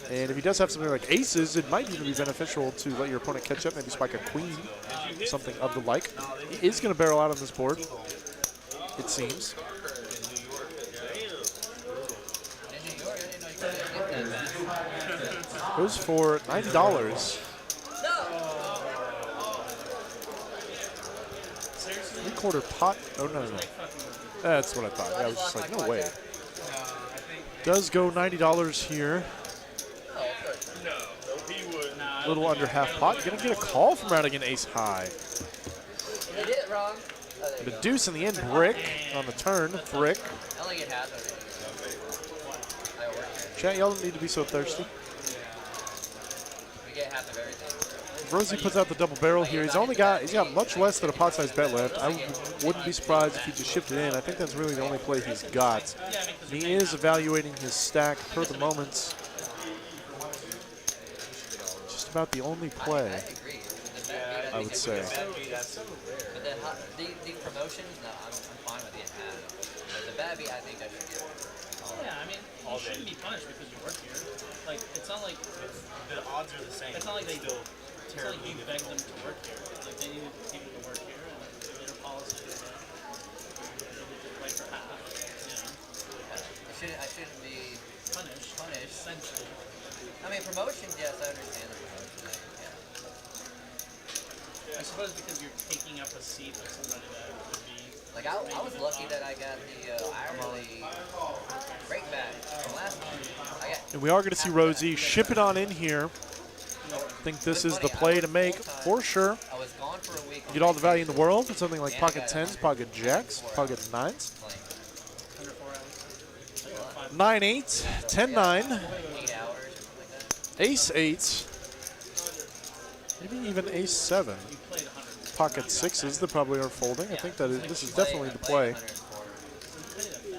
And if he does have something like aces, it might even be beneficial to let your opponent catch up, maybe spike a queen, something of the like. He is going to barrel out on this board, it seems. Goes for $90. Three-quarter pot. Oh, no. That's what I thought. I was just like, no way. Does go $90 here. A little under half pot. Gonna get a call from Radigan ace high.
They did it wrong.
The deuce in the end, brick on the turn. Brick.
I only get half of it.
Chat, y'all don't need to be so thirsty.
We get half of everything.
Rosie puts out the double barrel here. He's got much less than a pot size bet left. I wouldn't be surprised if he just shipped it in. I think that's really the only play he's got. He is evaluating his stack per the moments. Just about the only play,
I agree.
I would say.
But the promotions, no, I'm fine with it. But the bad beat, I think I should get.
Yeah, I mean, you shouldn't be punished because you work here. Like, it's not like
The odds are the same.
it's not like they
still
it's not like you beg them to work here. Like, they need people to work here, and their policy is that they play for half. You know,
I shouldn't be
punished. Essentially.
I mean, promotions, yes, I understand the promotion.
I suppose because you're taking up a seat with somebody that would be.
Like, I was lucky that I got the hourly break back from last time.
And we are going to see Rosie ship it on in here. I think this is the play to make for sure.
I was gone for a week.
Get all the value in the world for something like pocket 10s, pocket jacks, pocket 9s. 9-8, 10-9,
8 hours, something like that.
ace 8, maybe even ace 7. Pocket 6s that probably are folding. I think that this is definitely the play.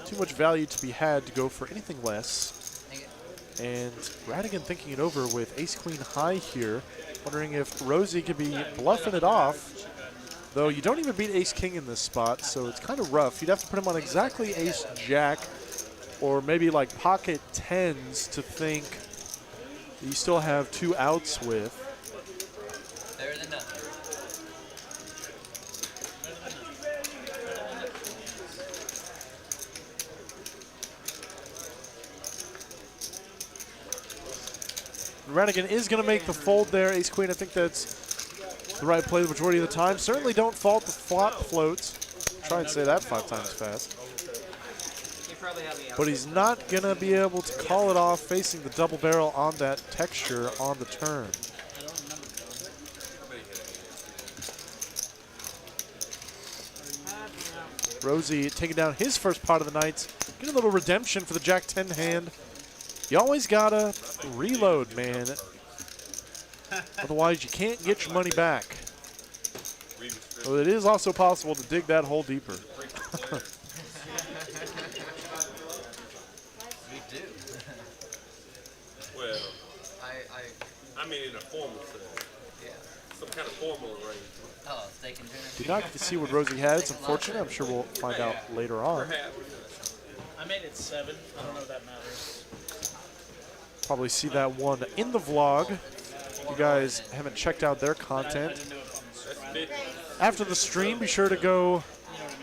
Too much value to be had to go for anything less. And Radigan thinking it over with ace-queen high here, wondering if Rosie could be bluffing it off. Though you don't even beat ace-king in this spot, so it's kind of rough. You'd have to put him on exactly ace-jack, or maybe like pocket 10s to think you still have 2 outs with.
Better than nothing.
Radigan is going to make the fold there. Ace Queen, I think that's the right play the majority of the time. Certainly don't fault the flop floats. Try and say that 5 times fast. But he's not going to be able to call it off facing the double barrel on that texture on the turn. Rosie taking down his first pot of the night. Get a little redemption for the Jack-10 hand. You always got to reload, man. Otherwise, you can't get your money back. Well, it is also possible to dig that hole deeper.
Well, I mean in a formal setting. Yeah. Some kind of formal arrangement.
Oh, steak and dinner.
Did not get to see what Rosie had. It's unfortunate. I'm sure we'll find out later on.
I made it 7. I don't know if that matters.
Probably see that one in the vlog. You guys haven't checked out their content. After the stream, be sure to go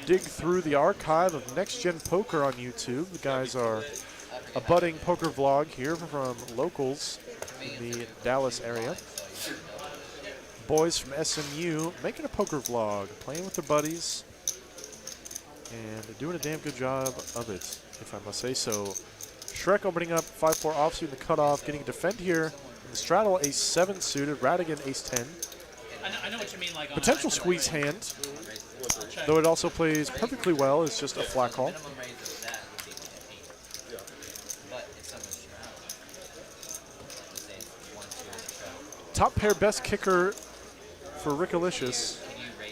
dig through the archive of Next Gen Poker on YouTube. The guys are a budding poker vlog here from locals in the Dallas area. Boys from SMU making a poker vlog, playing with their buddies, and doing a damn good job of it, if I must say so. Shrek opening up 5-4 offsuit in the cutoff, getting a defend here. In the straddle, ace-7 suited, Radigan ace-10.
I know what you mean, like on
Potential squeeze hand, though it also plays perfectly well. It's just a flat call. Top pair best kicker for Rickalicious.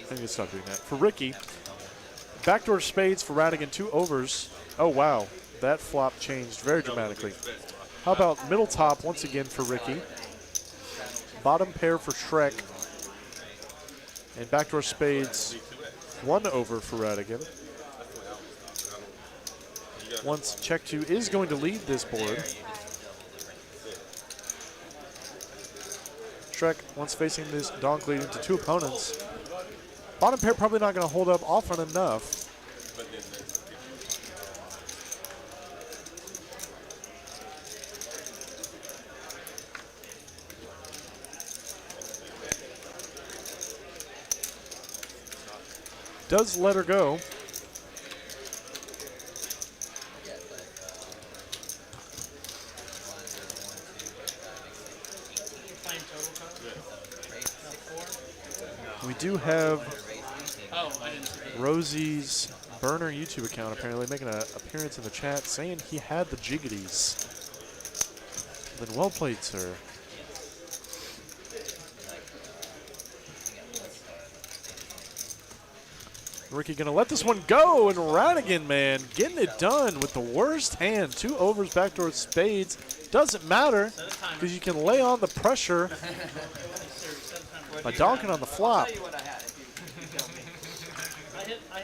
I need to stop doing that. For Ricky. Backdoor spades for Radigan, 2 overs. Oh, wow. That flop changed very dramatically. How about middle top once again for Ricky. Bottom pair for Shrek. And backdoor spades, 1 over for Radigan. Once check 2 is going to lead this board. Shrek, once facing this donk leading to 2 opponents. Bottom pair probably not going to hold up often enough. Does let her go. We do have Rosie's burner YouTube account apparently making an appearance in the chat saying he had the jiggities. Then well played, sir. Ricky gonna let this one go, and Radigan, man, getting it done with the worst hand. 2 overs, backdoor spades. Doesn't matter, because you can lay on the pressure by donking on the flop.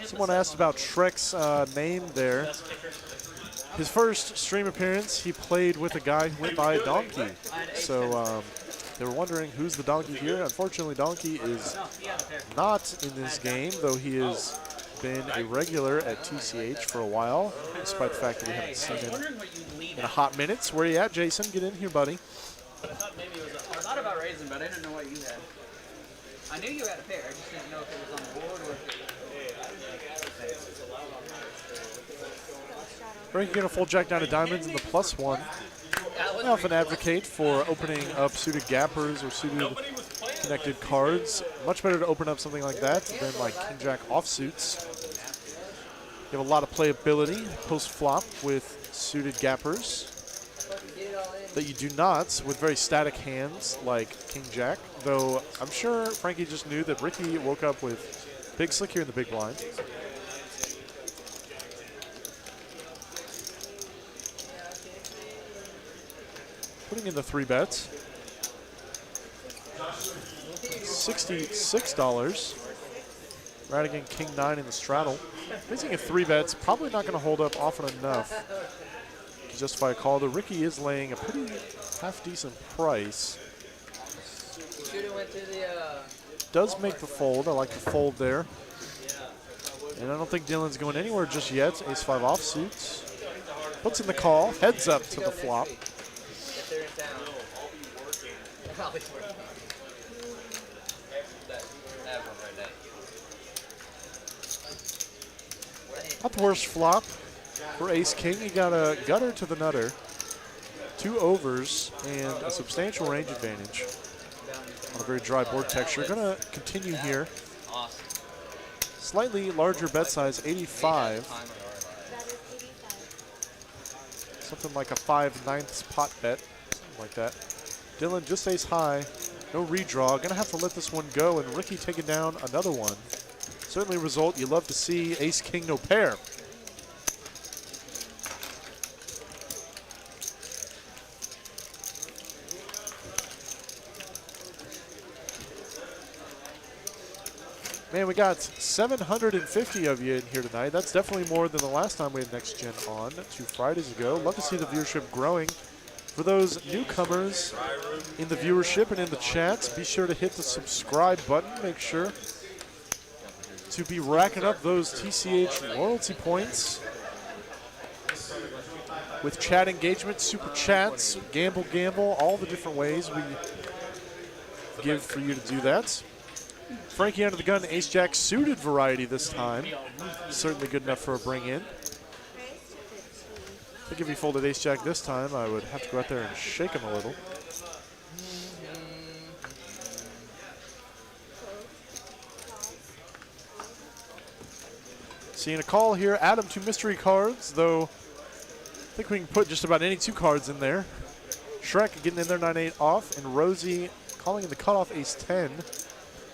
Someone asked about Shrek's name there. His first stream appearance, he played with a guy who went by a donkey. So they were wondering who's the donkey here. Unfortunately, Donkey is not in this game, though he has been a regular at TCH for a while, despite the fact that we haven't seen him in a hot minute. Where you at, Jason? Get in here, buddy.
I thought about raising, but I didn't know what you had. I knew you had a pair. I just didn't know if it was on the board or if it
Frankie getting a full jack down to diamonds in the +1. I often advocate for opening up suited gappers or suited connected cards. Much better to open up something like that than like king jack offsuits. You have a lot of playability post flop with suited gappers that you do not with very static hands like king jack. Though I'm sure Frankie just knew that Ricky woke up with big slick here in the big blind. Putting in the 3 bets. $66. Radigan king 9 in the straddle. Facing a 3 bets, probably not going to hold up often enough to justify a call. Though Ricky is laying a pretty half decent price. Does make the fold. I like the fold there. And I don't think Dylan's going anywhere just yet. Ace-5 offsuits. Puts in the call. Heads up to the flop.
Probably for that one right there.
Not the worst flop for Ace King. He got a gutter to the nutter, 2 overs, and a substantial range advantage on a very dry board texture. Gonna continue here.
Awesome.
Slightly larger bet size, 85.
That is 85.
Something like a 5/9 pot bet, something like that. Dylan just ace high, no redraw. Gonna have to let this one go, and Ricky taking down another one. Certainly a result you love to see. Ace King, no pair. Man, we got 750 of you in here tonight. That's definitely more than the last time we had Next Gen on 2 Fridays ago. Love to see the viewership growing. For those newcomers in the viewership and in the chats, be sure to hit the subscribe button. Make sure to be racking up those TCH loyalty points with chat engagement, super chats, gamble, all the different ways we give for you to do that. Frankie under the gun, ace jack suited variety this time. Certainly good enough for a bring in. I think if he folded ace jack this time, I would have to go out there and shake him a little. Seeing a call here, Adam 2 mystery cards, though I think we can put just about any 2 cards in there. Shrek getting in there 9-8 off, and Rosie calling in the cutoff ace-10.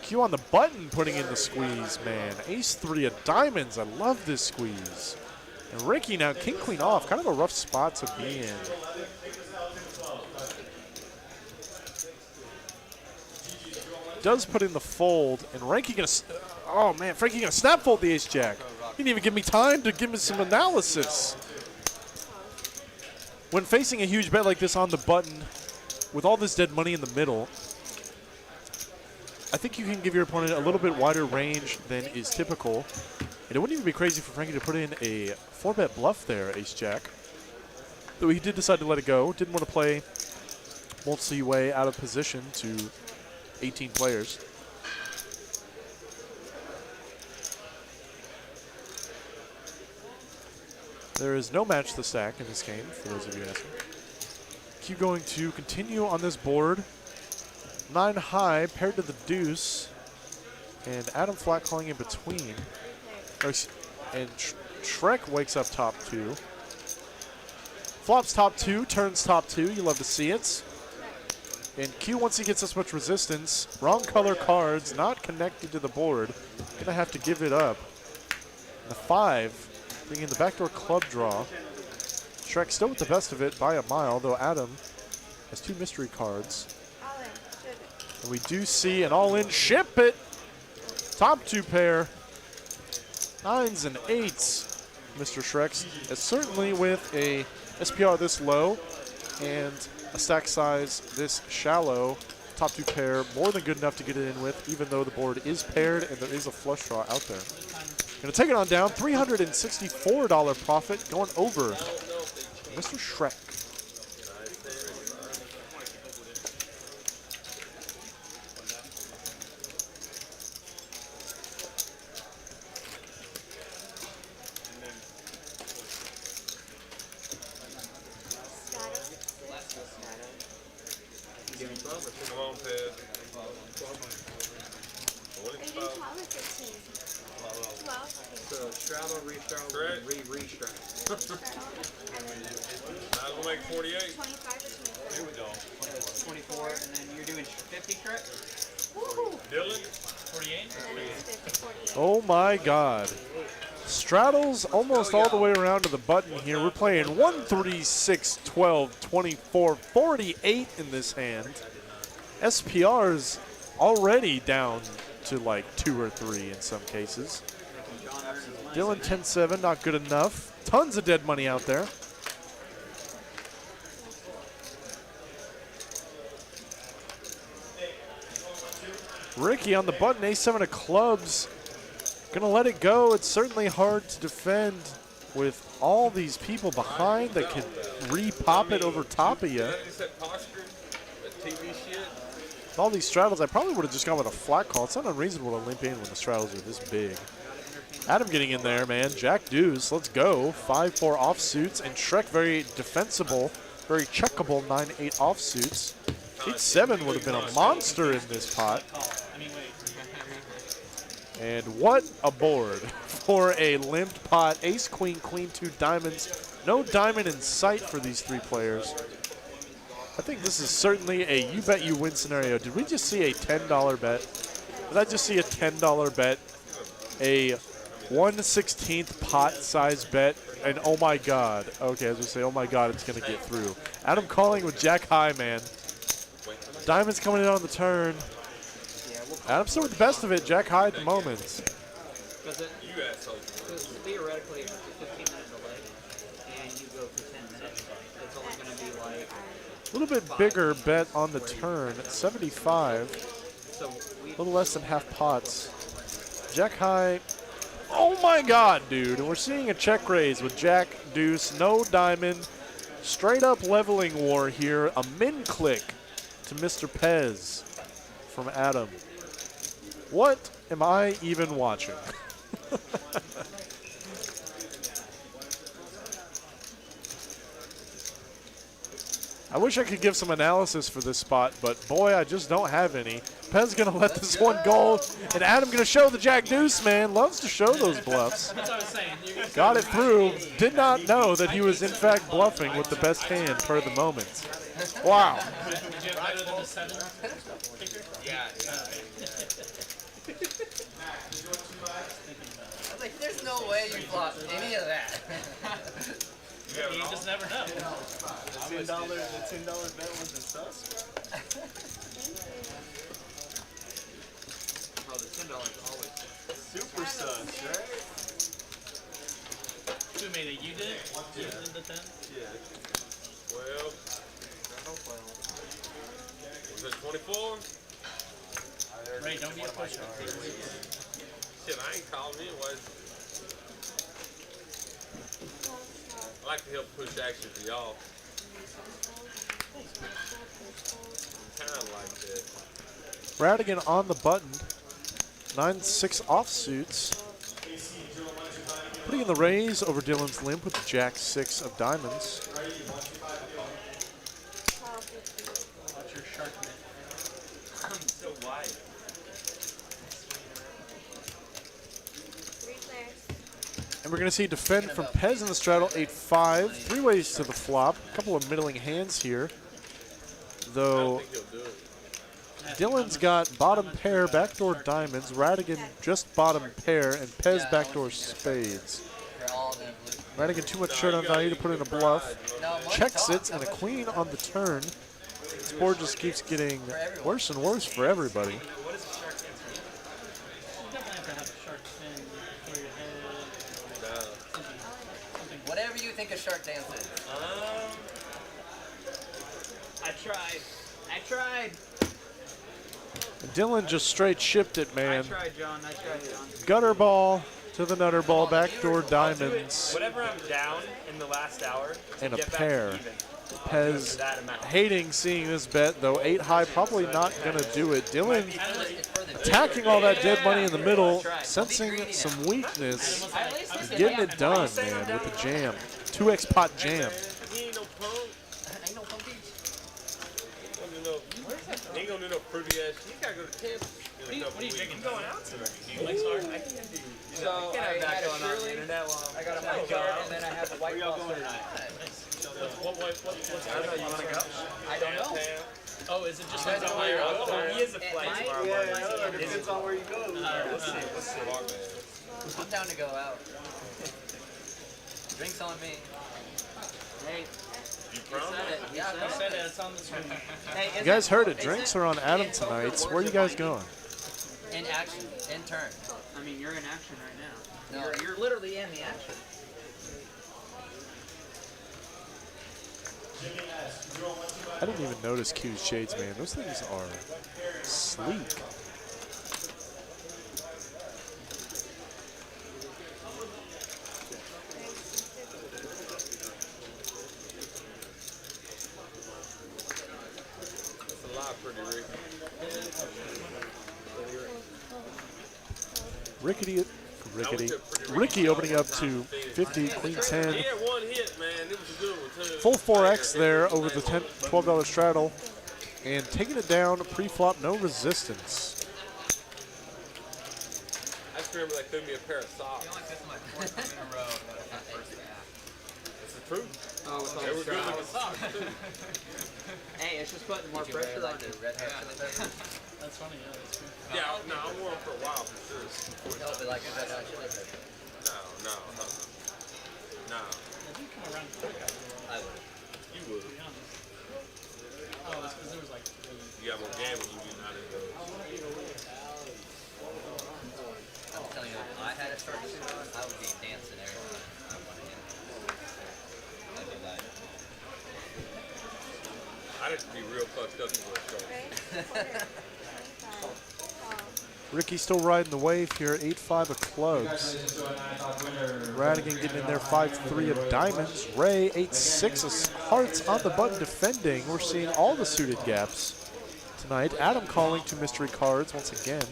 Q on the button putting in the squeeze, man. Ace-3 of diamonds, I love this squeeze. And Ricky now king-queen off, kind of a rough spot to be in. Does put in the fold, and Frankie gonna, oh man, Frankie gonna snap fold the ace-jack. He didn't even give me time to give me some analysis. When facing a huge bet like this on the button, with all this dead money in the middle, I think you can give your opponent a little bit wider range than is typical. And it wouldn't even be crazy for Frankie to put in a 4-bet bluff there, ace-jack. Though he did decide to let it go. Didn't want to play multi-way out of position to 18 players. There is no match the stack in this game, for those of you asking. Q going to continue on this board. 9 high, paired to the deuce. And Adam flat calling in between. And Shrek wakes up top 2. Flops top 2, turns top 2. You love to see it. And Q, once he gets this much resistance, wrong color cards, not connected to the board. Gonna have to give it up. And the 5. Bringing the backdoor club draw. Shrek still with the best of it by a mile, though Adam has 2 mystery cards. And we do see an all-in ship it. Top 2 pair. 9s and 8s. Mr. Shrek's is certainly with a SPR this low and a stack size this shallow. Top 2 pair more than good enough to get it in with, even though the board is paired and there is a flush draw out there. Gonna take it on down, $364 profit going over Mr. Shrek.
Come on, Ped.
Are you doing 12 or 15? 12?
So straddle, restraddle,
Correct.
and re-restraddle.
And then
Now we'll make 48.
25 or 24?
Here we go.
24, and then you're doing 50, correct?
Woohoo!
Dylan.
48?
And then it's 50, 48.
Oh my God. Straddles almost all the way around to the button here. We're playing 1, 3, 6, 12, 24, 48 in this hand. SPR's already down to like 2 or 3 in some cases. Dylan 10-7, not good enough. Tons of dead money out there. Ricky on the button, ace-7 of clubs. Gonna let it go. It's certainly hard to defend with all these people behind that could re-pop it over top of you.
Is that posture? That TV shit?
With all these straddles, I probably would have just gone with a flat call. It's not unreasonable to limp in when the straddles are this big. Adam getting in there, man. Jack deuce, let's go. 5-4 offsuits, and Shrek very defensible, very checkable 9-8 offsuits. 8-7 would have been a monster in this pot. And what a board for a limped pot. Ace, queen, queen, 2 diamonds. No diamond in sight for these 3 players. I think this is certainly a you bet you win scenario. Did we just see a $10 bet? Did I just see a $10 bet? A 1/16th pot size bet, and oh my god. Okay, as we say, oh my god, it's gonna get through. Adam calling with Jack high, man. Diamonds coming in on the turn. Adam's still with the best of it. Jack high at the moment.
Because theoretically, if it's a 15-minute delay and you go for 10 minutes, it's only going to be like
A little bit bigger bet on the turn. 75. A little less than half pots. Jack high. Oh my god, dude. And we're seeing a check raise with Jack deuce, no diamond. Straight up leveling war here. A min click to Mr. Pez from Adam. What am I even watching? I wish I could give some analysis for this spot, but boy, I just don't have any. Pez gonna let this one go, and Adam gonna show the Jack Deuce, man. Loves to show those bluffs.
That's what I was saying.
Got it through. Did not know that he was in fact bluffing with the best hand per the moment. Wow.
Did you have better than a 7 kicker?
Yeah. I was like, there's no way you blocked any of that.
You just never know.
The $10 bet was a sus.
oh, the $10 always
Super sus, right?
Who made it? You did? You did the 10?
Yeah. Well, was it 24?
Ray, don't be a pusher.
Shit, I ain't calling anyways. I like to help push action for y'all. Kind of like that.
Radigan on the button. 9-6 offsuits. Putting in the raise over Dylan's limp with the Jack 6 of diamonds.
Watch your shark net.
I'm so wide.
And we're going to see defend from Pez in the straddle, 8-5. 3 ways to the flop. A couple of middling hands here. Though Dylan's got bottom pair, backdoor diamonds. Radigan just bottom pair, and Pez backdoor spades. Radigan too much showdown value to put in a bluff. Check sits and a queen on the turn. This board just keeps getting worse and worse for everybody.
Whatever you think a shark dance is.
I tried.
Dylan just straight shipped it, man.
I tried, John.
Gutter ball to the nutter ball, backdoor diamonds,
Whatever I'm down in the last hour.
and a
get back
pair.
even.
Pez
That amount.
hating seeing this bet, though 8 high probably not going to do it. Dylan attacking all that dead money in the middle, sensing some weakness, getting it done, man, with the jam. 2x pot jam.
He ain't no punk.
Ain't no funky.
He ain't gonna do no pretty ass. He gotta go to camp.
What are you drinking?
Going out tonight.
Lex O Poker?
So I had a Shirley, I got a white jar, and then I have a white ball.
What's
I don't know. You wanna go?
I don't know.
Oh, is it just
Depends on where you're up.
It
He is a flight
might-
tomorrow
yeah,
morning.
yeah,
It depends on where you go. Let's see.
I'm down to go out. Drinks on me.
Hey,
You
you
promise?
said it. You
Yeah,
I
said
said
it.
it, it's on the screen.
Hey,
You guys heard it. Drinks are on Adam tonight. So where are you guys going?
In action, in turn.
I mean, you're in action right now.
No.
You're literally in the action.
I didn't even notice Q's shades, man. Those things are sleek.
It's a lot pretty, Rick.
Ricky opening up to 50, queen 10.
He had one hit, man. It was a good one, too.
Full 4X there over the $12 straddle. And taking it down pre-flop, no resistance.
I just remember they threw me a pair of socks. That's the truth.
Oh, with all
They
the
were good
straps.
looking socks, too.
Hey, it's just putting more pressure on you.
That's funny, yeah, that's true.
Yeah, no, I wore them for a while, for sure. No.
I didn't come around to that guy.
You would.
To be honest. Oh, it's because there was like
You got more game when you do not in those.
I'm telling you, if I had a shark suit on, I would be dancing every time I wanted him. I'd be like,
I'd have to be real fucked up to wear shorts.
Ricky still riding the wave here, 8-5 of clubs. Radigan getting in there, 5-3 of diamonds. Ray, 8-6 of hearts on the button defending. We're seeing all the suited gaps tonight. Adam calling to mystery cards once again.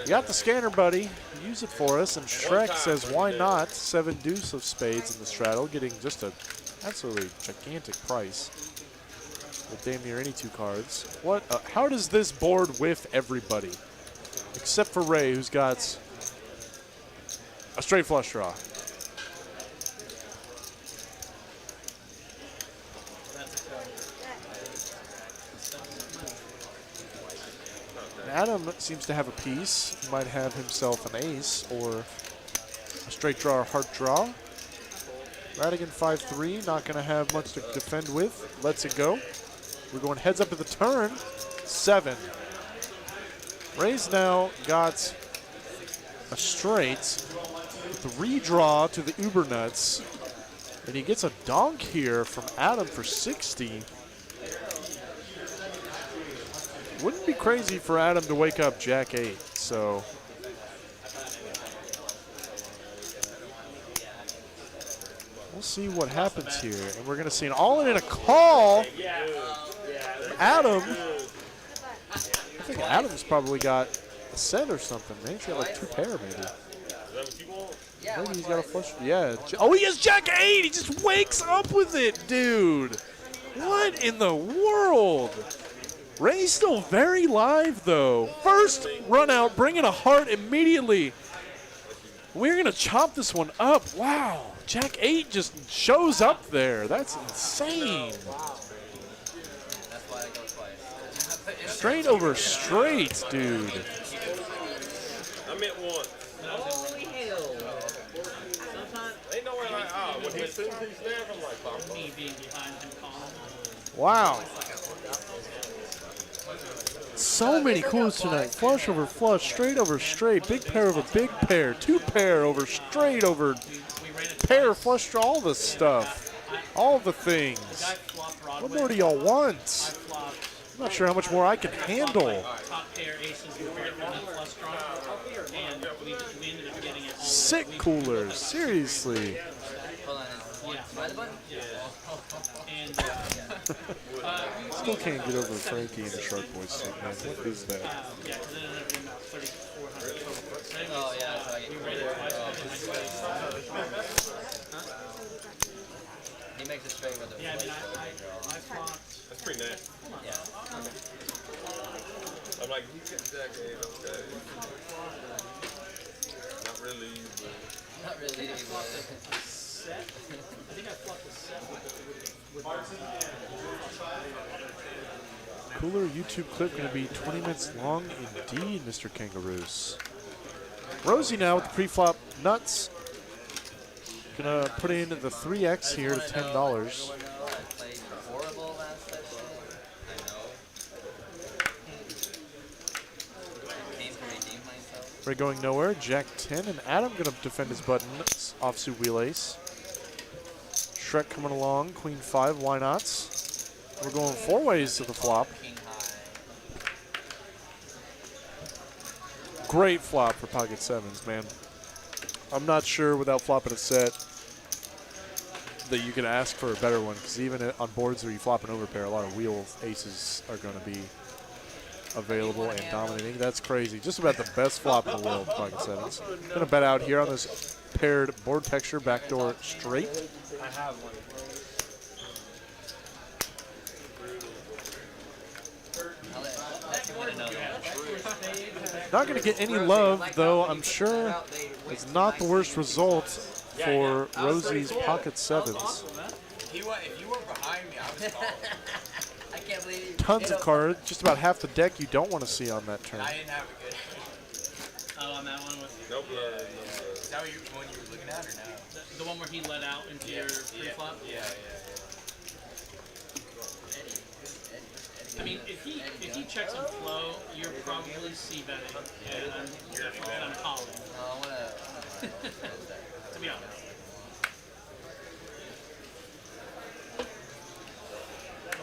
You got the scanner, buddy. Use it for us. And Shrek says, why not? 7 deuce of spades in the straddle, getting just a absolutely gigantic price with damn near any 2 cards. What? How does this board whiff everybody? Except for Ray, who's got a straight flush draw. And Adam seems to have a piece. He might have himself an ace or a straight draw or heart draw. Radigan 5-3, not going to have much to defend with. Lets it go. We're going heads up to the turn. 7. Ray's now got a straight with the redraw to the Uber Nuts. And he gets a donk here from Adam for 60. Wouldn't be crazy for Adam to wake up Jack 8, so. We'll see what happens here. And we're going to see an all-in and a call. Adam. I think Adam's probably got a set or something, man. He's got like 2 pair, maybe.
Is that what you want?
Maybe he's got a flush. Yeah. Oh, he has Jack 8. He just wakes up with it, dude. What in the world? Ray's still very live, though. First run out, bringing a heart immediately. We're going to chop this one up. Wow. Jack 8 just shows up there. That's insane. Straight over straight, dude.
I meant one.
holy hell.
Ain't no way like, when he sends these there, I'm like, bum,
me being behind him calling.
Wow. So many clues tonight. Flush over flush, straight over straight, big pair over big pair, 2 pair over straight over pair, flush draw, all the stuff. All the things. What more do y'all want? I'm not sure how much more I can handle.
Top pair aces and flush draw. And we ended up getting it all.
Sick coolers, seriously.
Hold on, by the button?
And
Still can't get over Frankie and the Shark Boys thing, man. What is that?
yeah, because it ended up being about 3,400 total. So anyways,
Oh, yeah, that's how I get
we rated twice.
He makes it straight with the
Yeah, I mean, I flopped.
That's pretty nasty.
Yeah.
I'm like, you get Jack 8, okay. Not really, but.
Not really.
Set. I think I flopped a set with
Cooler YouTube clip going to be 20 minutes long indeed, Mr. Kangaroos. Rosie now with the pre-flop nuts. Gonna put in the 3X here to $10.
I played horrible last session. I know. Came to redeem myself.
We're going nowhere. Jack 10 and Adam gonna defend his button. Offsuit wheel ace. Shrek coming along. Queen 5. Why nots? We're going 4 ways to the flop.
King high.
Great flop for pocket 7s, man. I'm not sure without flopping a set that you can ask for a better one, because even on boards where you flop an overpair, a lot of wheel aces are going to be available and dominating. That's crazy. Just about the best flop in the world, pocket sevens. Gonna bet out here on this paired board texture, backdoor straight.
I have one.
Not going to get any love, though. I'm sure it's not the worst result for Rosie's pocket sevens.
If you were behind me, I was calling.
I can't believe it.
Tons of cards, just about half the deck you don't want to see on that turn.
I didn't have a good.
Oh, on that one with
No blood.
Is that what you, one you were looking at or no?
the one where he let out into your pre-flop.
Yeah.
I mean, if he checks on flow, you're probably c-betting, and I'm calling.
No, I wanna.
To be honest.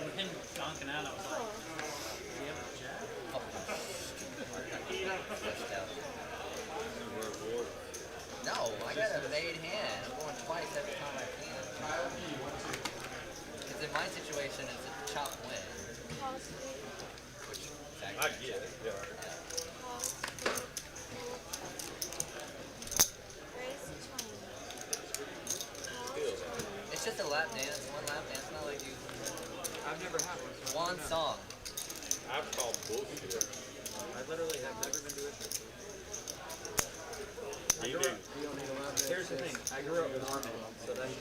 With him donking out, I was like, do you have a jack?
No, I got a made hand. I'm going twice every time I can. Because in my situation, it's a chop win. Which is
I get it. Yeah.
It's just a lap dance, one lap dance, not like you.
I've never had one.
One song.
I've called bullshit.
I literally have never been to a church.
You do.
Here's the thing. I grew up in Norman, so that's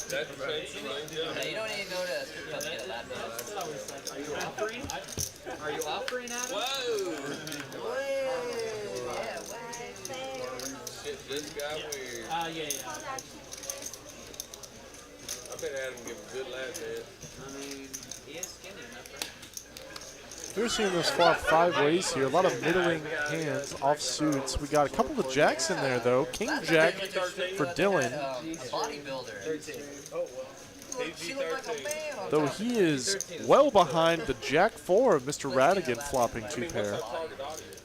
That's the same thing.
Yeah, you don't need to go to a strip club to get a lap dance.
Are you offering? Are you offering, Adam?
Whoa!
Yeah,
Shit, this guy weird.
Yeah.
I bet Adam give a good lap dance.
I mean, he is skinny enough, right?
We're seeing this flop 5 ways here. A lot of middling hands, off suits. We got a couple of jacks in there, though. King Jack for Dylan,
a bodybuilder.
13. Oh, well.
She looked like a man on
though
top.
he is well behind the Jack 4 of Mr. Radigan flopping
I
2
mean,
pair.
what's our target audience?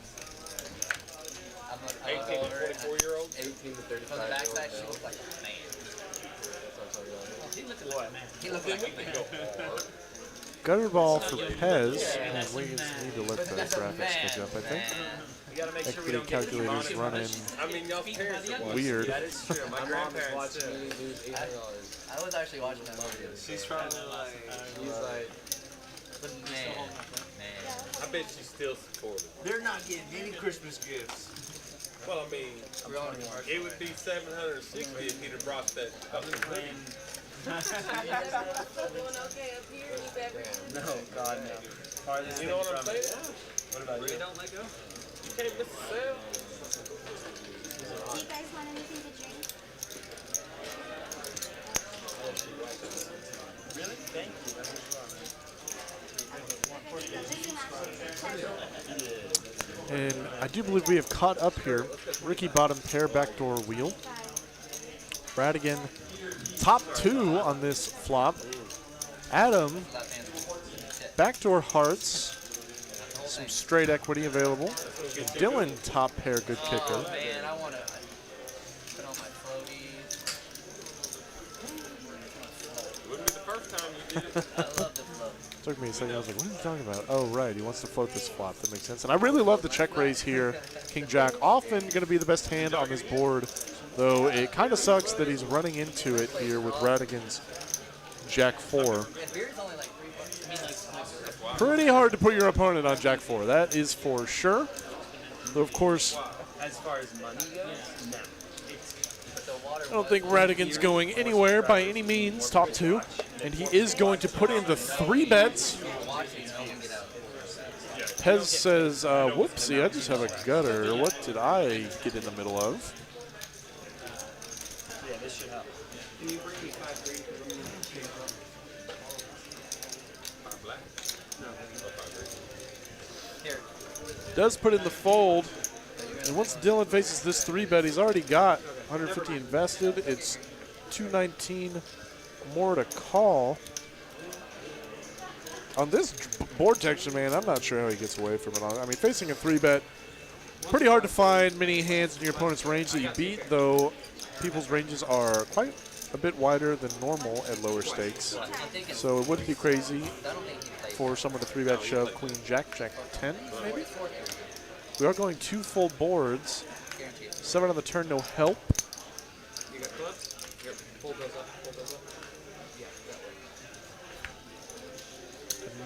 I'm
18 to
over and
24-year-olds?
18 to 35.
from the backside, she looked like a man.
He looked like a man.
He looked like a man.
Gutter ball for Pez, and we need to let the graphics catch up, I think.
You gotta make sure we
Equity
don't get too
calculators running
I mean, y'all's parents are watching.
weird.
That is true. My grandparents
watching
too.
me lose $800.
I was actually watching that movie.
She's trying to like.
He's like,
Man.
I bet she's still supportive.
They're not getting any Christmas gifts.
Well, I mean, it would be 760 if he'd have brought that fucking thing.
no, God, no. Farthest
You know what
thing
I'm
from
saying?
it. What about you?
Don't let go.
You can't miss a sale.
Do you guys want anything to drink?
Really? Thank you.
And I do believe we have caught up here. Ricky bottom pair backdoor wheel. Radigan top 2 on this flop. Adam backdoor hearts. Some straight equity available. And Dylan top pair good kicker.
Oh man, I want to put on my floaties.
Wouldn't be the first time you did it.
I love the float.
Took me a second. I was like, what are you talking about? Oh, right. He wants to float this flop. That makes sense. And I really love the check raise here. King Jack often going to be the best hand on this board, though it kind of sucks that he's running into it here with Radigan's Jack 4.
And beer's only like $3.
Pretty hard to put your opponent on Jack 4. That is for sure. Though, of course,
As far as money goes, no.
I don't think Radigan's going anywhere by any means, top 2. And he is going to put in the 3 bets. Pez says, whoopsie, I just have a gutter. What did I get in the middle of?
Yeah, this should help. Can you bring me 5 green?
Does put in the fold. And once Dylan faces this 3 bet, he's already got 150 invested. It's 219 more to call. On this board texture, man, I'm not sure how he gets away from it. I mean, facing a 3 bet, pretty hard to find many hands in your opponent's range that you beat, though people's ranges are quite a bit wider than normal at lower stakes. So it wouldn't be crazy for someone to 3-bet shove Queen Jack, Jack 10 maybe. We are going 2 full boards. 7 on the turn, no help.
You got clubs? Yep. Pull those up. Pull those up.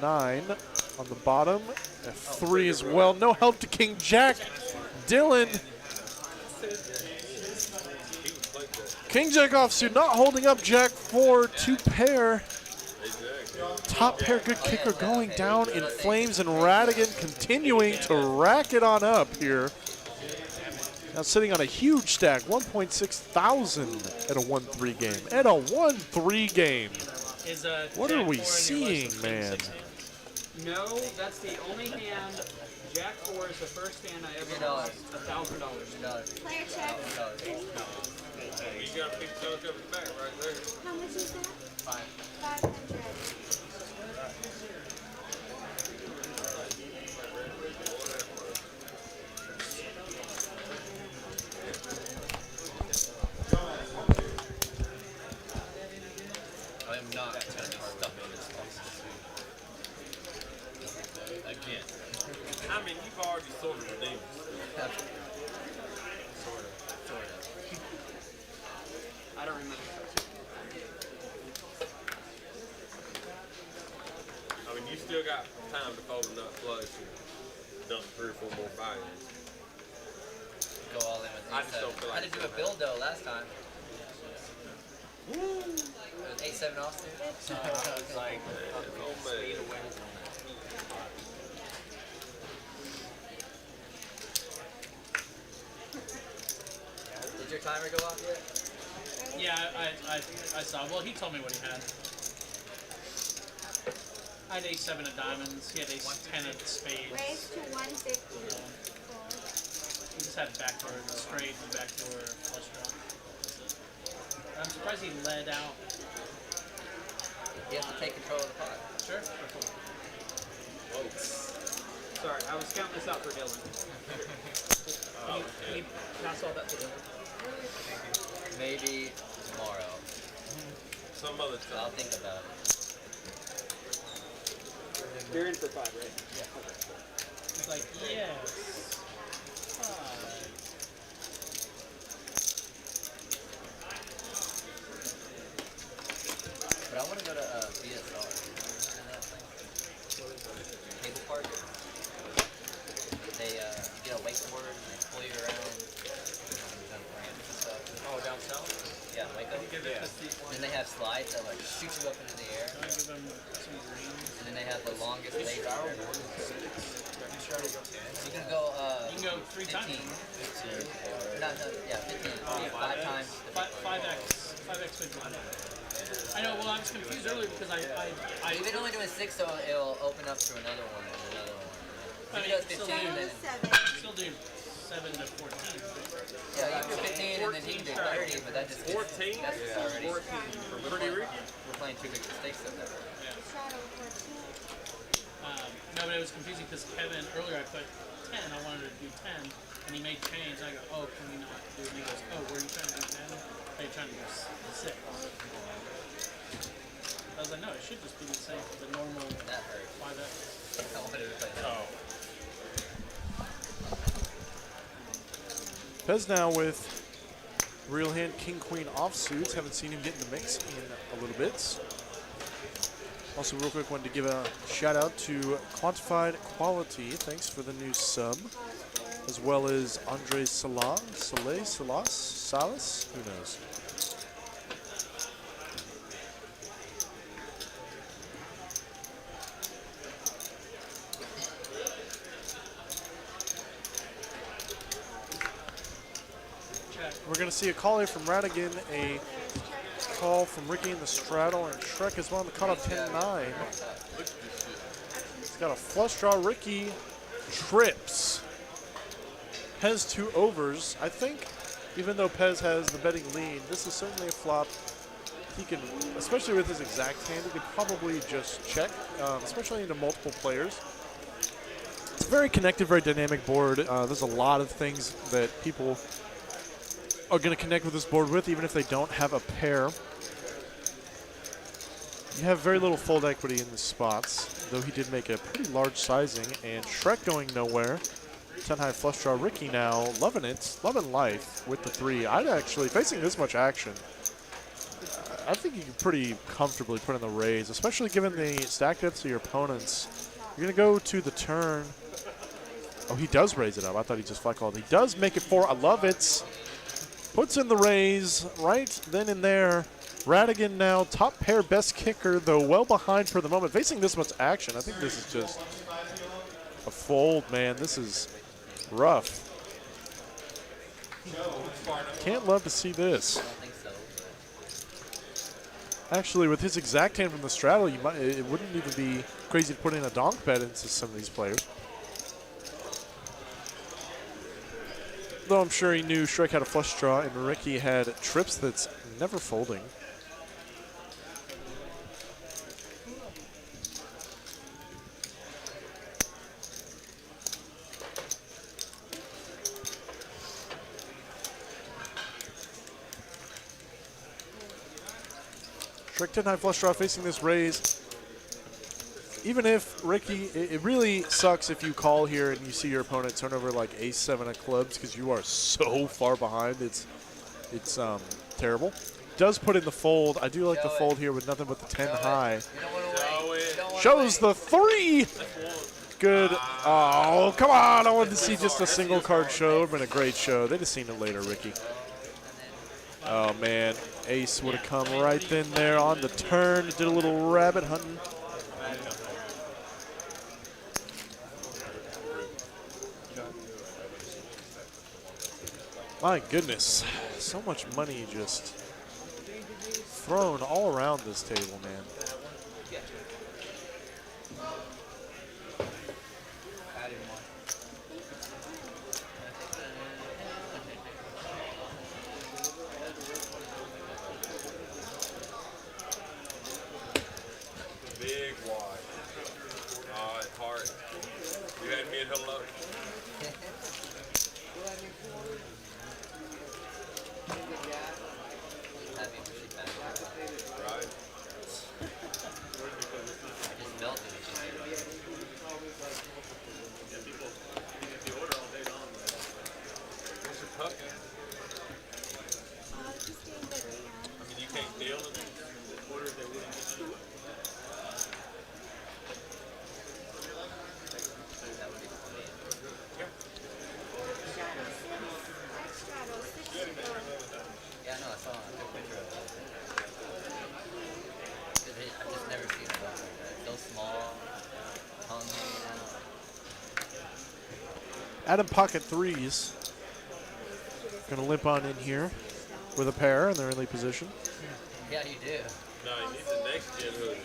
9 on the bottom. A 3 as well. No help to King Jack. Dylan. King Jack offsuit not holding up Jack 4. 2 pair. Top pair, good kicker going down in flames, and Radigan continuing to rack it on up here. Now sitting on a huge stack, 1.6 thousand at a 1-3 game. At a 1-3 game. What are we seeing, man?
No, that's the only hand. Jack 4 is the first hand I ever lost. $1,000.
Player check.
You got to pick those up the back right there.
How much is that? 500.
I am not going to stuff in this box again.
I mean, you've already sort of redeemed it.
Sort of.
I don't remember.
I mean, you still got time to fold a nut flush and dump 3 or 4 more buy-ins.
Go all in with
I just don't feel
I
like
had to do a build though last time. It was 8-7 off too.
It's like, oh man.
Did your timer go off yet?
Yeah, I saw. Well, he told me what he had. I had ace-7 of diamonds. He had ace-10 of spades.
Raise to 150.
He just had backdoor straight and backdoor flush draw. I'm surprised he led out.
You have to take control of the pot.
Sure.
Sorry, I was counting this out for Dylan. Can you pass all that to Dylan?
Maybe tomorrow.
Some other time.
I'll think about it.
You're in for 5, right?
Yeah. He's like, yes. 5.
But I want to go to BSR. Cable park. They get a wakeboard and they pull you around.
Oh, down south?
Yeah, Waco. Then they have slides that like shoot you up into the air.
Can I give him some greens?
And then they have the longest laser. You can go.
You can go 3 times.
15. No, yeah, 15. 5 times.
5x 15. I know. Well, I was confused earlier because
We've been only doing 6, so it'll open up to another one and another one.
I mean,
If it does 15, then
still do 7 to 14.
yeah, you can do 15 and then you can do 30, but that just
14?
That's just already.
14. Pretty Ricky?
We're playing too big of stakes up there.
Shadow 14.
No, but it was confusing because Kevin, earlier I put 10, I wanted to do 10, and he made change, and I go, oh, can we not do it? And he goes, oh, were you trying to do 10? Are you trying to do 6? I was like, no, it should just be the same, the normal
That hurt.
5x.
I wanted to play that.
Oh.
Pez now with real hand King Queen offsuits. Haven't seen him get in the mix in a little bit. Also, real quick, wanted to give a shout out to Quantified Quality. Thanks for the new sub, as well as Andre Salas, who knows? We're going to see a call here from Radigan, a call from Ricky in the straddle, and Shrek as well on the cutoff 10-9. He's got a flush draw. Ricky trips. Pez 2 overs. I think even though Pez has the betting lead, this is certainly a flop he can, especially with his exact hand, he could probably just check, especially into multiple players. It's a very connected, very dynamic board. There's a lot of things that people are going to connect with this board with, even if they don't have a pair. You have very little fold equity in the spots, though he did make a pretty large sizing. And Shrek going nowhere. 10 high flush draw. Ricky now loving it, loving life with the 3. I'd actually, facing this much action, I think you can pretty comfortably put in the raise, especially given the stack depths of your opponents. You're going to go to the turn. Oh, he does raise it up. I thought he just flat called. He does make it 4. I love it. Puts in the raise right then and there. Radigan now top pair, best kicker, though well behind for the moment. Facing this much action, I think this is just a fold, man. This is rough. Can't love to see this. Actually, with his exact hand from the straddle, it wouldn't even be crazy to put in a donk bet into some of these players. Though I'm sure he knew Shrek had a flush draw and Ricky had trips that's never folding. Shrek 10 high flush draw facing this raise. Even if Ricky, it really sucks if you call here and you see your opponent turn over like ace-7 of clubs because you are so far behind. It's terrible. Does put in the fold. I do like the fold here with nothing but the 10 high. Shows the 3. Good. Oh, come on. I wanted to see just a single card show. It would have been a great show. They'd have seen it later, Ricky. Oh, man. Ace would have come right then there on the turn. Did a little rabbit hunting. My goodness, so much money just thrown all around this table, man.
Big wide. Heart. You had me at hello.
Adam pocket 3s. Gonna limp on in here with a pair in their early position.
Yeah, you do.
No, you need the next gen hood.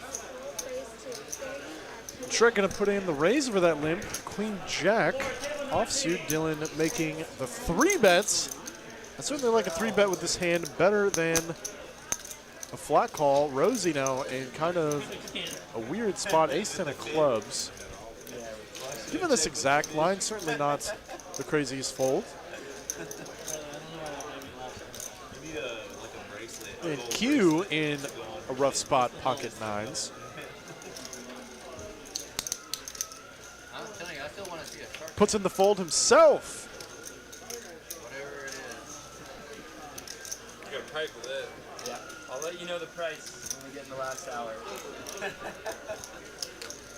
Shrek gonna put in the raise for that limp. Queen Jack offsuit. Dylan making the 3 bets. I certainly like a 3 bet with this hand better than a flat call. Rosie now in kind of a weird spot. Ace-10 of clubs. Given this exact line, certainly not the craziest fold. And Q in a rough spot, pocket 9s.
I'm telling you, I still want to see a shark.
Puts in the fold himself.
Whatever it is.
You got to pay for that.
Yeah, I'll let you know the price when we get in the last hour.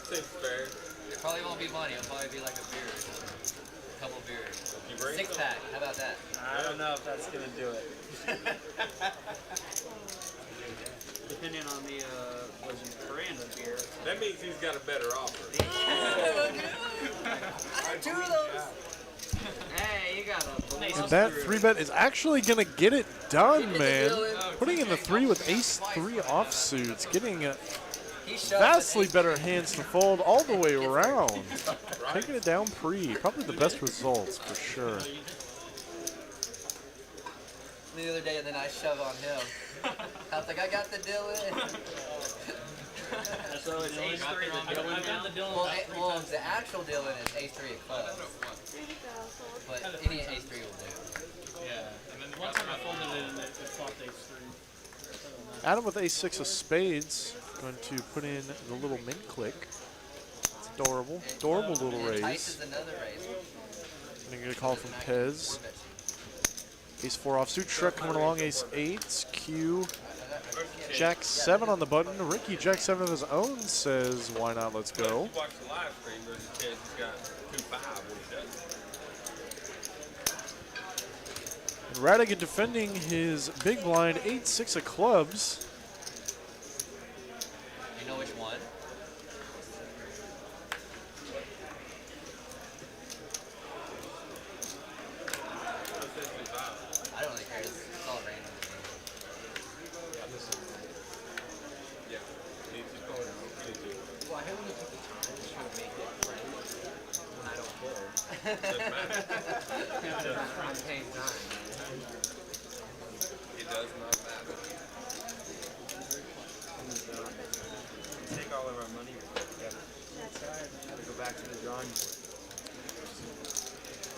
Seems fair.
It probably won't be money. It'll probably be like a beer or something. A couple beers.
You bring
6-pack. How about that?
I don't know if that's going to do it. Depending on the brand of beer.
That means he's got a better offer.
Two of those.
Hey, you got a
And that 3 bet is actually going to get it done, man. Putting in the 3 with ace-3 offsuits. Getting a vastly better hands to fold all the way around. Taking it down pre. Probably the best results for sure.
The other day, and then I shove on him. I was like, I got the Dylan.
So it's ace 3 then Dylan. I've got the Dylan.
Well, the actual Dylan is ace 3 of clubs. But any ace 3 will do.
Yeah. And then one time I folded it and it flopped ace 3.
Adam with ace-6 of spades. Going to put in the little mint click. It's adorable. Adorable little raise.
Tice is another raise.
I'm going to get a call from Pez. Ace 4 offsuit. Shrek coming along. Ace 8. Q. Jack 7 on the button. Ricky, Jack 7 of his own, says, why not? Let's go.
Watch the live stream. There's a chance he's got 2-5 when he does.
And Radigan defending his big blind 8-6 of clubs.
You know which one? I don't really care. It's all random.
Yeah. He's going out.
Well, I have to take the time to make it friendly when I don't care.
Doesn't matter.
I'm paying time.
It does not matter.
Take all of our money and put it together. Go back to the drawing board.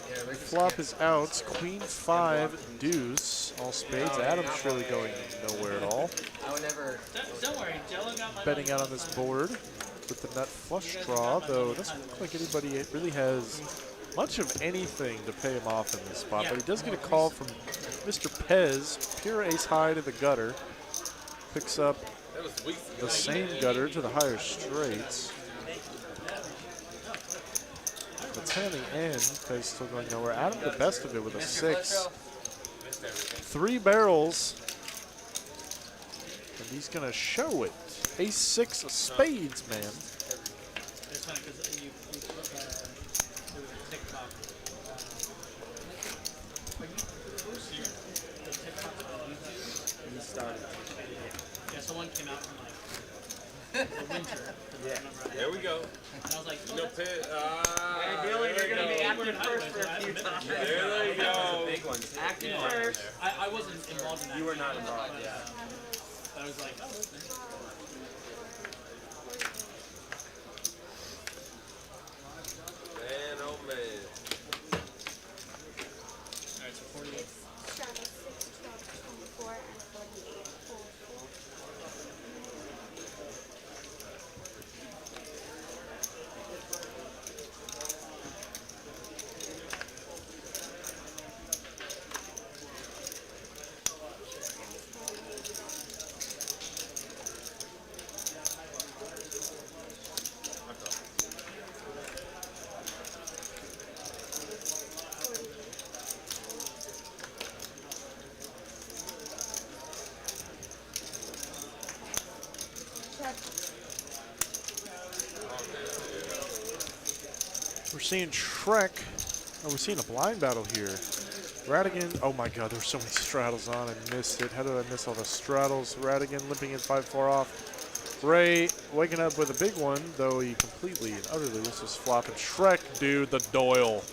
Yeah, like
Flop is out. Queen 5 deuce. All spades. Adam's really going nowhere at all.
I would never.
Don't worry, Jello got my
Betting
money.
out on this board with the nut flush draw, though it doesn't look like anybody really has much of anything to pay him off in this spot. But he does get a call from Mr. Pez. Pure ace high to the gutter. Picks up the same gutter to the higher straights. But 10 on the end, Pez still going nowhere. Adam the best of it with a 6. 3 barrels. And he's going to show it. Ace 6 of spades, man.
It's funny because you TikTok. The TikTok on YouTube.
You started.
Yeah, so one came out from like the winter.
Yeah.
There we go.
And I was like,
No pit.
Hey, Billy, you're going to be active first for a few times.
There you go.
Big one.
Active
Yeah.
first.
I wasn't involved in that.
You were not involved, yeah.
But I was like, oh, okay.
Man, oh man.
Alright, so 48.
Shadow 6, 12, 24, and 48. Full, full. Check.
We're seeing Shrek. Oh, we're seeing a blind battle here. Radigan. Oh my god, there's so many straddles on. I missed it. How did I miss all the straddles? Radigan limping in 5-4 off. Ray waking up with a big one, though he completely and utterly was just flopping. Shrek, dude, the Doyle.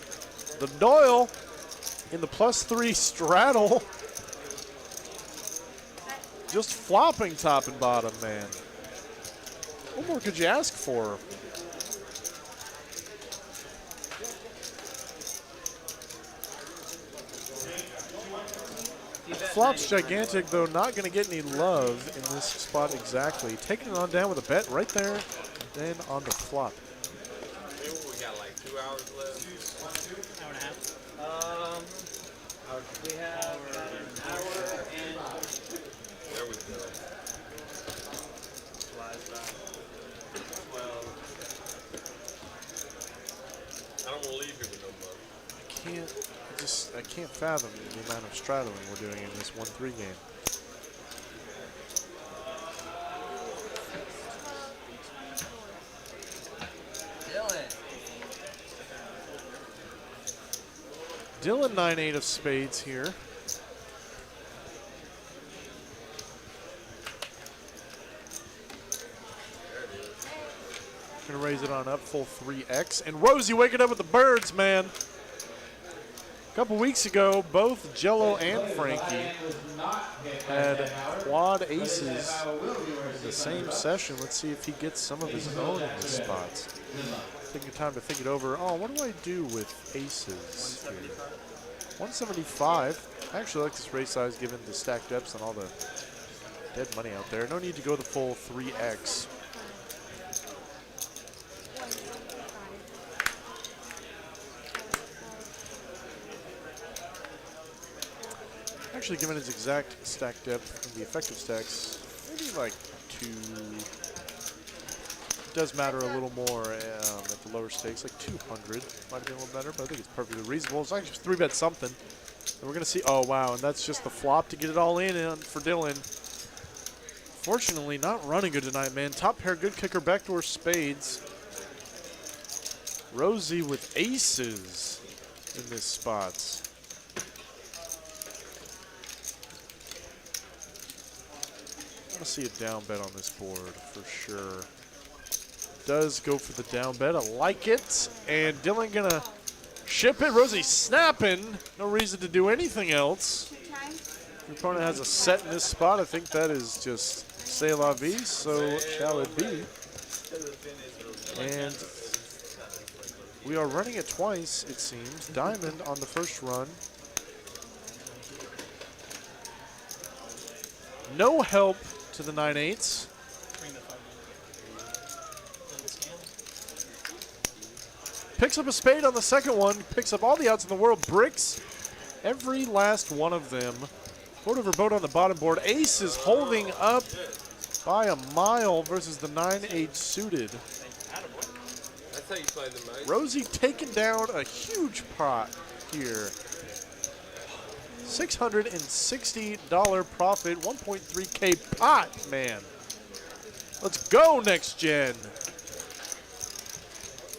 The Doyle in the +3 straddle. Just flopping top and bottom, man. What more could you ask for? Flop's gigantic, though not going to get any love in this spot exactly. Taking it on down with a bet right there, and then on the flop.
We got like 2 hours left.
Hour and a half.
We have an hour and
There we go.
12.
I don't want to leave here with no money.
I can't fathom the amount of straddling we're doing in this 1-3 game.
Dylan.
Dylan 9-8 of spades here. Gonna raise it on up, full 3x. And Rosie waking up with the birds, man. A couple weeks ago, both Jello and Frankie had quad aces in the same session. Let's see if he gets some of his own in this spot. Taking time to think it over. Oh, what do I do with aces here? 175. I actually like this raise size given the stacked depths and all the dead money out there. No need to go the full 3x. Actually, given his exact stack depth and the effective stacks, maybe like 2. Does matter a little more at the lower stakes, like 200 might have been a little better, but I think it's perfectly reasonable. It's actually 3-bet something. And we're going to see, oh wow, and that's just the flop to get it all in for Dylan. Fortunately, not running good tonight, man. Top pair, good kicker, backdoor spades. Rosie with aces in this spot. I see a down bet on this board for sure. Does go for the down bet. I like it. And Dylan gonna ship it. Rosie snapping. No reason to do anything else. Your opponent has a set in this spot. I think that is just c'est la vie. So shall it be. And we are running it twice, it seems. Diamond on the first run. No help to the 9-8s. Picks up a spade on the second one. Picks up all the outs in the world. Bricks every last one of them. Board over boat on the bottom board. Ace is holding up by a mile versus the 9-8 suited.
That's how you play the most.
Rosie taking down a huge pot here. $660 profit, 1.3K pot, man. Let's go, next gen.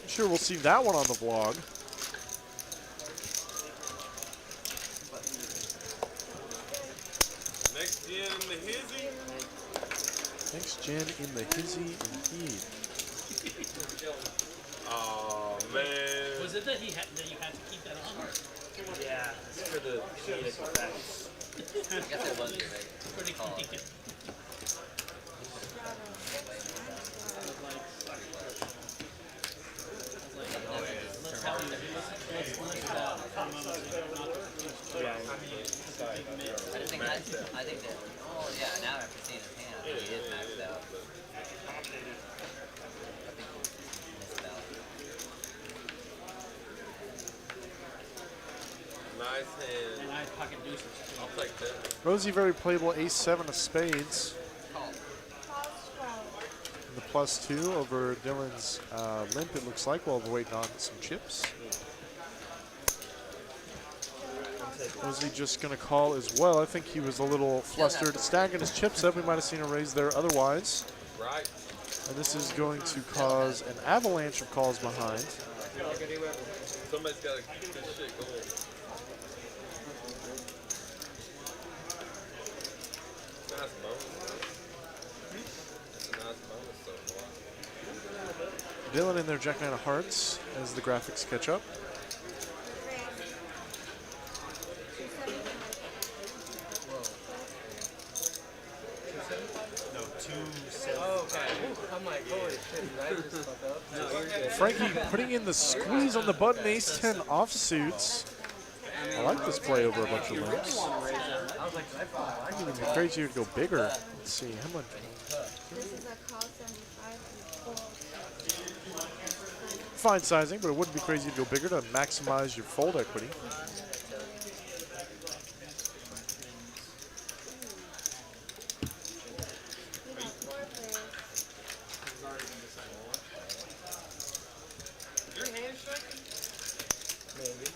I'm sure we'll see that one on the vlog.
Next gen in the hizzy.
Next gen in the hizzy indeed.
Oh man.
Was it that you had to keep that on?
Yeah, it's for the comedic effects. I guess it was
Pretty convenient.
I think that, oh yeah, now after seeing his hand, I think he is maxed out. I think he missed out.
Nice hand.
And I had pocket deuces.
I'll take that.
Rosie very playable, ace-7 of spades. The +2 over Dylan's limp, it looks like, while we're waiting on some chips. Rosie just going to call as well. I think he was a little flustered. Stacking his chips up, we might have seen a raise there otherwise.
Right.
And this is going to cause an avalanche of calls behind.
Somebody's got to keep this shit going. Nice bonus. Nice bonus so far.
Dylan in their Jack-9 of hearts as the graphics catch up.
No, 2-7. Oh, okay. I'm like, holy shit, did I just fuck up? No, you're good.
Frankie putting in the squeeze on the button, ace-10 offsuits. I like this play over a bunch of limps.
I was like, I
It would be crazier to go bigger. Let's see, how much?
This is a call 75 and
Fine sizing, but it wouldn't be crazy to go bigger to maximize your fold equity.
Your hand shaking?
maybe.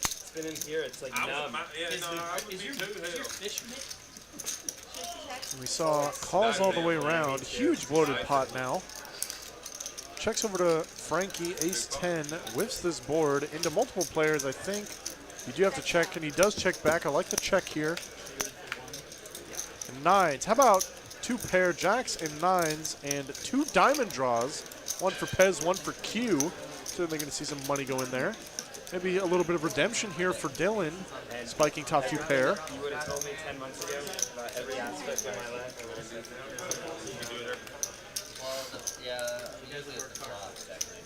It's been in here, it's like numb.
Is your fish mate?
And we saw calls all the way around. Huge bloated pot now. Checks over to Frankie, ace-10, whiffs this board into multiple players, I think. You do have to check, and he does check back. I like the check here. And 9s. How about 2 pair jacks and 9s and 2 diamond draws? One for Pez, one for Q. Certainly going to see some money go in there. Maybe a little bit of redemption here for Dylan, spiking top 2 pair.
You would have told me 10 months ago about every aspect of my life.
Yeah, usually it's the flops, actually.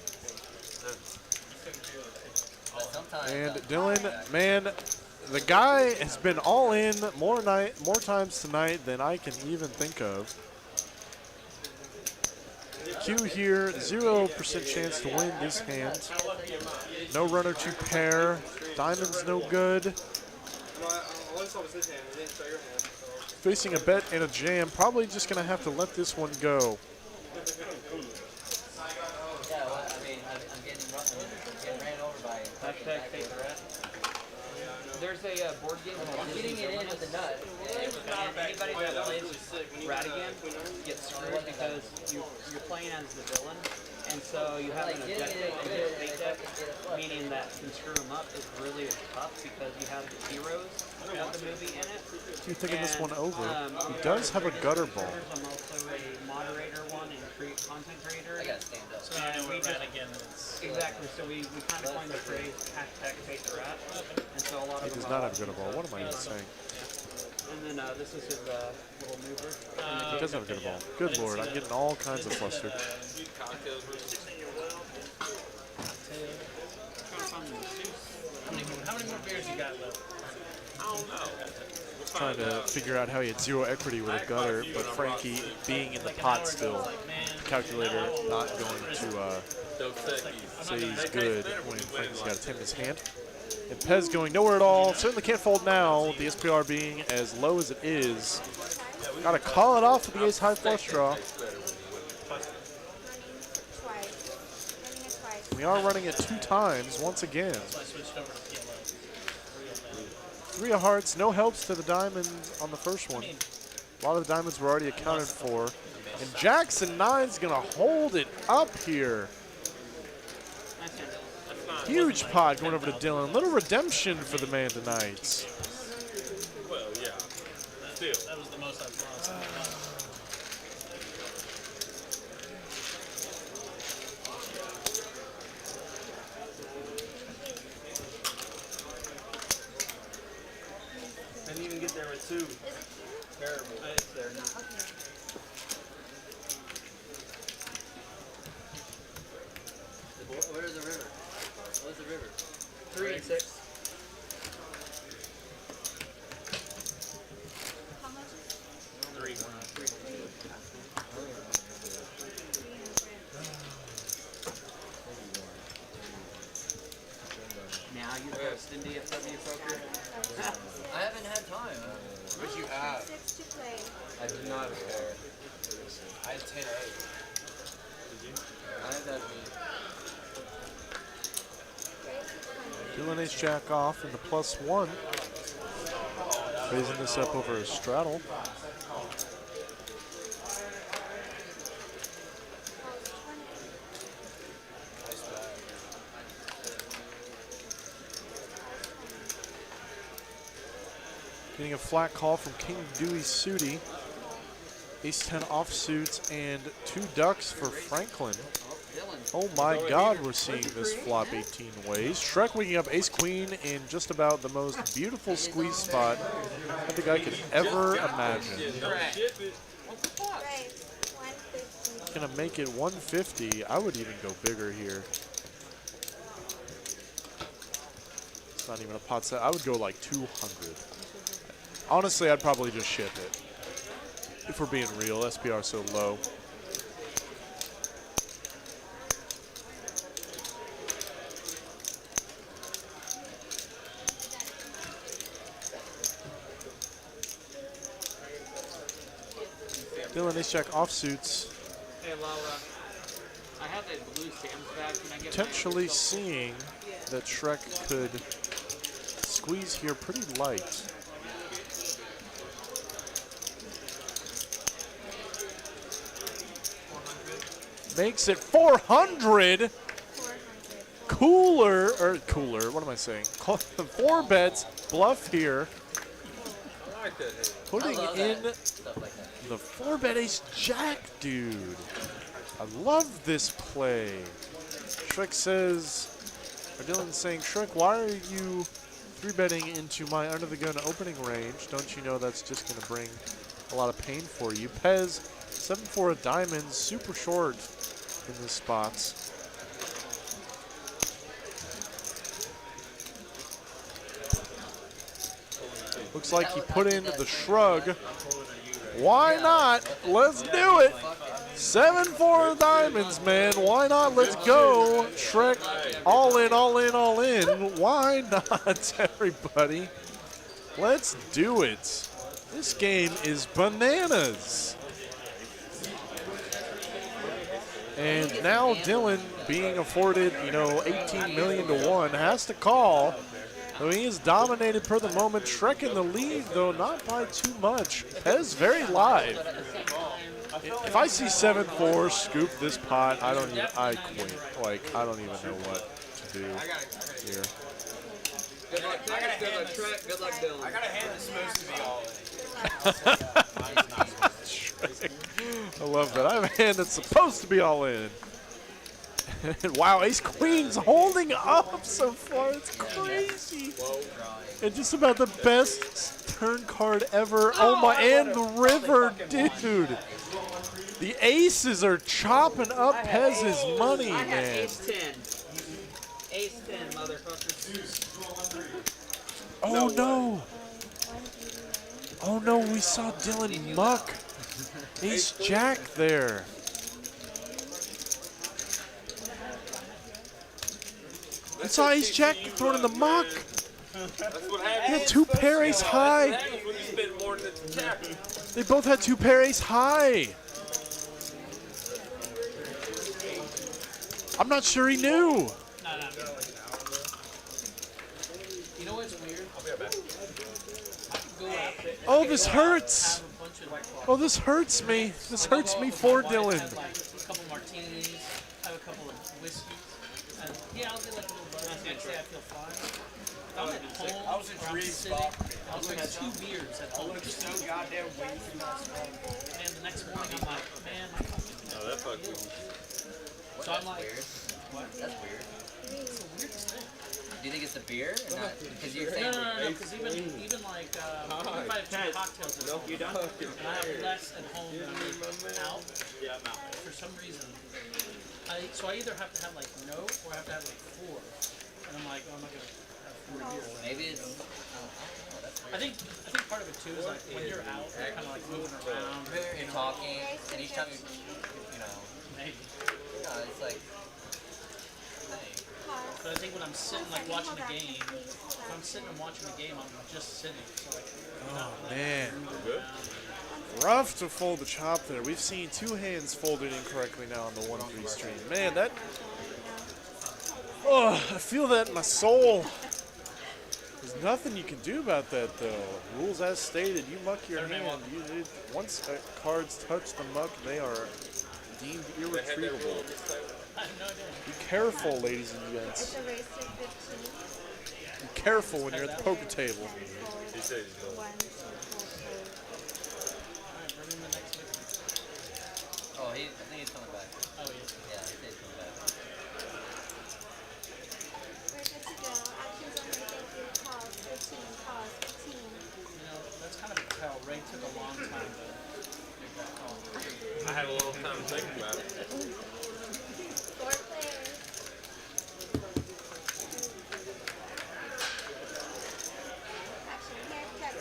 But sometimes,
And Dylan, man, The guy has been all in more times tonight than I can even think of. Q here, 0% chance to win this hand. No runner to pair. Diamond's no good. Facing a bet and a jam. Probably just going to have to let this one go.
Yeah, well, I mean, I'm getting ran over by
There's a board game called
getting it in with the nut.
and anybody that plays Radigan gets screwed because you're playing as the villain, and so you have an objective and his fate deck, meaning that can screw him up is really tough because you have the heroes of the movie in it.
He's taking this one over. He
I'm
does have a gutter ball.
also a moderator one and content creator.
I gotta stand up.
So I know where Radigan is.
Exactly. So we kind of coined the phrase hashtag fake the rat, and so a lot
He
of
does
them
not have a gutter ball. What am I even saying?
And then this is his little mover.
He does have a gutter ball. Good lord, I'm getting all kinds of flustered.
How many more beers you got left?
Trying to figure out how he had 0 equity with a gutter, but Frankie being in the pot still. Calculator not going to say he's good when Frankie's got a 10 in his hand. And Pez going nowhere at all. Certainly can't fold now. The SPR being as low as it is. Got to call it off with the ace high flush draw. We are running it 2 times once again. 3 of hearts, no helps to the diamonds on the first one. A lot of the diamonds were already accounted for. And Jackson 9's going to hold it up here. Huge pot going over to Dylan. Little redemption for the man tonight.
Well, yeah. Still.
That was the most I've lost.
I didn't even get there with 2. Terrible.
It's there now.
Where's the river? Where's the river?
3 and 6.
How much is
3.
Now you ghost in DFW poker.
I haven't had time. What you have?
6 to play?
I do not have a pair. I had 10 8. I had that lead.
Dylan ace jack off in the +1. Raising this up over a straddle. Getting a flat call from King Dewey Sooty. Ace 10 offsuits and 2 ducks for Franklin. Oh my god, we're seeing this flop 18 ways. Shrek waking up ace queen in just about the most beautiful squeeze spot I think I could ever imagine.
Right. 150.
Gonna make it 150. I would even go bigger here. It's not even a pot set. I would go like 200. Honestly, I'd probably just ship it. If we're being real, SPR so low. Dylan ace jack offsuits.
Hey Laura, I have that blue Sam's bag. Can I get
Potentially seeing that Shrek could squeeze here pretty light. Makes it 400.
400.
Cooler, what am I saying? 4 bets, bluff here.
I like that hand.
Putting
I love
in
that. Stuff like that.
the 4-bet ace jack, dude. I love this play. Shrek says, or Dylan's saying, Shrek, why are you 3-betting into my under the gun opening range? Don't you know that's just going to bring a lot of pain for you? Pez, 7-4 of diamonds, super short in the spots. Looks like he put in the shrug. Why not? Let's do it. 7-4 diamonds, man. Why not? Let's go. Shrek, all in, all in, all in. Why not, everybody? Let's do it. This game is bananas. And now Dylan, being afforded, 18 million to 1, has to call. Though he is dominated per the moment. Shrek in the lead, though not by too much. Pez very live. If I see 7-4 scoop this pot, I quit. Like, I don't even know what to do here.
Good luck, Trek. Good luck, Dylan.
I got a hand that's supposed to be all
I love that. I have a hand that's supposed to be all in. Wow, ace queen's holding up so far. It's crazy. And just about the best turn card ever. Oh my, and the river, dude. The aces are chopping up Pez's money,
I had
man.
ace 10. Ace 10, motherfucker.
Oh no. Oh no, we saw Dylan muck. Ace jack there. I saw ace jack thrown in the muck.
That's what
He
happens.
had two pair ace high.
What happens when you spend more than the jack?
They both had two pair ace high. I'm not sure he knew.
No. You know what's weird? I'll be right back. I could go out there.
Oh, this hurts.
Have a bunch of
Oh, this hurts me. This hurts me for Dylan.
Have like a couple martinis, have a couple of whiskeys. And yeah, I'll get like a little buzz. Next day I feel fine. I'm at home.
I was in
where I'm
Dre's
sitting,
spot.
I was like 2 beers at home.
Just so goddamn wasted.
And the next morning I'm like, man, my fucking.
Oh, that fucked me.
So I'm like, what?
That's weird.
It's the weirdest thing.
Do you think it's the beer? Or not? Because you're
No,
saying
because even like, even if I have 2 cocktails at home, and I have less at home than I do out, for some reason, so I either have to have like no, or I have to have like 4. And I'm like, oh, I'm not going to have 4 beers.
maybe it's.
I think part of it too is like when you're out, you're kind of like moving around.
You're talking, and each time
Maybe.
it's like.
But I think when I'm sitting like watching a game, if I'm sitting and watching a game, I'm just sitting. So like,
Oh, man. Rough to fold the chop there. We've seen 2 hands folded incorrectly now on the 1-3 stream. Man, that... Oh, I feel that in my soul. There's nothing you can do about that, though. Rules as stated. You muck your hand. Once cards touch the muck, they are deemed irretrievable. Be careful, ladies and gents.
It's a race to 15.
Be careful when you're at the poker table.
He said he's going.
1, 2, 4, 5.
Oh, I think he's coming back.
oh yeah.
Yeah, I think he's coming back.
We're good to go. Actions only. Thank you. Pause. 13. Pause. 15.
You know, that's kind of a tell. Ray took a long time to make that call.
I had a little time to think about it.
4 players. Action. Here. Check.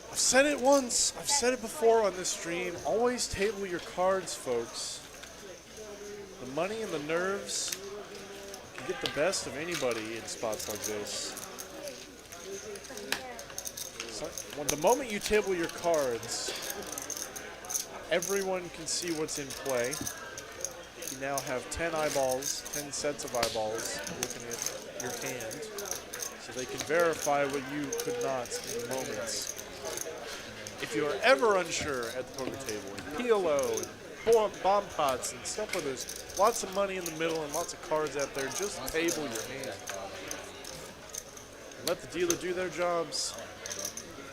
I've said it once, I've said it before on this stream. Always table your cards, folks. The money and the nerves can get the best of anybody in spots like this. So, when the moment you table your cards, everyone can see what's in play. You now have 10 eyeballs, 10 sets of eyeballs looking at your hand, so they can verify what you could not in the moments. If you are ever unsure at the poker table, and PLO, and bomb pots, and stuff where there's lots of money in the middle and lots of cards out there, just table your hand. And let the dealer do their jobs.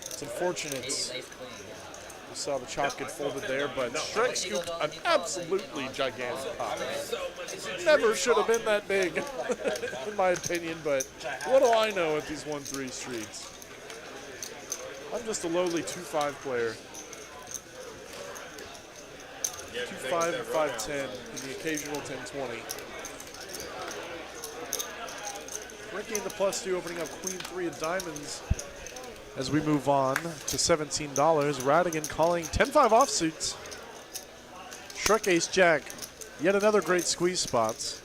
It's unfortunate. We saw the chop get folded there, but Shrek scooped an absolutely gigantic pot. Never should have been that big, in my opinion, but what do I know at these 1-3 streets? I'm just a lowly 2-5 player. 2-5 and 5-10, and the occasional 10-20. Ricky in the +2, opening up queen 3 of diamonds. As we move on to $17, Radigan calling 10-5 offsuits. Shrek ace jack, yet another great squeeze spots.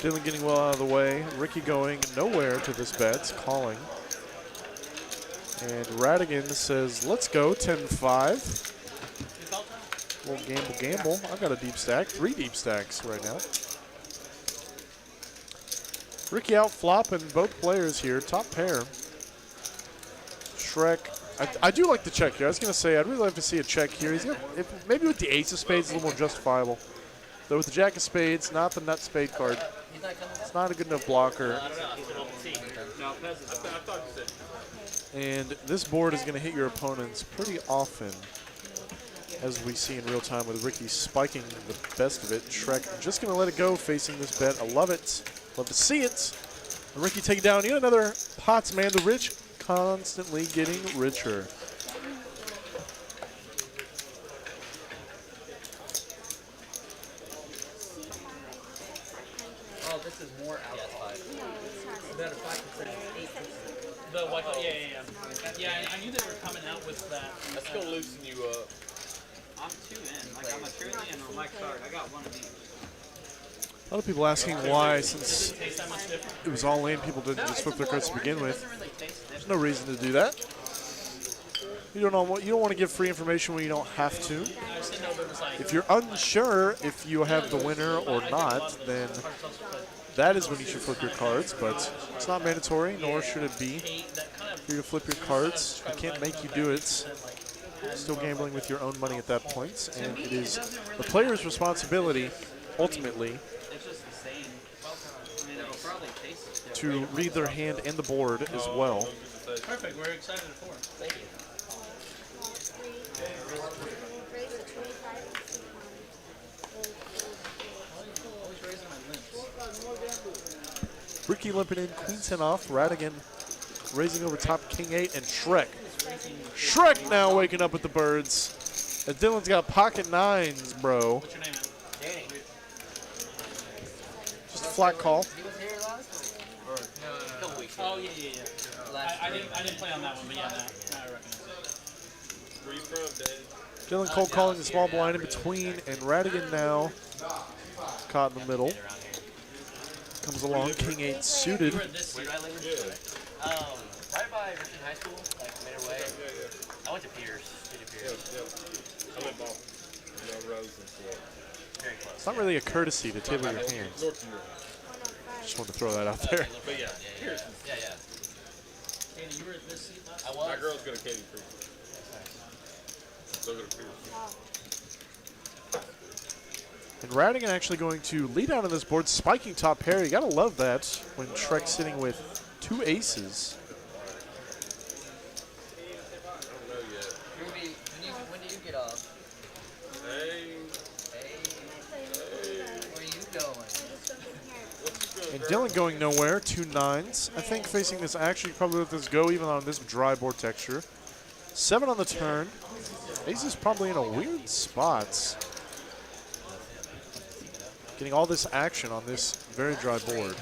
Dylan getting well out of the way. Ricky going nowhere to this bet, calling. And Radigan says, let's go, 10-5. Little gamble. I've got a deep stack, 3 deep stacks right now. Ricky out flopping both players here, top pair. Shrek, I do like the check here. I was going to say, I'd really like to see a check here. He's got, maybe with the ace of spades, a little more justifiable. Though with the jack of spades, not the nut spade card. It's not a good enough blocker. And this board is going to hit your opponents pretty often, as we see in real time with Ricky spiking the best of it. Shrek just going to let it go facing this bet. I love it. Love to see it. And Ricky taking down yet another pots, man. The rich constantly getting richer.
Oh, this is more out. Better 5%. 8%. The white, yeah. Yeah, I knew they were coming out with that.
That's gonna loosen you up.
I'm 2 in. Like, I'm a truly in on my card. I got one of these.
A lot of people asking why, since it was all in, people didn't just flip their cards to begin with. There's no reason to do that. You don't want to give free information when you don't have to. If you're unsure if you have the winner or not, then that is when you should flip your cards. But it's not mandatory, nor should it be for you to flip your cards. I can't make you do it. Still gambling with your own money at that point, and it is the player's responsibility, ultimately, to read their hand and the board as well.
Perfect, we're excited for it. Thank you.
Ricky limping in, queen 10 off, Radigan raising over top king 8, and Shrek. Shrek now waking up with the birds. And Dylan's got pocket 9s, bro.
What's your name, man?
Danny.
Just a flat call.
He was here last week? Or a couple weeks ago?
Oh, yeah. I didn't play on that one, but yeah, now I recognize it.
Where you from, Danny?
Dylan cold calling the small blind in between, and Radigan now caught in the middle. Comes along, king 8 suited.
Where do I live? Right by Richmond High School, like Minter Way. I went to Pierce.
I'm in Boston. Rose and stuff.
Very close.
It's not really a courtesy to table your hands. Just wanted to throw that out there.
But yeah,
Yeah.
Danny, you were at this seat last
I was.
my girl's gonna Katy Creek. So go to Pierce.
And Radigan actually going to lead out on this board, spiking top pair. You gotta love that when Shrek's sitting with 2 aces.
When do you get off?
Hey.
Where you going?
And Dylan going nowhere, 2 9s. I think facing this action, you probably let this go even on this dry board texture. 7 on the turn. Ace is probably in a weird spot. Getting all this action on this very dry board.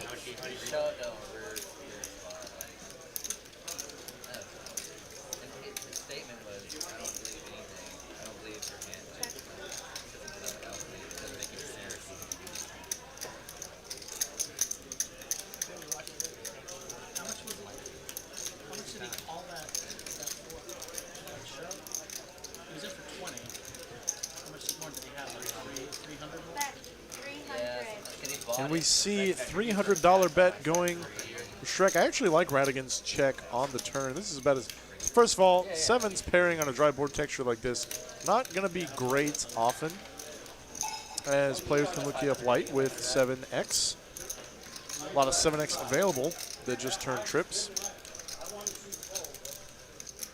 And we see $300 bet going for Shrek. I actually like Radigan's check on the turn. This is about as, first of all, 7s pairing on a dry board texture like this, not going to be great often, as players can look you up light with 7X. A lot of 7X available that just turn trips.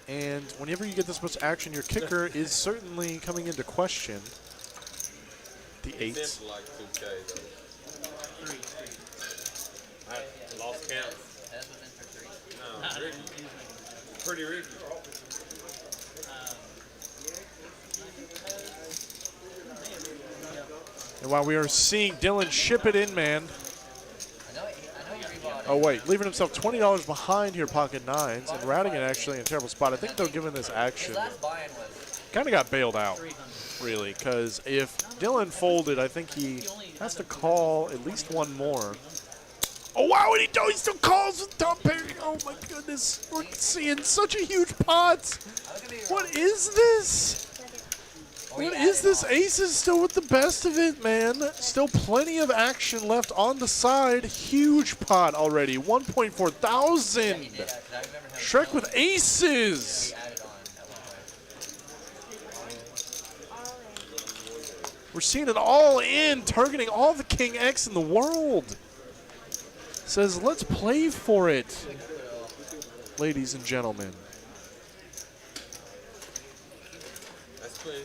And whenever you get this much action, your kicker is certainly coming into question. The 8s.
Like 2K though. I lost count. No, Ricky. Pretty Ricky.
And while we are seeing Dylan ship it in, man. Oh, wait. Leaving himself $20 behind here, pocket nines. And Radigan actually in a terrible spot. I think, though, given this action, kind of got bailed out, really. Because if Dylan folded, I think he has to call at least one more. Oh, wow, and he still calls with top pair. Oh, my goodness. We're seeing such a huge pot. What is this? What is this? Ace is still with the best of it, man. Still plenty of action left on the side. Huge pot already. 1.4 thousand. Shrek with aces. We're seeing it all in, targeting all the King X in the world. Says, let's play for it, ladies and gentlemen.
Let's play.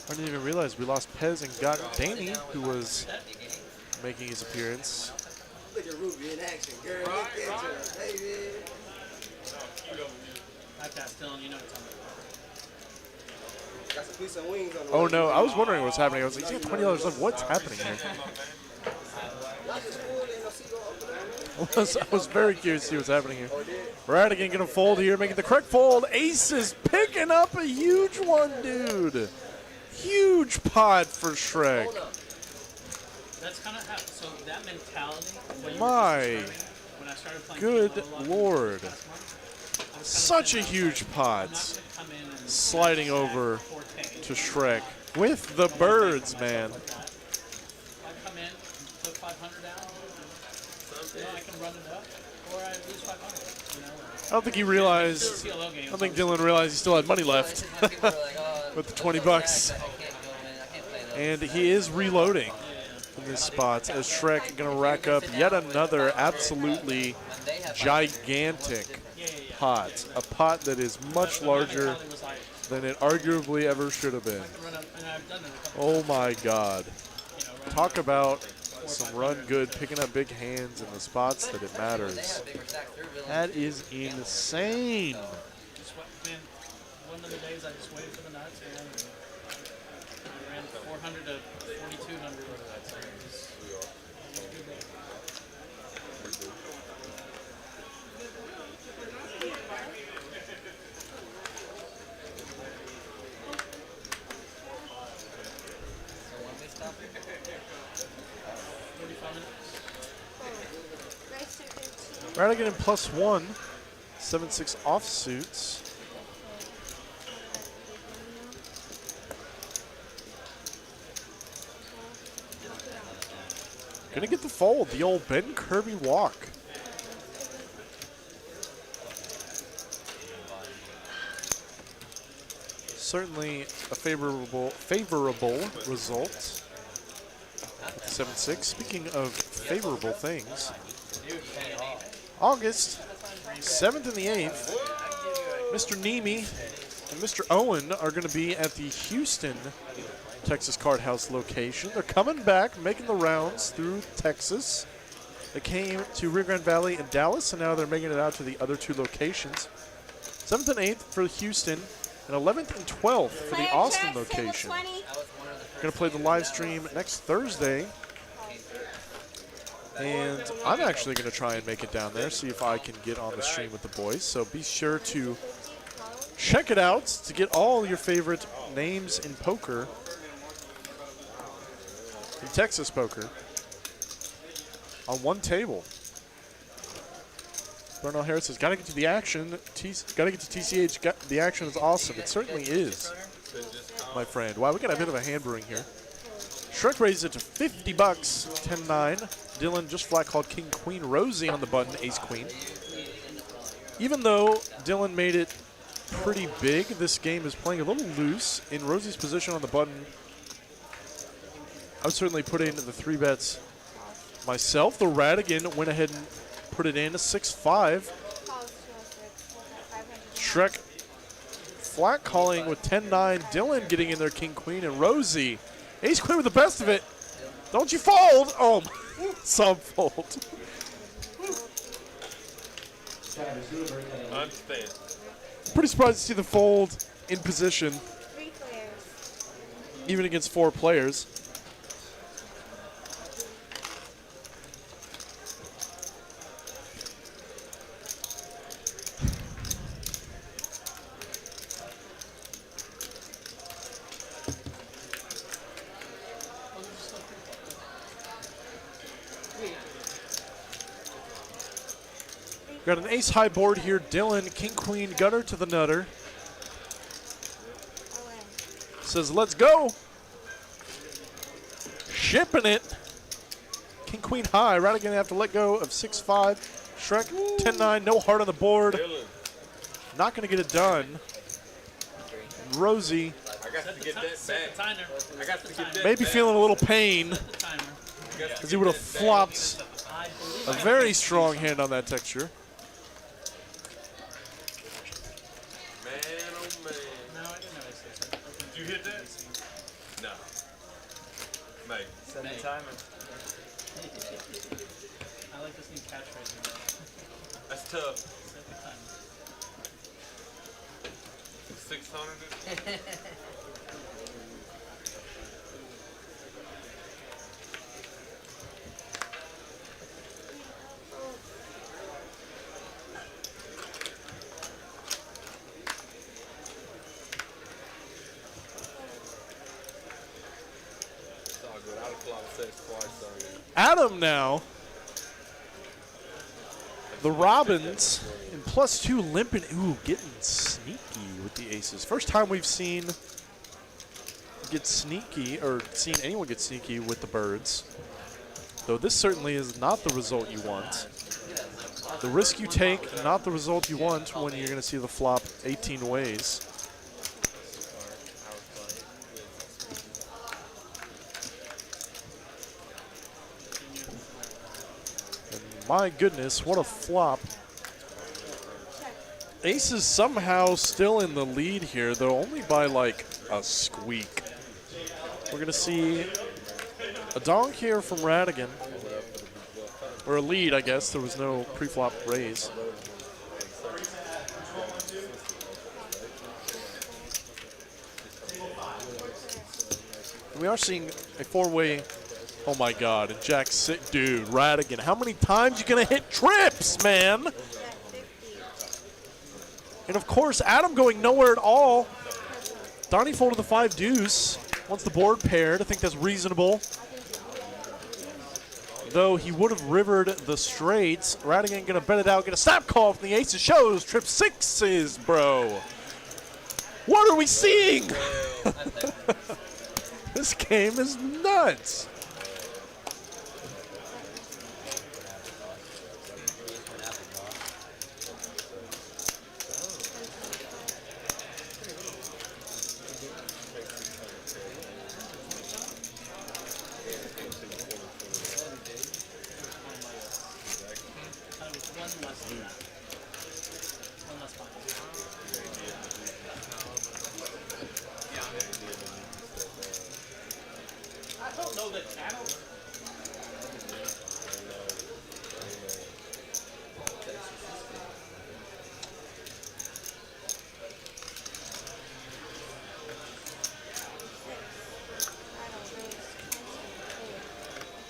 I didn't even realize we lost Pez and got Danny, who was making his appearance.
Look at Ruby in action, girl. Look at her, baby.
I've got Dylan, you know it's on the
Got some piece of wings on the
Oh no, I was wondering what's happening. I was like, he's got $20 left. What's happening here? I was very curious to see what's happening here. Radigan gonna fold here, making the correct fold. Aces picking up a huge one, dude. Huge pot for Shrek.
That's kind of how, so that mentality, when
My
when I started playing
good lord. Such a huge pot. Sliding over to Shrek with the birds, man.
I come in, put 500 down, I can run it up, or I lose 500, you know?
I don't think he realized, I don't think Dylan realized he still had money left with the 20 bucks. And he is reloading in this spot as Shrek going to rack up yet another absolutely gigantic pot. A pot that is much larger than it arguably ever should have been. Oh my God. Talk about some run good, picking up big hands in the spots that it matters. That is insane.
One of the days I just waited for the nuts, man. I ran 400 to 4,200.
Radigan in +1, 7-6 offsuits. Gonna get the fold, the old Ben Kirby walk. Certainly a favorable result with the 7-6. Speaking of favorable things, August 7th and the 8th, Mr. Neeme and Mr. Owen are going to be at the Houston Texas Card House location. They're coming back, making the rounds through Texas. They came to Rio Grande Valley and Dallas, and now they're making it out to the other two locations. 7th and 8th for Houston, and 11th and 12th for the Austin location. Going to play the live stream next Thursday. And I'm actually going to try and make it down there, see if I can get on the stream with the boys. So be sure to check it out to get all your favorite names in poker, in Texas poker, on one table. Bernal Harris says, got to get to the action. Got to get to TCH. The action is awesome. It certainly is, my friend. Wow, we got a bit of a hand brewing here. Shrek raised it to 50 bucks, 10-9. Dylan just flat called King Queen. Rosie on the button, Ace Queen. Even though Dylan made it pretty big, this game is playing a little loose. In Rosie's position on the button, I would certainly put in the 3 bets myself. The Radigan went ahead and put it in, 6-5. Shrek flat calling with 10-9. Dylan getting in there, King Queen, and Rosie. Ace Queen with the best of it. Don't you fold! Oh, some fold.
I understand.
Pretty surprised to see the fold in position,
3 players.
even against 4 players. Got an ace high board here. Dylan, King Queen, gutter to the nutter. Says, let's go. Shipping it. King Queen high. Radigan gonna have to let go of 6-5. Shrek 10-9. No heart on the board. Not gonna get it done. Rosie.
I got to get that back. I got to get that
Maybe
back.
feeling a little pain because he would have flopped a very strong hand on that texture.
Man, oh man.
No, I didn't know I
Did you hit that? No. Mate.
Set the timer.
I like this new catchphrase.
That's tough.
Set the timer.
600. It's all good. I'd have flopped 6 twice already.
Adam now. The Robins in +2 limping. Ooh, getting sneaky with the aces. First time we've seen get sneaky or seen anyone get sneaky with the birds. Though this certainly is not the result you want. The risk you take, not the result you want when you're going to see the flop 18 ways. And my goodness, what a flop. Ace is somehow still in the lead here, though only by like a squeak. We're going to see a donk here from Radigan. Or a lead, I guess. There was no pre-flop raise. And we are seeing a 4-way. Oh my God! And Jack, dude, Radigan. How many times you gonna hit trips, man? And of course, Adam going nowhere at all. Donnie folded the 5 deuce. Wants the board paired. I think that's reasonable. Though he would have rivered the straights. Radigan gonna bet it out, get a snap call from the aces. Shows trip 6s, bro. What are we seeing? This game is nuts.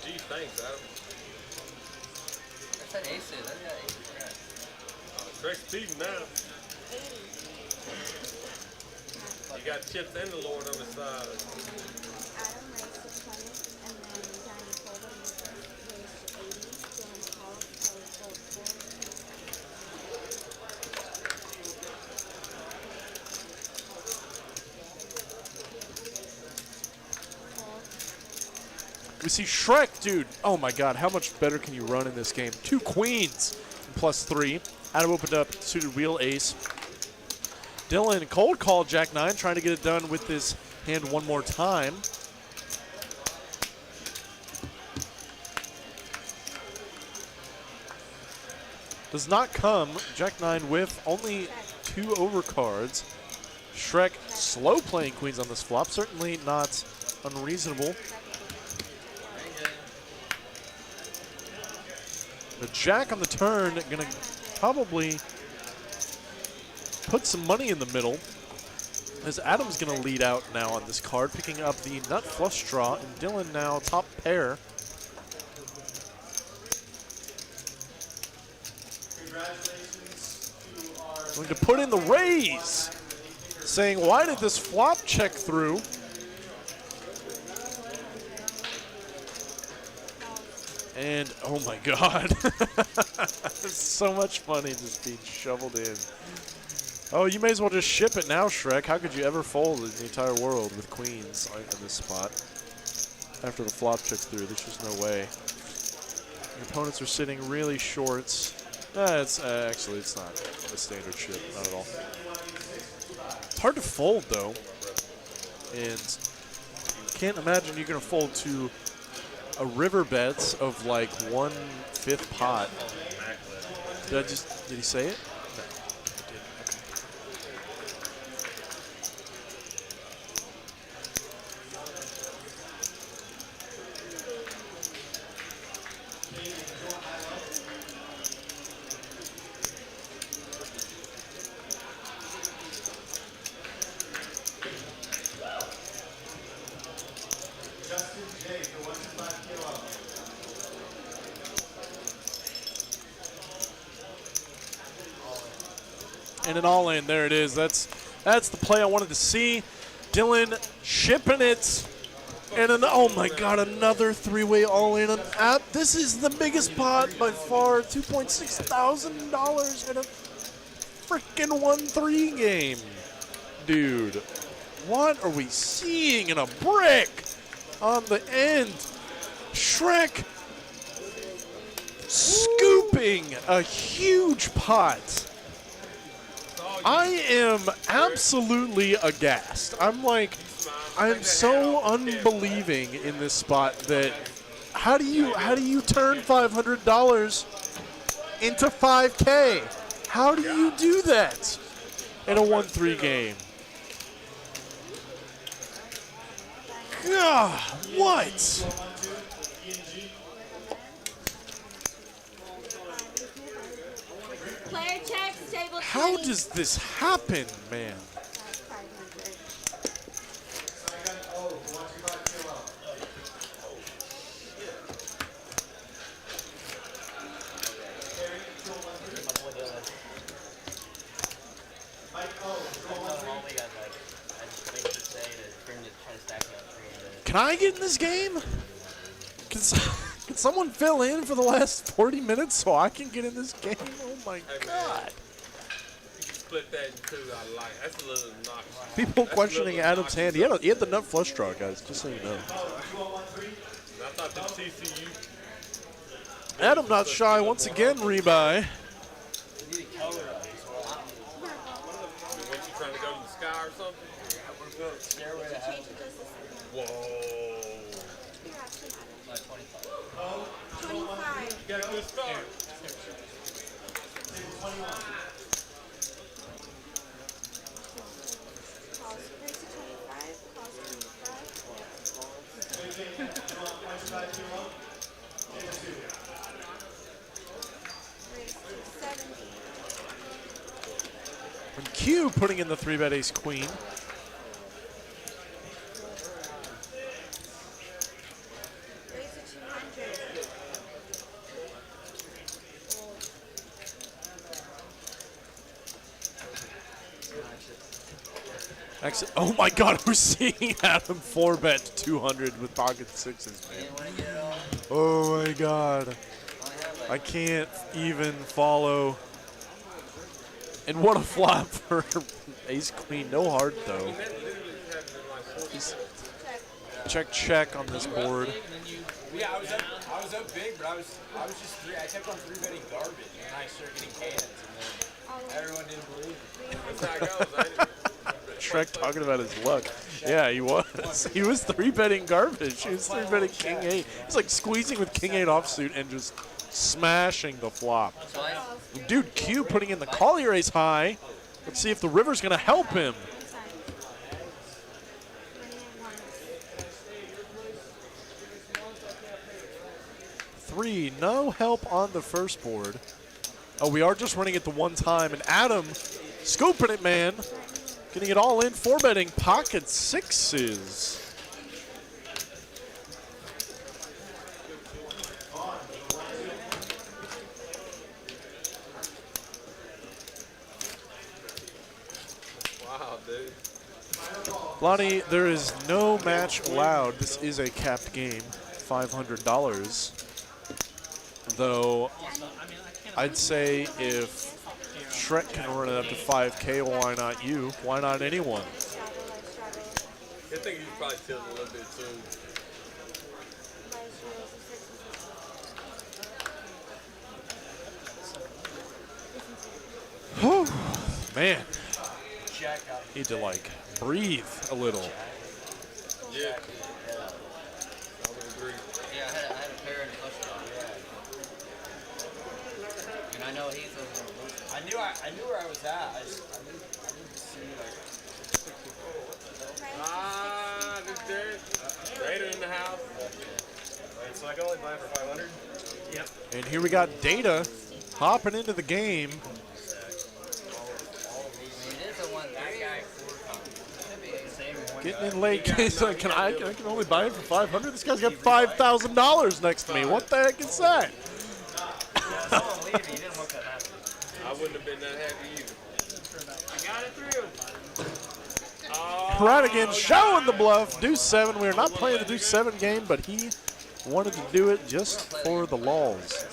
Gee, thanks, Adam.
I said aces. I got aces correct.
Craig's cheating now. You got chips and the Lord on the side.
Adam raised 600, and then Danny folded and raised 80. Dylan called, so fold 4.
We see Shrek, dude. Oh my God, how much better can you run in this game? 2 queens and +3. Adam opened up suited wheel ace. Dylan cold call Jack 9, trying to get it done with this hand one more time. Does not come. Jack 9 with only 2 overcards. Shrek slow playing queens on this flop. Certainly not unreasonable. The Jack on the turn going to probably put some money in the middle, as Adam's going to lead out now on this card, picking up the nut flush draw, and Dylan now top pair. Going to put in the raise, saying, why did this flop check through? And, oh my God, so much money just being shoveled in. Oh, you may as well just ship it now, Shrek. How could you ever fold in the entire world with queens in this spot? After the flop checks through, there's just no way. Your opponents are sitting really shorts. Actually, it's not a standard ship, not at all. It's hard to fold, though. And can't imagine you're going to fold to a river bets of like 1/5 pot. Did he say it? No, he didn't. And an all-in, there it is. That's the play I wanted to see. Dylan shipping it. And oh my God, another 3-way all-in. This is the biggest pot by far, $2.6 thousand in a freaking 1-3 game. Dude, what are we seeing in a brick on the end? Shrek scooping a huge pot. I am absolutely aghast. I'm so unbelieving in this spot that how do you turn $500 into $5K? How do you do that in a 1-3 game? God, what?
Player checks, table
How
20.
does this happen, man? Can I get in this game? Can someone fill in for the last 40 minutes so I can get in this game? Oh my God.
Split that in two, I like. That's a little obnoxious.
People questioning Adam's hand. He had the nut flush draw, guys, just so you know.
I thought the TCU.
Adam not shy once again, rebuy.
What you trying to go to the sky or something?
Stairway to heaven.
Whoa.
25.
You got a good start.
And Q putting in the 3-bet ace queen. Actually, oh my God, we're seeing Adam 4-bet 200 with pocket sixes, man. Oh my God. I can't even follow. And what a flop for ace queen. No heart, though. Check on this board.
Yeah, I was up big, but I was just I kept on 3-betting garbage, and I started getting cans, and then everyone didn't believe it. That's how it goes.
Shrek talking about his luck. Yeah, he was. He was 3-betting garbage. He was 3-betting king 8. He's like squeezing with king 8 offsuit and just smashing the flop. Dude, Q putting in the Collier ace high. Let's see if the river's going to help him. 3, no help on the first board. Oh, we are just running it the one time, and Adam scooping it, man. Getting it all in, 4-betting pocket 6s.
Wow, dude.
Lonnie, there is no match allowed. This is a capped game, $500. Though, I'd say if Shrek can run it up to 5K, why not you? Why not anyone?
I think he's probably tilting a little bit too.
Whew. Man, need to like breathe a little.
Yeah.
Yeah, I had a pair in the flush draw. And I know he's over.
I knew where I was at. I need to see like.
This dude. Raider in the house.
Wait, so I can only buy it for 500?
Yep.
And here we got Data hopping into the game. Getting in late. He's like, I can only buy it for 500. This guy's got $5,000 next to me. What the heck is that?
I wouldn't have been that happy either.
I got it through.
Radigan showing the bluff. Deuce 7. We are not playing the Deuce 7 game, but he wanted to do it just for the lulls.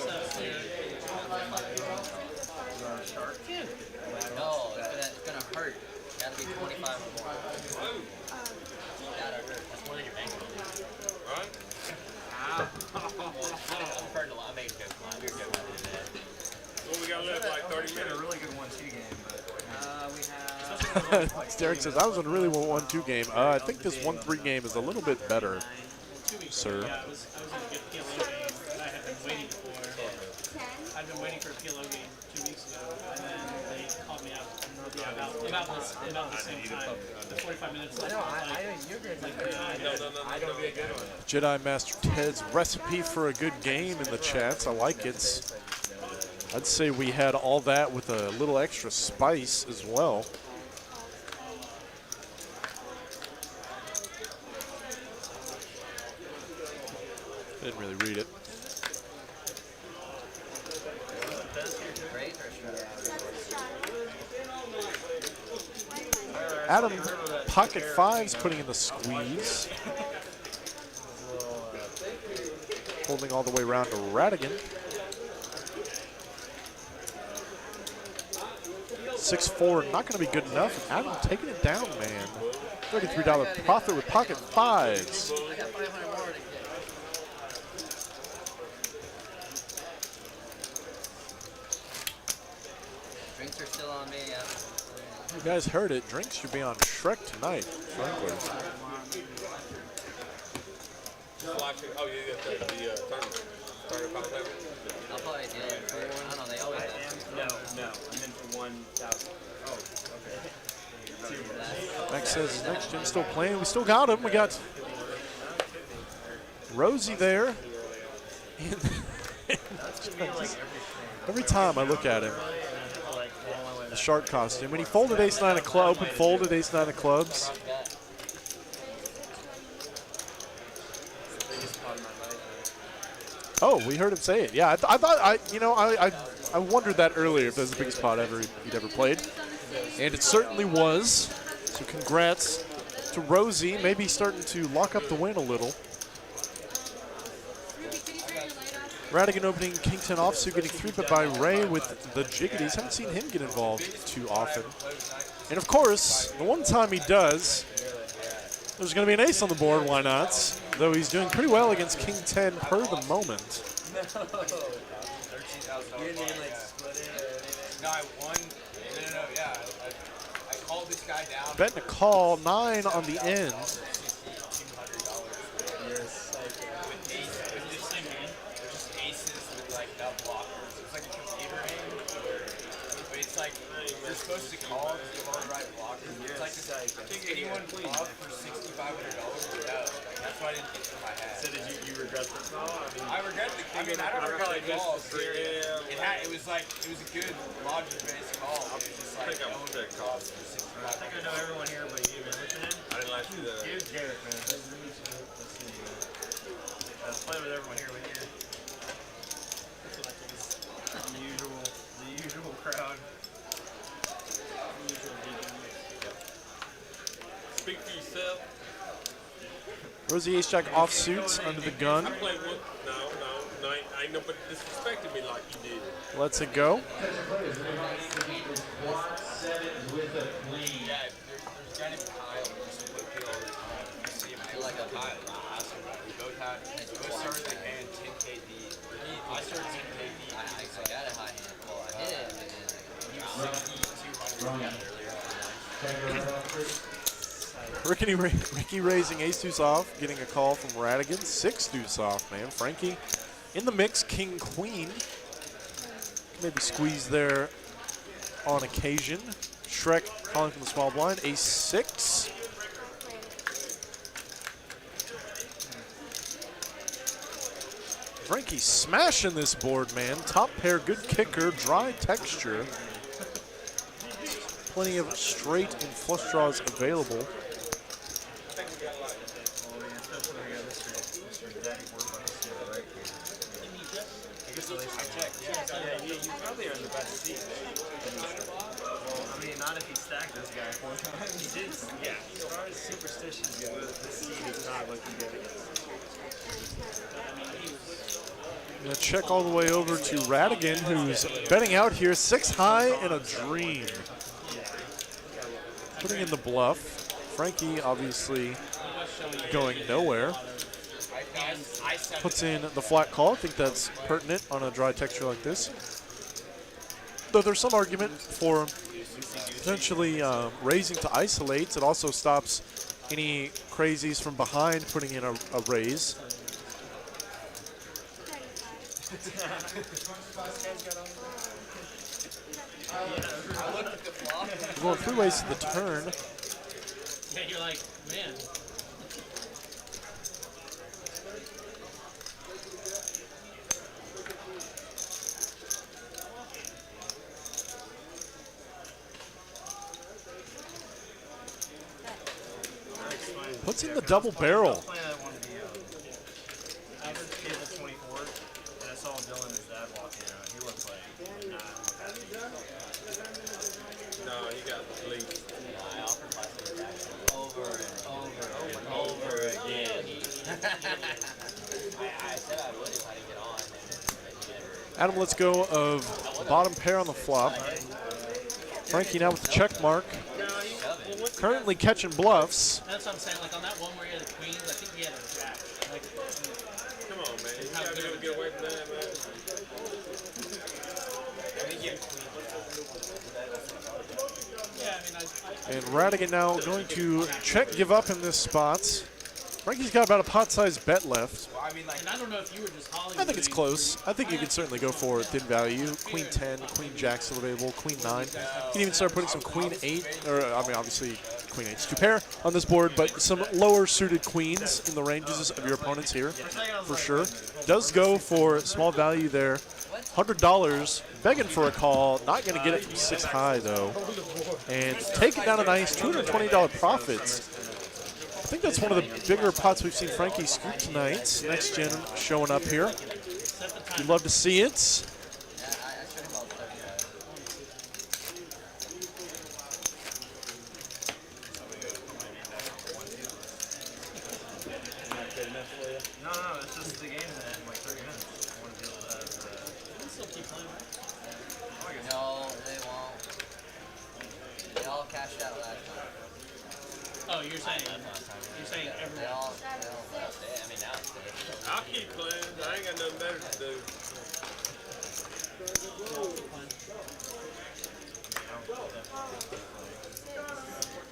No, it's gonna hurt. Gotta be 25 or more. Gotta hurt. That's more than your bank.
Right?
I've heard a lot. I made a joke. We were joking about that.
What we got left? Like 30 minutes.
A really good 1-2 game, but
We have.
Derek says, I was in a really 1-2 game. I think this 1-3 game is a little bit better,
2 weeks
sir.
ago, yeah, I was in a good PLO game that I had been waiting for. I'd been waiting for a PLO game 2 weeks ago, and then they called me out. About the same time. 45 minutes later.
You're good. I don't be a good one.
Jedi Master Ted's recipe for a good game in the chats. I like it. I'd say we had all that with a little extra spice as well. Didn't really read it. Adam, pocket 5s putting in the squeeze. Holding all the way around to Radigan. 6-4, not going to be good enough. Adam taking it down, man. $33 profit with pocket 5s.
I got 500 more to get. Drinks are still on me, yeah.
You guys heard it. Drinks should be on Shrek tonight, frankly.
Watching. Oh, yeah, the tournament. Tournament power table.
I'll probably do it. I don't know, they always do.
no. I'm in for 1,000. Oh, okay.
Max says next gen still playing. We still got him. We got Rosie there. Every time I look at him, the shark costume. When he folded ace-9 of clubs, open folded ace-9 of clubs. Oh, we heard him say it. Yeah, I thought I wondered that earlier if that was the biggest pot he'd ever played, and it certainly was. So congrats to Rosie. Maybe starting to lock up the win a little. Radigan opening King 10 offsuit, getting 3-bet by Ray with the jiggities. Haven't seen him get involved too often. And of course, the one time he does, There's going to be an ace on the board, why not? Though he's doing pretty well against King 10 per the moment.
No. $13,000. You didn't even like split it or anything? No, I won. No, yeah. I called this guy down.
Betting a call, 9 on the end.
$200. Yes. With just aces with like no blockers. It's like a computer game. But it's like you're supposed to call because you have all the right blockers. It's like anyone bluff for $6,500. No. That's why I didn't get through my head.
So did you regret the call?
I regret the. I mean, I don't regret the call. It was like it was a good logic-based call. It was just like no one could call for $6,500.
I think I know everyone here but you, man. What's your name? I didn't like you. Here's Garrett, man. Nice to meet you. Let's see. Let's play with everyone here. We're here. The usual crowd. The usual DJ.
Speak for yourself.
Rosie Ace Jack offsuit under the gun.
I played one. No. I ain't nobody disrespected me like you did.
Lets it go.
Yeah, there's guy named Kyle. We used to play P all the time. You see him do like a Kyle. We both started the hand 10 KD. I started 10 KD.
I got a high hand. Well, I did, but then
He was 6,200 earlier.
Ricky raising ace deuce off, getting a call from Radigan. 6 deuce off, man. Frankie in the mix, king queen. Maybe squeeze there on occasion. Shrek calling from the small blind. Ace 6. Frankie smashing this board, man. Top pair, good kicker, dry texture. Plenty of straight and flush draws available.
You probably are in the best seat. Well, I mean, not if he stacked this guy 4 times. He did, yeah. As far as superstitions go, this seat is not looking good against.
Gonna check all the way over to Radigan, who's betting out here 6 high and a dream. Putting in the bluff. Frankie obviously going nowhere. Puts in the flat call. I think that's pertinent on a dry texture like this. Though there's some argument for potentially raising to isolates. It also stops any crazies from behind putting in a raise. Going 3 ways to the turn.
Yeah, you're like, man.
Puts in the double barrel.
Average table 24, and I saw Dylan his dad walk in. He looked like not happy.
No, he got leaked.
I offered my over and over again. I said I would if I didn't get on.
Adam lets go of bottom pair on the flop. Frankie now with the check mark. Currently catching bluffs.
That's what I'm saying. Like on that one where he had a queen, I think he had a jack. Like,
come on, man. You gotta be able to get away from that, man.
yeah, I mean,
And Radigan now going to check give up in this spot. Frankie's got about a pot-sized bet left.
and I don't know if you were just Hollywood.
I think it's close. I think you can certainly go for thin value. Queen 10, Queen Jack still available, Queen 9. You can even start putting some Queen 8, or I mean obviously Queen 8's 2 pair on this board, but some lower suited queens in the ranges of your opponents here, for sure. Does go for small value there. $100, begging for a call, not going to get it from 6 high though. And taking down a nice $220 profits. I think that's one of the bigger pots we've seen Frankie scoop tonight. Next gen showing up here. You'd love to see it.
No, it's just the game that in like 30 minutes. I want to be able to have
still keep playing, right?
No, they won't. They all cashed out last time.
Oh, you're saying everyone.
I mean, now it's dead.
I'll keep playing. I ain't got nothing better to do.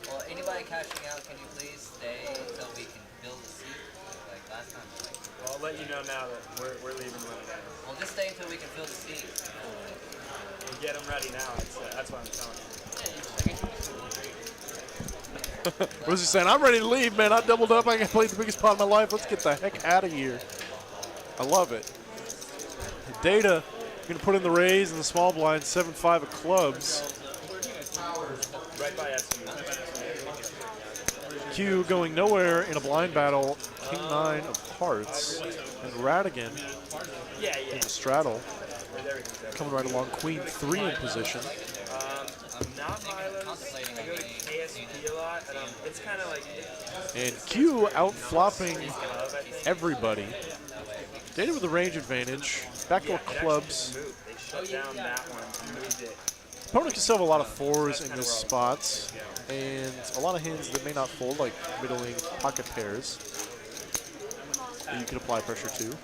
Well, anybody cashing out, can you please stay until we can build a seat? Like last time.
Well, I'll let you know now that we're leaving money down.
Well, just stay until we can fill the seat.
And get them ready now. That's what I'm telling you.
What was he saying? I'm ready to leave, man. I doubled up. I played the biggest pot of my life. Let's get the heck out of here. I love it. Data going to put in the raise in the small blind, 7-5 of clubs.
Right by SU.
Q going nowhere in a blind battle, king 9 of hearts, and Radigan in the straddle. Coming right along, queen 3 in position.
I'm not violence. I go to KSP a lot, and it's kind of like...
And Q out-flopping everybody. Data with a range advantage. Backdoor clubs.
They shut down that one and moved it.
Opponent can still have a lot of 4s in this spots, and a lot of hands that may not fold, like middling pocket pairs, that you can apply pressure to.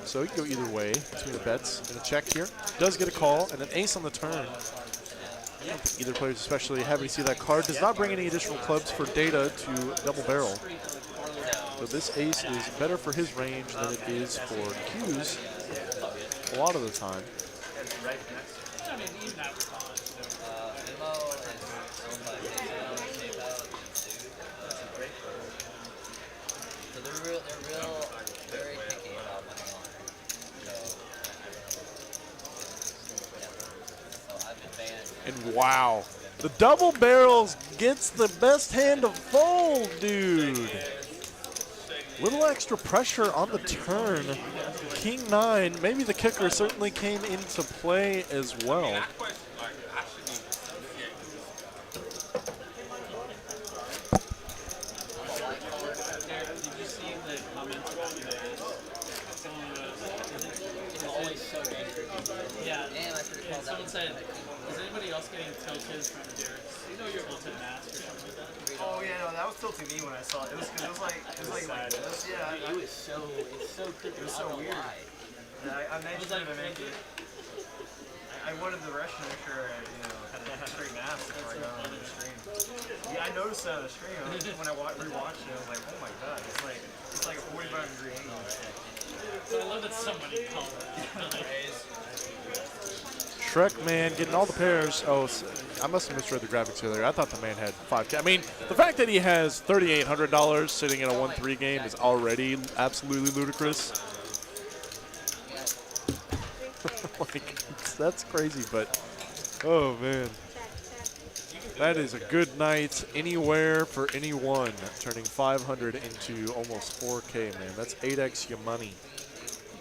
So you can go either way between the bets and a check here. Does get a call, and an ace on the turn. Either player is especially happy to see that card. Does not bring any additional clubs for Data to double barrel. So this ace is better for his range than it is for Q's a lot of the time.
I mean, even after college,
So they're real, very picky about money on. So I've been banned.
And wow, the double barrels gets the best hand to fold, dude. Little extra pressure on the turn. King 9, maybe the kicker certainly came into play as well.
yeah. And someone said, is anybody else getting tilted from Derek's tilted mask or something like that?
Oh yeah, no, that was tilting me when I saw it. It was like this. Yeah,
It was so
weird. Yeah, I mentioned it to make it. I wanted the rest to make sure I, had a straight mask before I got on the stream. Yeah, I noticed that on the stream. When I rewatched it, I was like, oh my god, it's like a 45-degree angle.
So I love that somebody called that.
Shrek, man, getting all the pairs. Oh, I must have misread the graphics earlier. I thought the man had 5K. I mean, the fact that he has $3,800 sitting in a 1-3 game is already absolutely ludicrous. Like, that's crazy, but oh man. That is a good night anywhere for anyone. Turning 500 into almost 4K, man. That's 8x your money.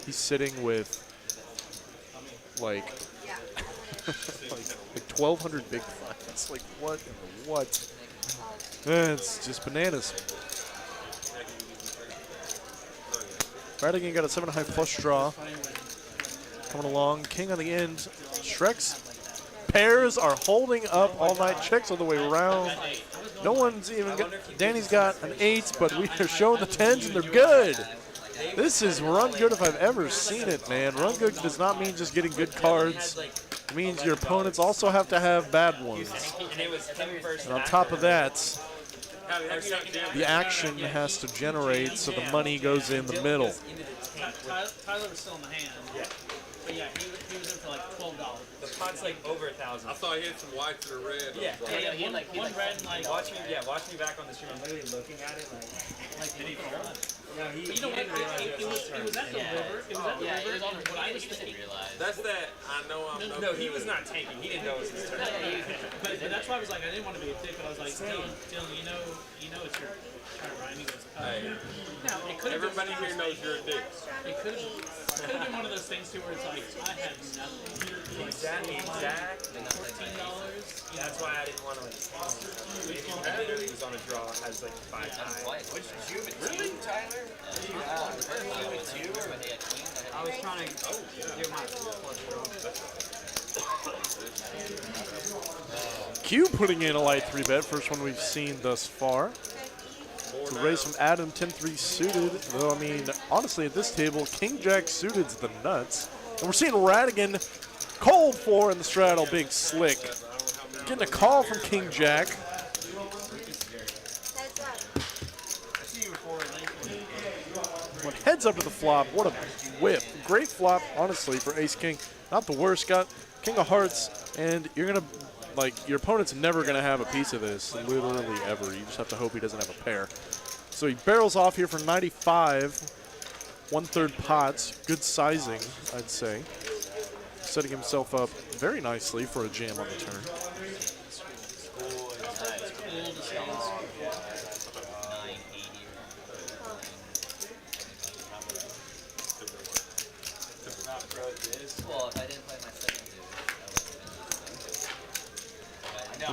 He's sitting with like 1,200 big blinds. Like what in the what? It's just bananas. Radigan got a 7-high flush draw. Coming along, king on the end. Shrek's pairs are holding up all night. Checks all the way around. No one's even got, Danny's got an 8, but we are showing the 10s and they're good. This is run good if I've ever seen it, man. Run good does not mean just getting good cards. It means your opponents also have to have bad ones. And on top of that, the action has to generate so the money goes in the middle.
Tyler was still in the hand. Yeah. But yeah, he was in for like $12.
The pot's like over 1,000.
I thought he had some whites and a red.
Yeah, he had one red and like.
Watch me back on the stream. I'm literally looking at it like
did he fall?
No, he.
But you know what? It was at the river. It was at the river.
It was on
What I was thinking.
That's that. I know I'm
No, he was not tanking. He didn't know it was his turn.
But that's why I was like, I didn't want to be a dick, but I was like, Dylan, you know it's your turn, right? And he goes,
Hey,
now, it could have
everybody here knows you're a dick.
It could have been one of those things too where it's like, I had nothing.
Exactly.
$14.
That's why I didn't want to. Maybe he was on a draw. Has like 5 times.
Which was you, really, Tyler?
I was trying to do my flush draw.
Q putting in a light 3-bet, first one we've seen thus far. To raise from Adam 10-3 suited. Though, I mean, honestly, at this table, King Jack suited's the nuts. And we're seeing Radigan cold 4 in the straddle, being slick. Getting a call from King Jack. Went heads up to the flop. What a whip. Great flop, honestly, for Ace King. Not the worst. Got King of Hearts, and you're going to, like, your opponent's never going to have a piece of this. Literally ever. You just have to hope he doesn't have a pair. So he barrels off here for 95. 1/3 pots. Good sizing, I'd say. Setting himself up very nicely for a jam on the turn.
Well, if I didn't play my second dude,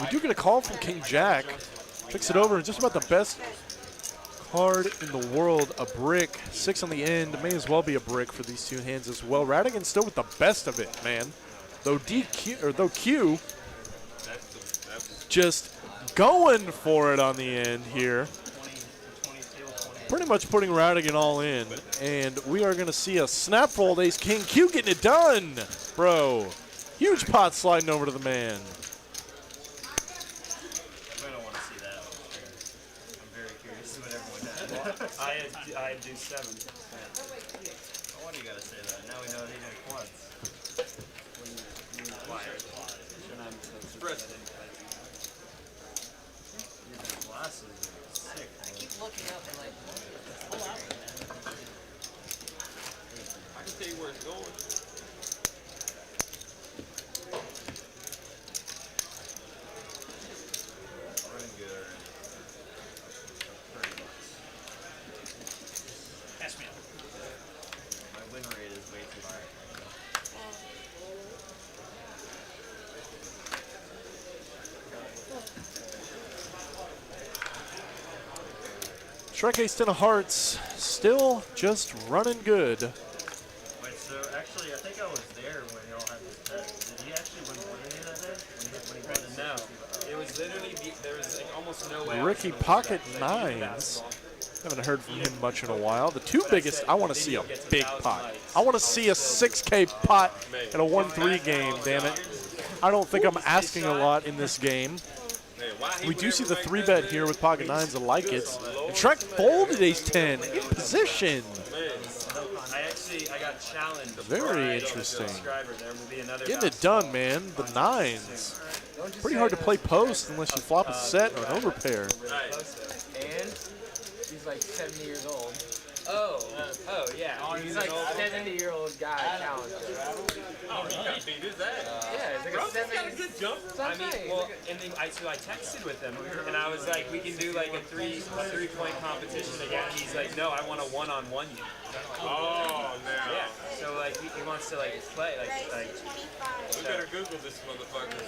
We do get a call from King Jack. Picks it over. Just about the best card in the world. A brick. 6 on the end. May as well be a brick for these two hands as well. Radigan still with the best of it, man. Though Q just going for it on the end here. Pretty much putting Radigan all in. And we are going to see a snap fold. Ace King Q getting it done, bro. Huge pot sliding over to the man.
I don't want to see that. I'm very curious to see what everyone has. I had deuce 7. Why do you gotta say that? Now we know he had quads. Your glasses are sick.
I keep looking up and like,
I can tell you where it's going.
Running good already.
Pass me up.
My win rate is way too high.
Shrek Ace 10 of Hearts still just running good.
Wait, so actually, I think I was there when y'all had this bet. Did he actually win more than me that day? When he got the
No, it was literally there was like almost no way.
Ricky pocket nines. Haven't heard from him much in a while. The two biggest, I want to see a big pot. I want to see a 6K pot in a 1-3 game, damn it. I don't think I'm asking a lot in this game. We do see the 3-bet here with pocket nines. I like it. And Shrek folded Ace 10 in position.
I got challenged.
Very interesting.
There will be another
Getting it done, man. The nines. Pretty hard to play post unless you flop a set or an overpair.
And he's like 70 years old.
Oh, yeah.
He's like a 70-year-old guy challenger.
Oh, he got beat his ass.
Yeah, he's like
Bro,
a 70.
he's got a good jumper.
I mean, well, and then I texted with him, and I was like, we can do like a three-point competition again. And he's like, no, I want a one-on-one.
Oh, now.
Yeah. So like he wants to like play like.
We better Google this motherfucker and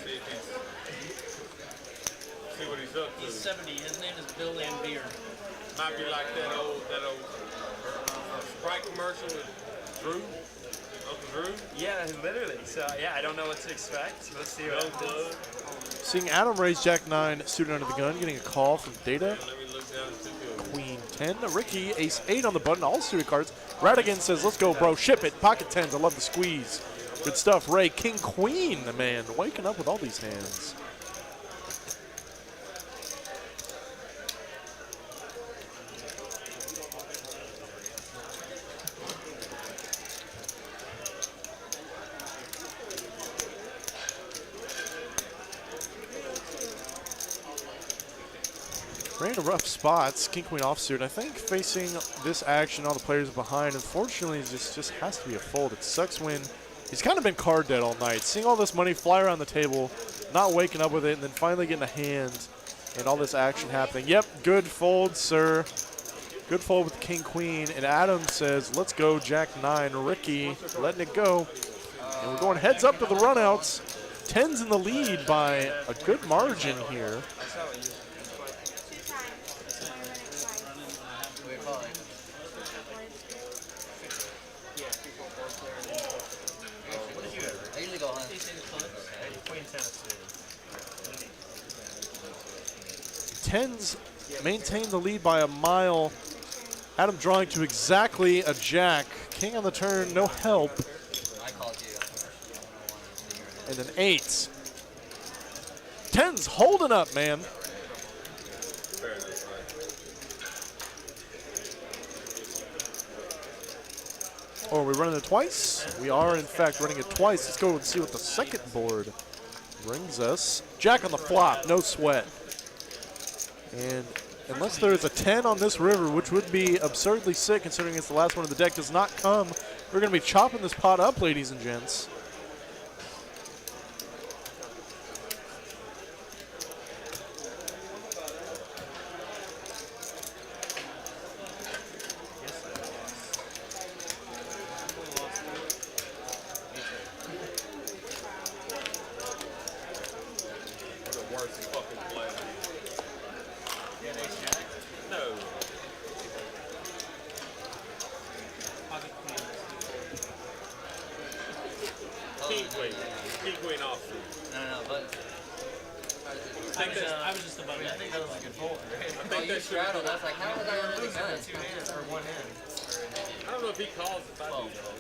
see what he's up to.
He's 70. His name is Bill Lambier.
Might be like that old Sprite commercial with Drew, Uncle Drew.
Yeah, literally. So yeah, I don't know what to expect. Let's see what happens.
Seeing Adam raise Jack 9 suited under the gun, getting a call from Data.
Let me look down to
Queen 10. Ricky, Ace 8 on the button, all suited cards. Radigan says, let's go, bro. Ship it. Pocket 10s. I love the squeeze. Good stuff. Ray, King Queen, man. Waking up with all these hands. Ran into rough spots. King Queen offsuit. I think facing this action, all the players behind. Unfortunately, this just has to be a fold. It sucks when he's kind of been card dead all night. Seeing all this money fly around the table, not waking up with it, and then finally getting a hand, and all this action happening. Yep, good fold, sir. Good fold with King Queen. And Adam says, let's go, Jack 9. Ricky letting it go. And we're going heads up to the runouts. 10's in the lead by a good margin here.
I usually go on.
Queen 10 of spades.
10's maintain the lead by a mile. Adam drawing to exactly a jack. King on the turn, no help.
I called you.
And an 8. 10's holding up, man. Oh, are we running it twice? We are, in fact, running it twice. Let's go and see what the second board brings us. Jack on the flop, no sweat. And unless there is a 10 on this river, which would be absurdly sick considering it's the last one of the deck, does not come, we're going to be chopping this pot up, ladies and gents.
I was just above that.
I think that was a good fold, right?
I think
you straddled. I was like, how was I losing that?
2 hands or 1 hand.
I don't know if he calls if I do though.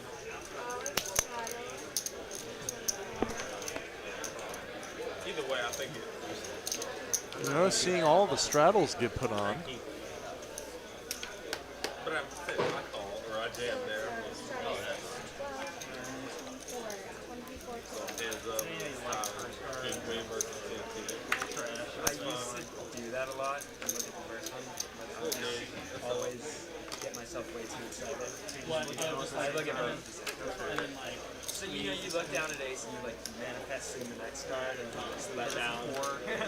Either way, I think it.
You know, seeing all the straddles get put on.
But I'm saying I called or I jammed there. Hands up. King queen versus king king.
I used to do that a lot. I look at the first one. I always get myself way too excited.
What? Oh, just
I
like
look at
running,
both.
and then like.
So you look down at ace and you like manifesting the next card and you just let down.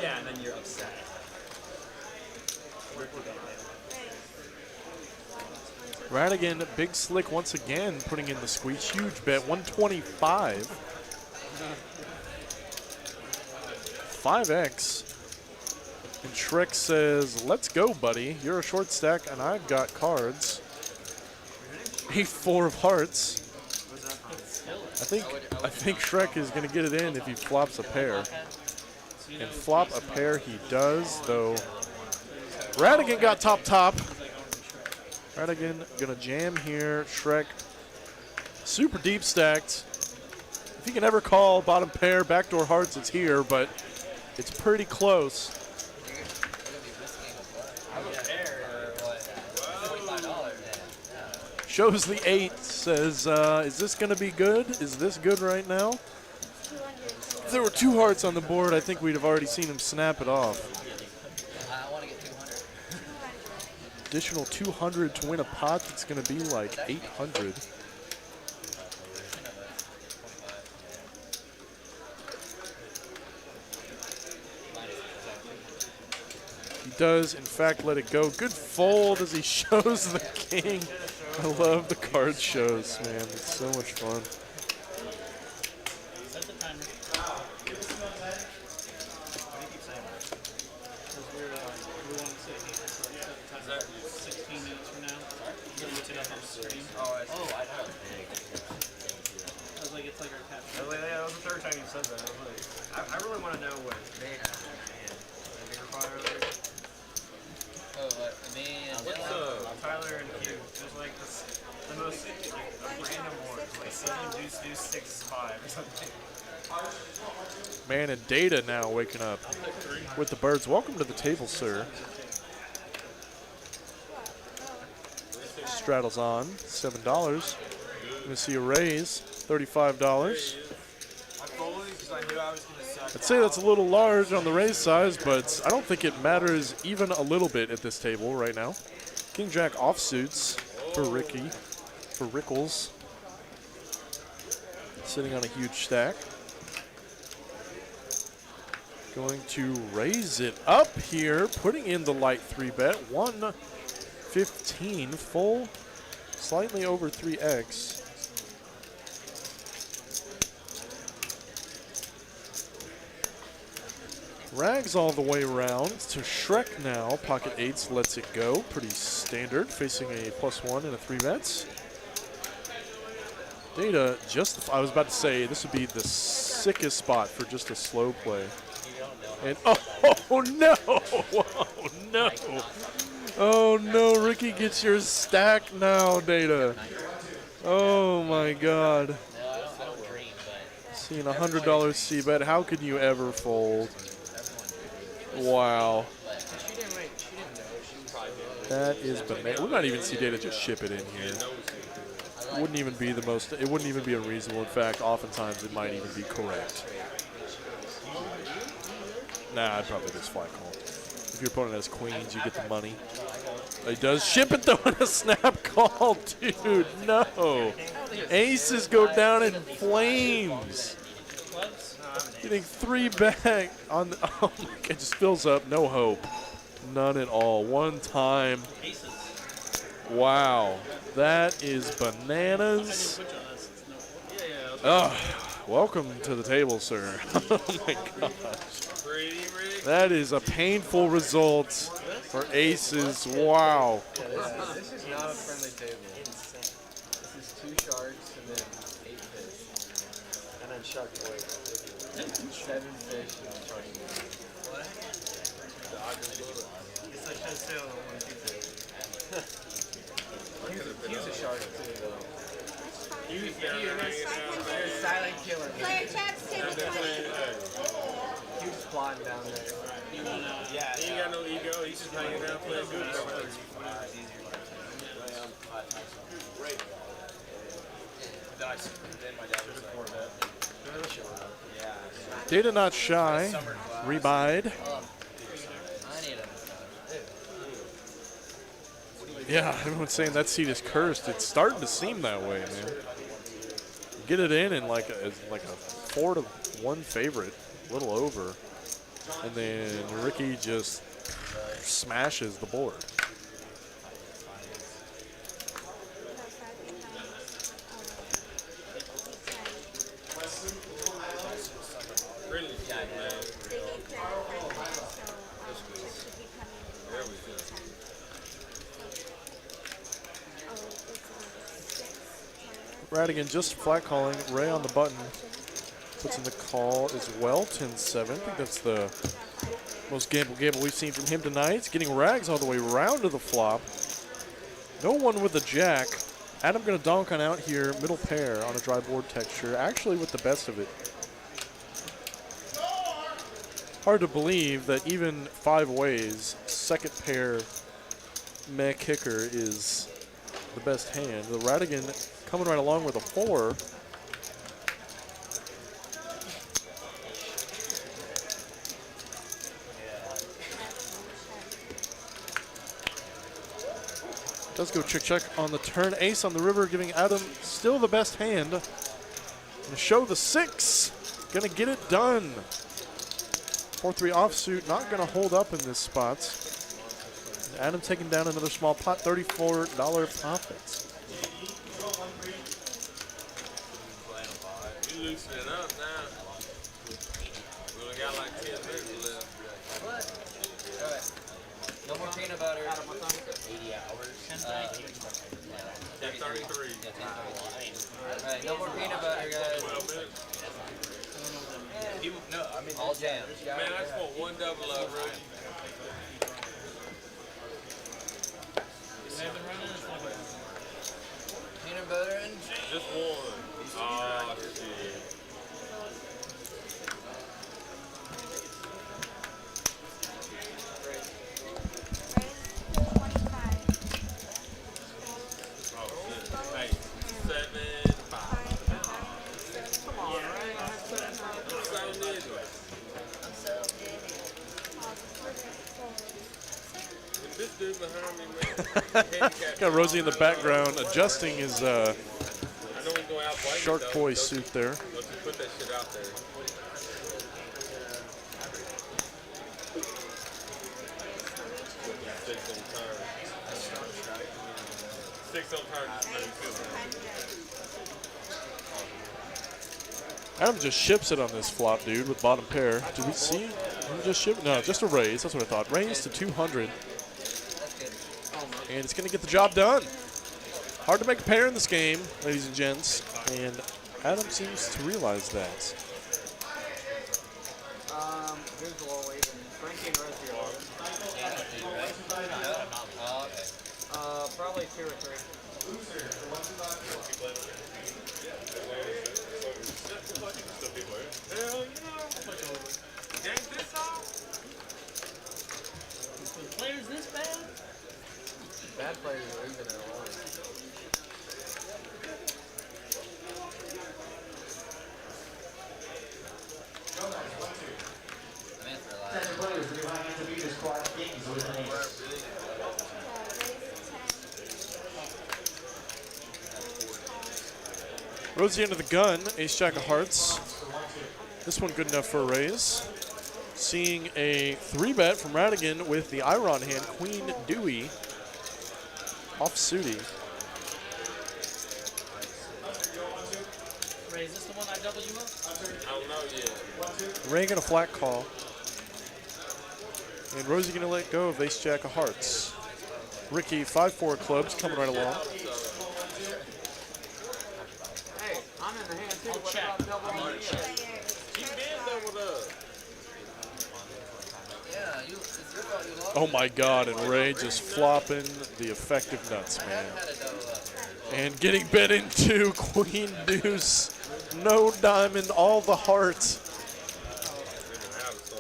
Yeah, and then you're upset.
Radigan, big slick once again, putting in the squeeze. Huge bet, 125. 5x. And Shrek says, let's go, buddy. You're a short stack, and I've got cards. 8-4 of hearts. I think Shrek is going to get it in if he flops a pair. And flop a pair he does, though. Radigan got top. Radigan going to jam here. Shrek super deep stacked. If he can ever call bottom pair, backdoor hearts, it's here, but it's pretty close. Shows the 8, says, is this going to be good? Is this good right now? If there were 2 hearts on the board, I think we'd have already seen him snap it off.
I want to get 200.
Additional 200 to win a pot that's going to be like 800. He does, in fact, let it go. Good fold as he shows the king. I love the card shows, man. It's so much fun.
Set the timer. We want to sit here. So set the timer. 16 minutes from now. We're going to get it up on the screen.
Oh, I know.
I was like, it's like our capture.
That was the third time you said that. I was like, I really want to know what they have in their hand. Bigger pot earlier.
Oh, what? Me and
Tyler and Q. It was like the most random one. Like 7 deuce deuce 6 5 or something.
Man, and Data now waking up with the birds. Welcome to the table, sir. Straddles on, $7. Gonna see a raise, $35. I'd say that's a little large on the raise size, but I don't think it matters even a little bit at this table right now. King Jack offsuits for Rickles. Sitting on a huge stack. Going to raise it up here, putting in the light 3-bet. 115 full, slightly over 3x. Rags all the way around to Shrek now. Pocket 8s lets it go. Pretty standard, facing a +1 and a 3-bets. Data, I was about to say, this would be the sickest spot for just a slow play. And oh no! Oh no! Oh no! Ricky gets your stack now, Data. Oh my God!
No, I don't dream, but
Seeing $100 C bet. How could you ever fold? Wow.
She didn't know. She probably did.
That is banana. We might even see Data just ship it in here. Wouldn't even be the most. It wouldn't even be unreasonable. In fact, oftentimes it might even be correct. Nah, I'd probably just flat call. If your opponent has queens, you get the money. He does ship it though in a snap call, dude. No. Aces go down in flames. Getting 3 back on the, oh my God, it just fills up. No hope. None at all. One time. Wow. That is bananas. Oh, welcome to the table, sir. Oh my gosh. That is a painful result for aces. Wow.
Yeah, this is not a friendly table. This is 2 sharks and then 8 fish. And then shark boy. 7 fish and then shark boy. What? It's like just sail on 1, 2, 3. He's a shark too, though. You're a silent killer.
Player chaps, table 20.
He was plotting down there.
Yeah, he ain't got no ego. He's just hanging out playing good.
Data not shy. Rebide. Yeah, everyone's saying that seat is cursed. It's starting to seem that way, man. Get it in like a 4-1 favorite, a little over, and then Ricky just smashes the board.
Really, man.
Radigan just flat calling. Ray on the button. Puts in the call as well. 10-7. I think that's the most gamble we've seen from him tonight. It's getting rags all the way around to the flop. No one with a jack. Adam going to donk on out here. Middle pair on a dry board texture. Actually with the best of it. Hard to believe that even 5 ways, second pair meh kicker is the best hand. The Radigan coming right along with a 4. Does go check on the turn. Ace on the river, giving Adam still the best hand. Gonna show the 6. Gonna get it done. 4-3 offsuit, not gonna hold up in this spot. And Adam taking down another small pot, $34 profits.
You loosen it up now. We only got like 10 minutes left.
no more peanut butter. 80 hours.
10:33.
Alright, no more peanut butter, guys.
12 minutes.
No, I mean all jam.
Man, I just want 1 double up, bro.
Peanut butter and
Just 1. Oh, shit. Hey, 7-5. Come on, right? This dude behind me, man.
Got Rosie in the background adjusting his
I know he's going out
Shark Boy suit there.
Let's put that shit out there. Six on turn.
Adam just ships it on this flop, dude, with bottom pair. Did we see him just ship? No, just a raise. That's what I thought. Raise to 200. And it's going to get the job done. Hard to make a pair in this game, ladies and gents. And Adam seems to realize that.
Here's the low
Rosie into the gun, ace jack of hearts. This one good enough for a raise. Seeing a 3-bet from Radigan with the Iron hand, Queen Dewey, off suited.
Ray, is this the one I doubled you up?
I don't know yet.
Ray gonna flat call. And Rosie gonna let go of ace jack of hearts. Ricky, 5-4 clubs coming right along.
Hey, I'm in the hand too.
I'll
What
check.
about double
I'm
on
gonna
you?
check.
Keep being doubled up.
Yeah, it's your fault you lost.
Oh my God, and Ray just flopping the effective nuts, man.
Had a double up.
And getting bet into Queen Deuce. No diamond, all the hearts.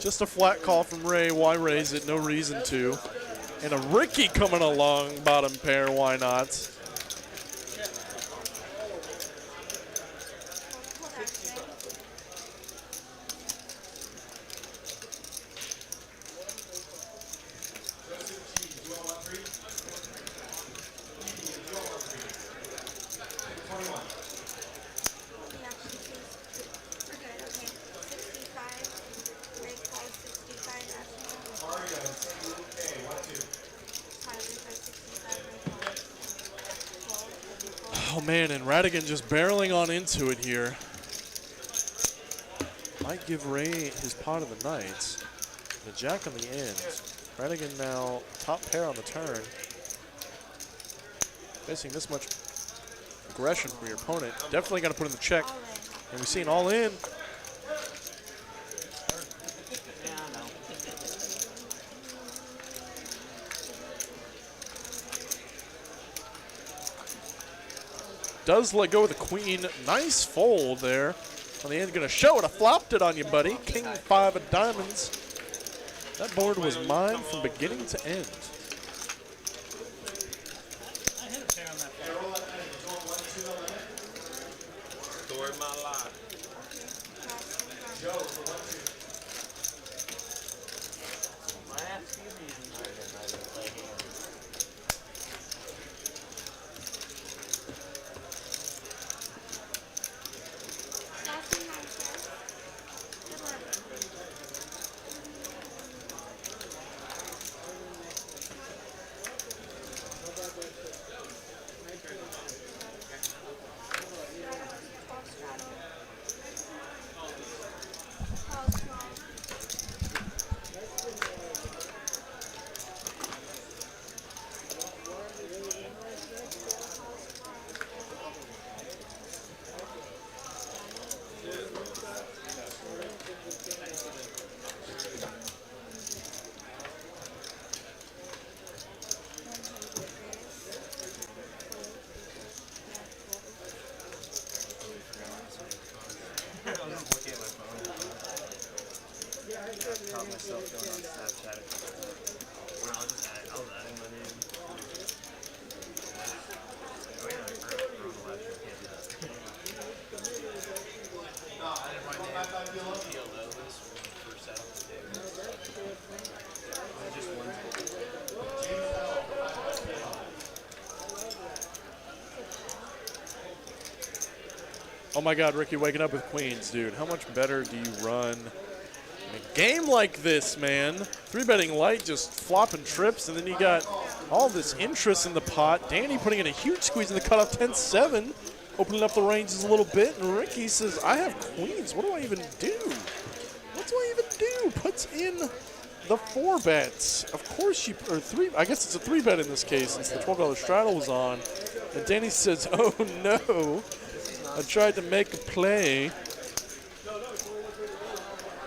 Just a flat call from Ray. Why raise it? No reason to. And a Ricky coming along, bottom pair. Why not? Oh man, and Radigan just barreling on into it here. Might give Ray his pot of the night. The jack on the end. Radigan now top pair on the turn. Facing this much aggression from your opponent. Definitely got to put in the check. And we see an all in. Does let go of the queen. Nice fold there. On the end, gonna show it. I flopped it on you, buddy. King 5 of diamonds. That board was mine from beginning to end.
I hit a pair on that flop.
Story of my life.
Last few hands.
Caught myself going on Snapchat. Well, I was adding my name. Oh yeah, we're on the live show. Can't do that.
I did my name TCHLive for set up the day.
Just one.
Oh my God, Ricky waking up with queens, dude. How much better do you run in a game like this, man? 3-betting light, just flopping trips, and then you got all this interest in the pot. Danny putting in a huge squeeze in the cutoff, 10-7, opening up the ranges a little bit, and Ricky says, I have queens. What do I even do? What do I even do? Puts in the 4 bets. Of course you, or 3, I guess it's a 3-bet in this case since the $12 straddle was on. And Danny says, oh no. I tried to make a play.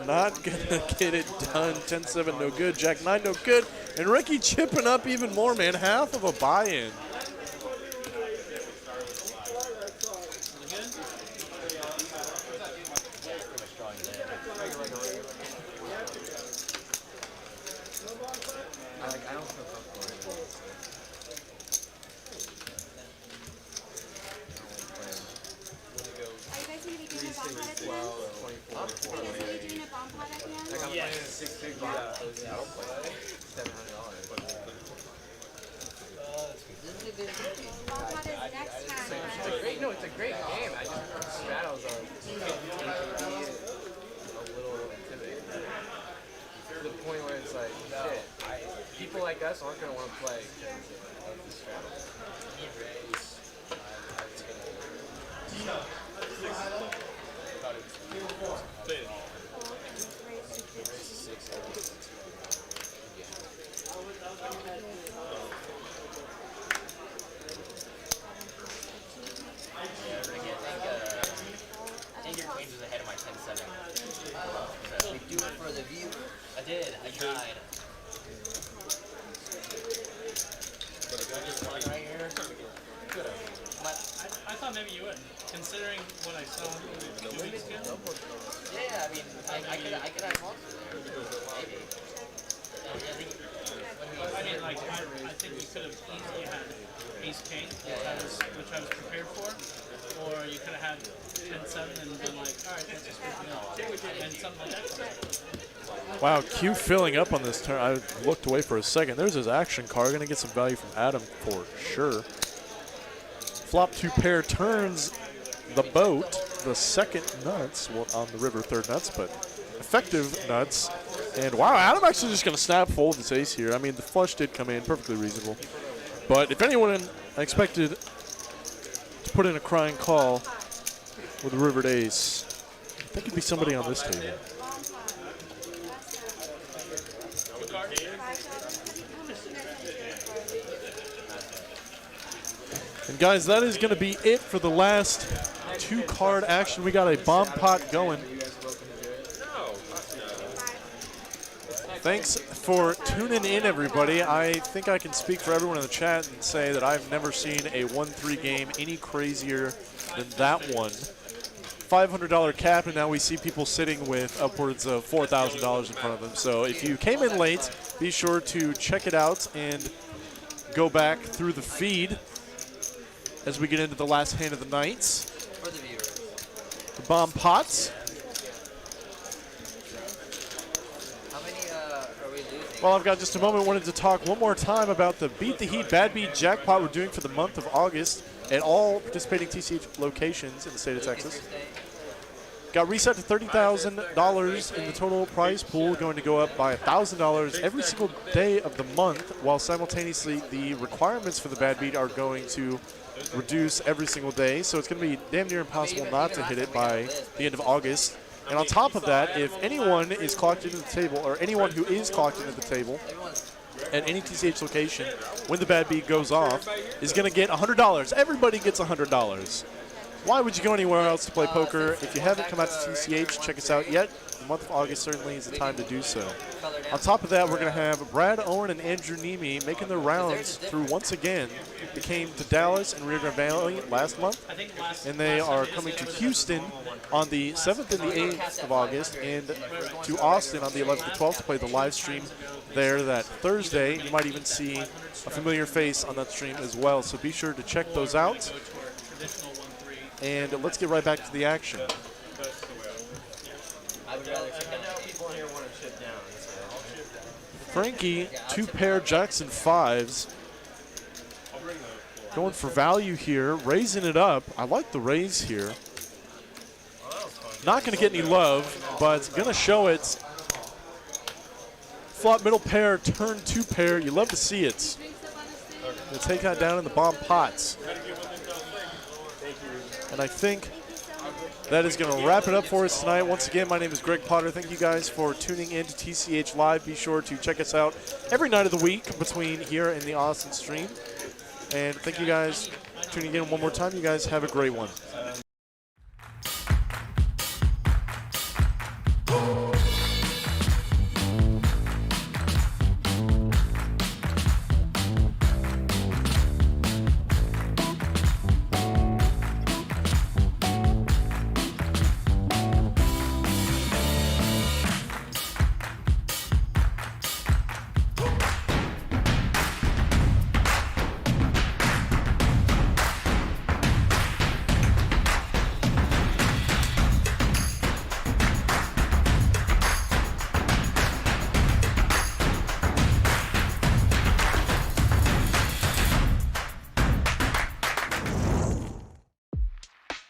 Not gonna get it done. 10-7, no good. Jack 9, no good. And Ricky chipping up even more, man. Half of a buy-in.
I don't feel comfortable.
Are you guys going to be doing a bomb pot at the end? Are you guys going to be doing a bomb pot at the end?
I'm playing a 6-6 bomb. Yeah, I don't play $700.
Bomb pot is next time, right?
No, it's a great game. I just
but shit, people like us aren't gonna want to play of this strategy.
I think your queen was ahead of my 10-7. We do it for the view. I did. I tried. Right here.
I thought maybe you would, considering what I saw 2 weeks ago.
Yeah, I mean, I could have monster there. Maybe.
I mean, like, I think you could have easily had ace king, which I was prepared for, or you could have had 10-7 and been like, all right, let's just and something like that.
Wow, Q filling up on this turn. I looked away for a second. There's his action card. Going to get some value from Adam for sure. Flop 2 pair turns the boat. The second nuts, well, on the river, third nuts, but effective nuts. And wow, Adam actually just going to snap fold this ace here. I mean, the flush did come in, perfectly reasonable. But if anyone expected to put in a crying call with a rivered ace, I think it'd be somebody on this table. And guys, that is going to be it for the last 2-card action. We got a bomb pot going. Thanks for tuning in, everybody. I think I can speak for everyone in the chat and say that I've never seen a 1-3 game any crazier than that one. $500 cap, and now we see people sitting with upwards of $4,000 in front of them. So if you came in late, be sure to check it out and go back through the feed as we get into the last hand of the night.
For the viewers.
The bomb pots.
How many are we losing?
Well, I've got just a moment. Wanted to talk one more time about the Beat the Heat Bad Beat jackpot we're doing for the month of August at all participating TCH locations in the state of Texas. Got reset to $30,000 in the total prize pool, going to go up by $1,000 every single day of the month, while simultaneously the requirements for the Bad Beat are going to reduce every single day. So it's going to be damn near impossible not to hit it by the end of August. And on top of that, if anyone is clocked into the table, or anyone who is clocked into the table at any TCH location when the Bad Beat goes off, is going to get $100. Everybody gets $100. Why would you go anywhere else to play poker? If you haven't come out to TCH, check us out yet. The month of August certainly is the time to do so. On top of that, we're going to have Brad Owen and Andrew Neeme making their rounds through once again. They came to Dallas and Rio Grande Valley last month, and they are coming to Houston on the 7th and the 8th of August, and to Austin on the 11th and 12th to play the live stream there that Thursday. You might even see a familiar face on that stream as well, so be sure to check those out. And let's get right back to the action.
I know people here want to chip down.
Frankie, 2 pair jacks and 5s. Going for value here, raising it up. I like the raise here. Not going to get any love, but going to show it. Flop middle pair, turn 2 pair. You love to see it. We'll take that down in the bomb pots. And I think that is going to wrap it up for us tonight. Once again, my name is Greg Potter. Thank you guys for tuning in to TCH Live. Be sure to check us out every night of the week between here and the Austin stream. And thank you guys for tuning in one more time. You guys have a great one.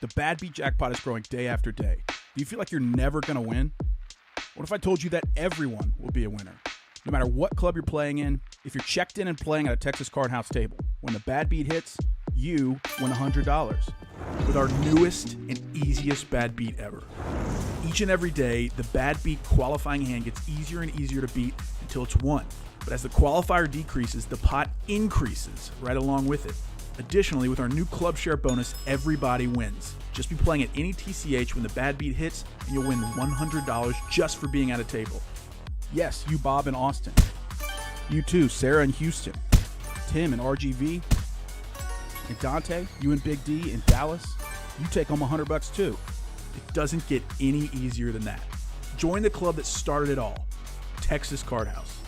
The Bad Beat jackpot is growing day after day. Do you feel like you're never going to win? What if I told you that everyone will be a winner? No matter what club you're playing in, if you're checked in and playing at a Texas Card House table, when the bad beat hits, you win $100 with our newest and easiest bad beat ever. Each and every day, the bad beat qualifying hand gets easier and easier to beat until it's won. But as the qualifier decreases, the pot increases right along with it. Additionally, with our new club share bonus, everybody wins. Just be playing at any TCH when the bad beat hits, and you'll win $100 just for being at a table. Yes, you Bob in Austin. You too, Sarah in Houston. Tim in RGV. And Dante, you and Big D in Dallas. You take home $100 too. It doesn't get any easier than that. Join the club that started it all, Texas Card House.